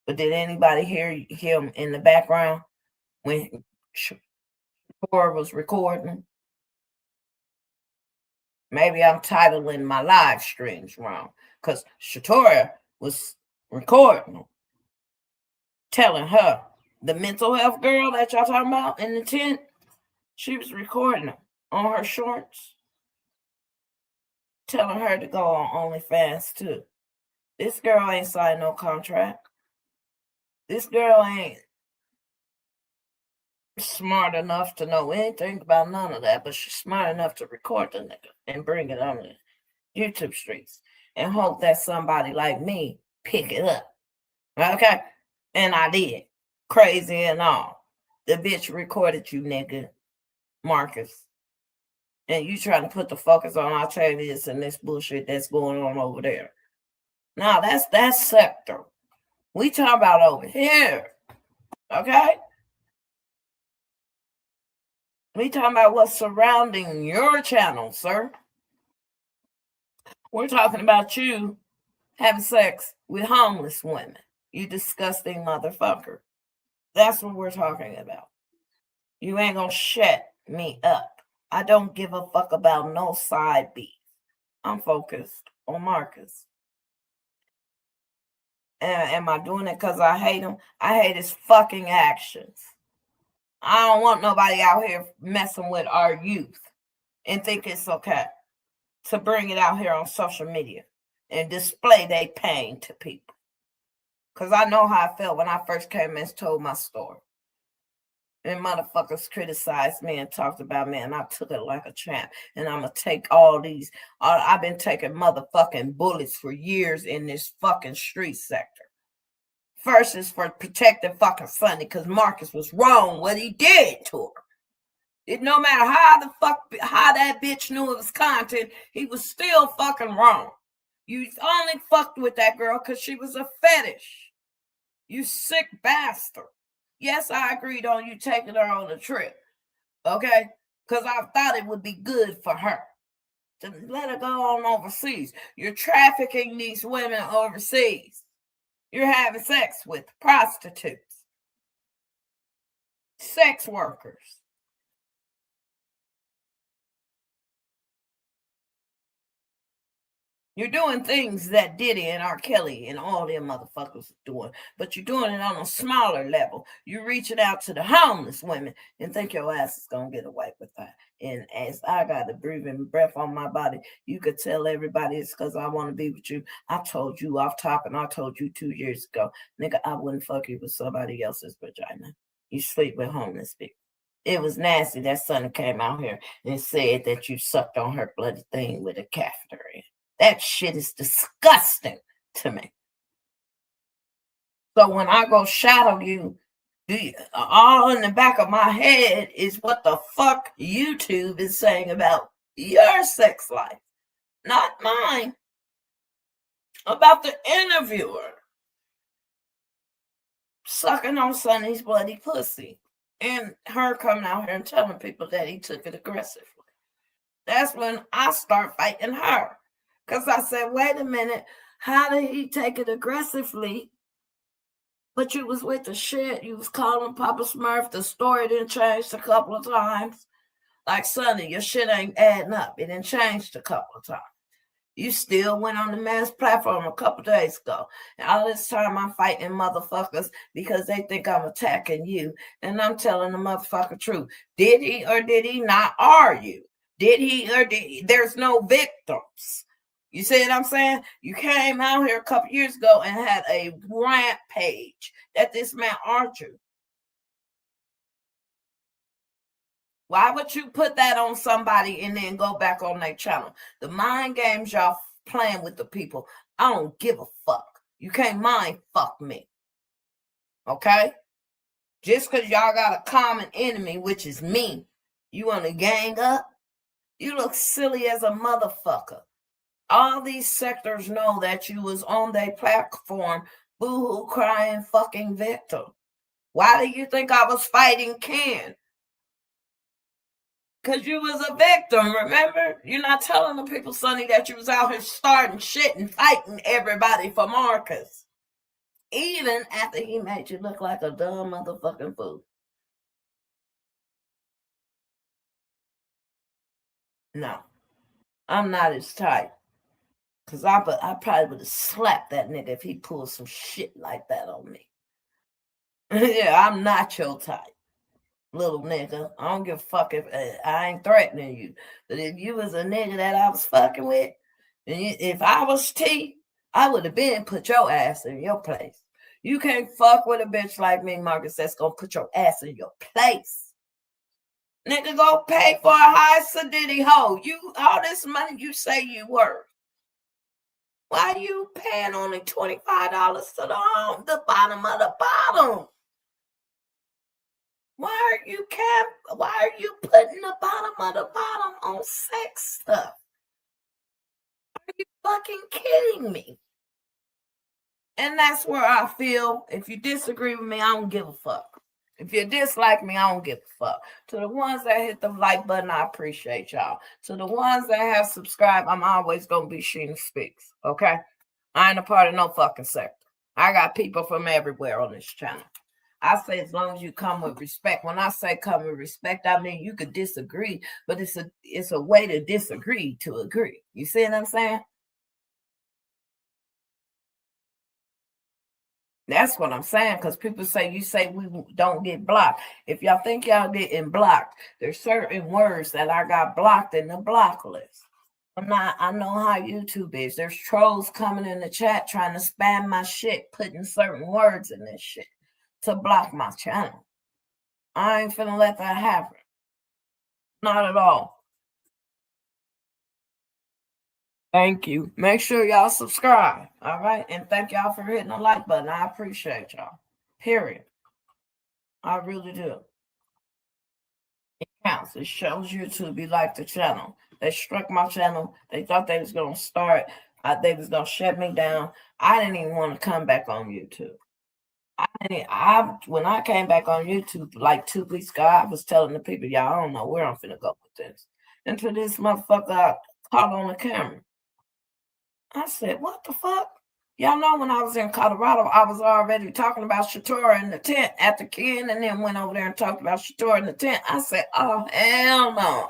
But did anybody hear him in the background when Shatora was recording? Maybe I'm titling my live streams wrong, because Shatora was recording, telling her, the mental health girl that y'all talking about in the tent, she was recording on her shorts, telling her to go on OnlyFans too. This girl ain't signed no contract. This girl ain't smart enough to know anything about none of that, but she's smart enough to record the nigga and bring it on the YouTube streets and hope that somebody like me pick it up. Okay? And I did. Crazy and all. The bitch recorded you, nigga, Marcus. And you trying to put the focus on Octavius and this bullshit that's going on over there. Now, that's that sector. We talking about over here. Okay? We talking about what's surrounding your channel, sir. We're talking about you having sex with homeless women. You disgusting motherfucker. That's what we're talking about. You ain't gonna shut me up. I don't give a fuck about no side beef. I'm focused on Marcus. And am I doing it because I hate him? I hate his fucking actions. I don't want nobody out here messing with our youth and think it's okay to bring it out here on social media and display their pain to people. Because I know how I felt when I first came and told my story. And motherfuckers criticized me and talked about me, and I took it like a champ. And I'm going to take all these. I've been taking motherfucking bullets for years in this fucking street sector. First is for protecting fucking Sunday, because Marcus was wrong what he did to her. It no matter how that bitch knew it was content, he was still fucking wrong. You only fucked with that girl because she was a fetish. You sick bastard. Yes, I agreed on you taking her on a trip. Okay? Because I thought it would be good for her to let her go on overseas. You're trafficking these women overseas. You're having sex with prostitutes, sex workers. You're doing things that Diddy and R. Kelly and all them motherfuckers are doing, but you're doing it on a smaller level. You're reaching out to the homeless women and think your ass is going to get away with that. And as I got the breathing breath on my body, you could tell everybody it's because I want to be with you. I told you off top, and I told you 2 years ago, nigga, I wouldn't fuck you with somebody else's vagina. You sleep with homeless people. It was nasty that son came out here and said that you sucked on her bloody thing with a catheter in. That shit is disgusting to me. So when I go shadow you, all in the back of my head is what the fuck YouTube is saying about your sex life, not mine. About the interviewer sucking on Sonny's bloody pussy and her coming out here and telling people that he took it aggressively. That's when I start fighting her. Because I said, wait a minute, how did he take it aggressively? But you was with the shit. You was calling Papa Smurf. The story didn't change a couple of times. Like, Sonny, your shit ain't adding up. It didn't change a couple of times. You still went on the man's platform a couple days ago. And all this time I'm fighting motherfuckers because they think I'm attacking you. And I'm telling the motherfucker truth. Did he or did he not argue? Did he or did he? There's no victims. You see what I'm saying? You came out here a couple years ago and had a rampage that this man Archer. Why would you put that on somebody and then go back on their channel? The mind games y'all playing with the people, I don't give a fuck. You can't mind fuck me. Okay? Just because y'all got a common enemy, which is me, you want to gang up? You look silly as a motherfucker. All these sectors know that you was on their platform, boo-hoo crying fucking victim. Why do you think I was fighting Ken? Because you was a victim, remember? You're not telling the people, Sonny, that you was out here starting shit and fighting everybody for Marcus. Even after he made you look like a dumb motherfucking fool. No, I'm not his type. Because I probably would have slapped that nigga if he pulled some shit like that on me. Yeah, I'm not your type, little nigga. I don't give a fuck if I ain't threatening you. But if you was a nigga that I was fucking with, if I was T, I would have been put your ass in your place. You can't fuck with a bitch like me, Marcus, that's gonna put your ass in your place. Nigga, go pay for a high sedity hoe. You all this money you say you worth. Why are you paying only $25 to the bottom of the bottom? Why are you putting the bottom of the bottom on sex stuff? Are you fucking kidding me? And that's where I feel, if you disagree with me, I don't give a fuck. If you dislike me, I don't give a fuck. To the ones that hit the like button, I appreciate y'all. To the ones that have subscribed, I'm always going to be Sheena Speaks, okay? I ain't a part of no fucking sector. I got people from everywhere on this channel. I say as long as you come with respect. When I say come with respect, I mean you could disagree, but it's a way to disagree to agree. You see what I'm saying? That's what I'm saying, because people say, you say we don't get blocked. If y'all think y'all getting blocked, there's certain words that I got blocked in the block list. I know how YouTube is. There's trolls coming in the chat trying to spam my shit, putting certain words in this shit to block my channel. I ain't finna let that happen. Not at all. Thank you. Make sure y'all subscribe. All right. And thank y'all for hitting the like button. I appreciate y'all. Period. I really do. It counts. It shows YouTube you like the channel. They struck my channel. They thought they was going to start. They was going to shut me down. I didn't even want to come back on YouTube. When I came back on YouTube like 2 weeks ago, I was telling the people, y'all, I don't know where I'm finna go with this. Until this motherfucker I caught on the camera. I said, what the fuck? Y'all know when I was in Colorado, I was already talking about Shatora in the tent at the Ken, and then went over there and talked about Shatora in the tent. I said, oh, hell no.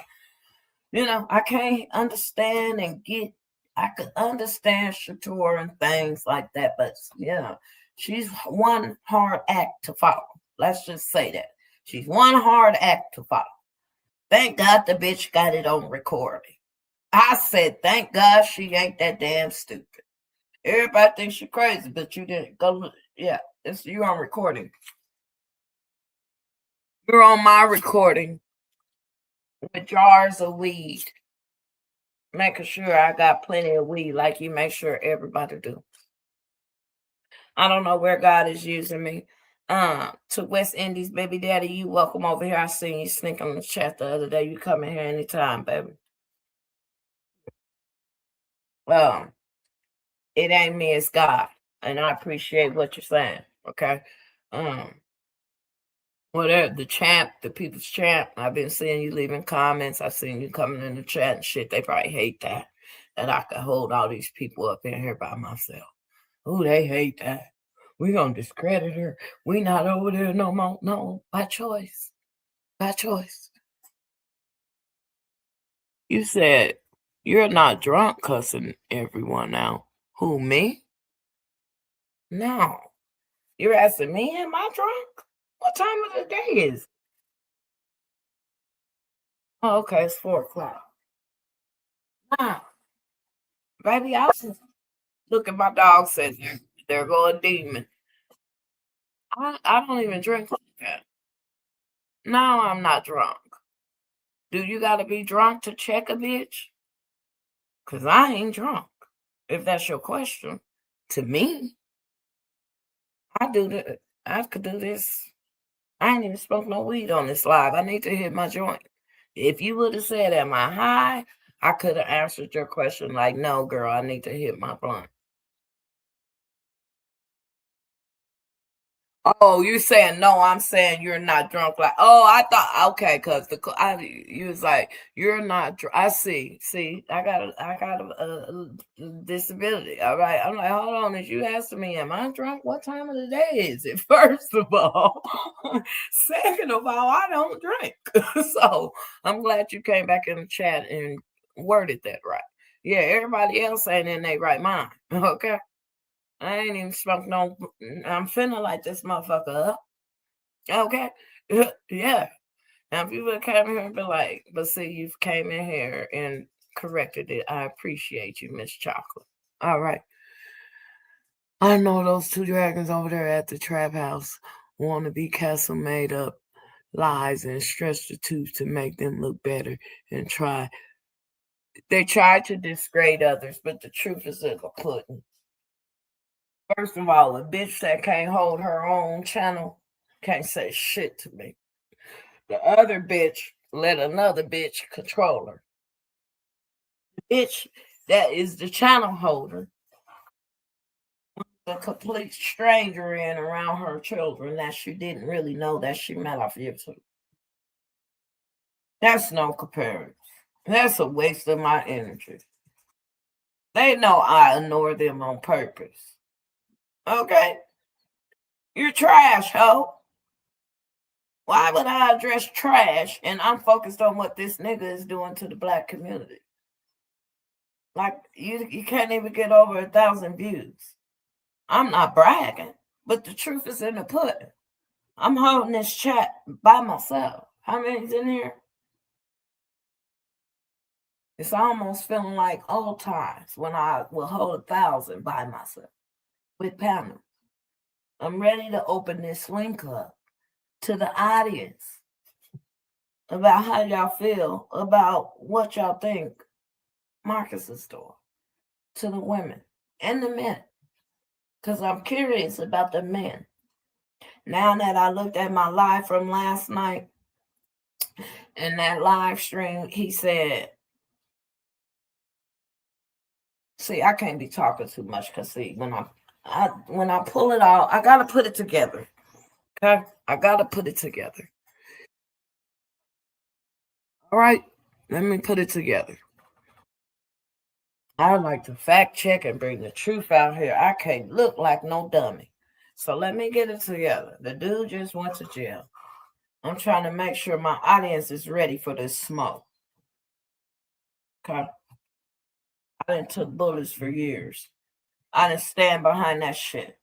You know, I can't understand I could understand Shatora and things like that, but yeah, she's one hard act to follow. Let's just say that. She's one hard act to follow. Thank God the bitch got it on recording. I said, thank God she ain't that damn stupid. Everybody thinks she's crazy, but you didn't go. Yeah, you're on recording. You're on my recording with jars of weed. Making sure I got plenty of weed like you make sure everybody do. I don't know where God is using me. To West Indies, baby daddy, you welcome over here. I seen you sneaking in the chat the other day. You come in here anytime, baby. It ain't me, it's God. And I appreciate what you're saying. Okay. Whatever, the people's champ. I've been seeing you leaving comments. I've seen you coming in the chat and shit. They probably hate that I could hold all these people up in here by myself. Oh, they hate that. We gonna discredit her. We not over there no more. No, by choice. By choice. You said you're not drunk cussing everyone out. Who, me? No. You're asking me, am I drunk? What time of the day is it? Oh, okay, it's 4 o'clock. Nah. Baby, I was look at my dog said there go a demon. I don't even drink like that. No, I'm not drunk. Do you gotta be drunk to check a bitch? Cause I ain't drunk. If that's your question. To me, I do I could do this. I ain't even smoked no weed on this live. I need to hit my joint. If you would have said, am I high? I could have answered your question like, no, girl, I need to hit my blunt. Oh, you saying no? I'm saying you're not drunk. Like, oh, I thought okay, cause you was like you're not. I see. I got a disability. All right. I'm like, hold on. Is you asking me, am I drunk? What time of the day is it? First of all, second of all, I don't drink. So I'm glad you came back in the chat and worded that right. Yeah, everybody else ain't in their right mind. Okay. I ain't even smoked no. I'm finna light this motherfucker up. Okay. Yeah. Now, if you would have came here and be like, but see, you've came in here and corrected it. I appreciate you, Miss Chocolate. All right. I know those two dragons over there at the trap house want to be castle made up lies and stretch the tooth to make them look better and try. They try to disgrade others, but the truth is in the pudding. First of all, a bitch that can't hold her own channel can't say shit to me. The other bitch let another bitch control her. The bitch that is the channel holder, the complete stranger in around her children that she didn't really know that she met off YouTube. That's no comparison. That's a waste of my energy. They know I ignore them on purpose. Okay? You're trash, ho. Why would I address trash and I'm focused on what this nigga is doing to the black community? Like, you can't even get over 1,000 views. I'm not bragging, but the truth is in the pudding. I'm holding this chat by myself. How many's in here? It's almost feeling like old times when I will hold 1,000 by myself with panels. I'm ready to open this link up to the audience about how y'all feel about what y'all think Marcus is doing to the women and the men. Because I'm curious about the men. Now that I looked at my live from last night, in that live stream, he said, see, I can't be talking too much because see, when I pull it out, I gotta put it together. Okay? I gotta put it together. All right, let me put it together. I like to fact check and bring the truth out here. I can't look like no dummy. So let me get it together. The dude just went to jail. I'm trying to make sure my audience is ready for this smoke. Okay? I done took bullets for years. I didn't stand behind that shit.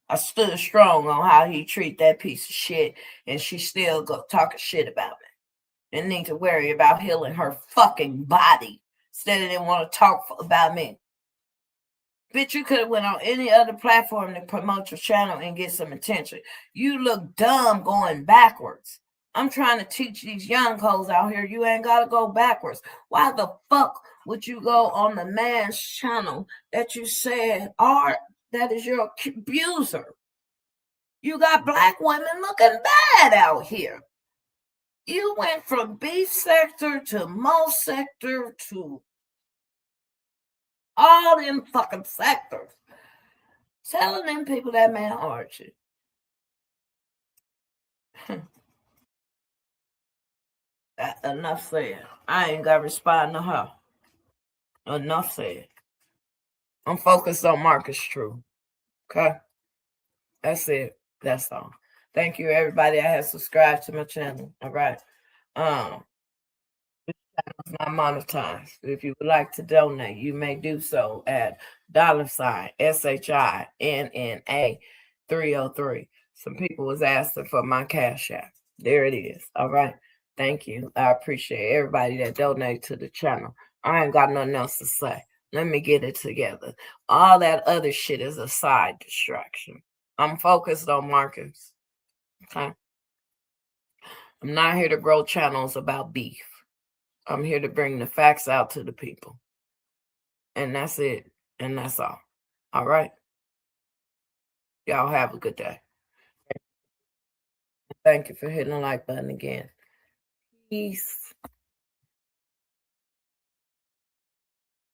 I stood strong on how he treat that piece of shit, and she still go talking shit about me. And need to worry about healing her fucking body instead of they want to talk about me. Bitch, you could have went on any other platform to promote your channel and get some attention. You look dumb going backwards. I'm trying to teach these young hoes out here, you ain't got to go backwards. Why the fuck would you go on the man's channel that you said that is your abuser? You got black women looking bad out here. You went from beef sector to Mo sector to all them fucking sectors. Telling them people that man hurt you. Enough said. I ain't got to respond to her. Enough said. I'm focused on Marcus True. Okay? That's it. That's all. Thank you, everybody that has subscribed to my channel. All right. It's not monetized. If you would like to donate, you may do so at $SHINNA 303. Some people was asking for my cash app. There it is. All right. Thank you. I appreciate everybody that donate to the channel. I ain't got nothing else to say. Let me get it together. All that other shit is a side distraction. I'm focused on Marcus. Okay. I'm not here to grow channels about beef. I'm here to bring the facts out to the people. And that's it. And that's all. All right. Y'all have a good day. Thank you for hitting the like button again. Peace.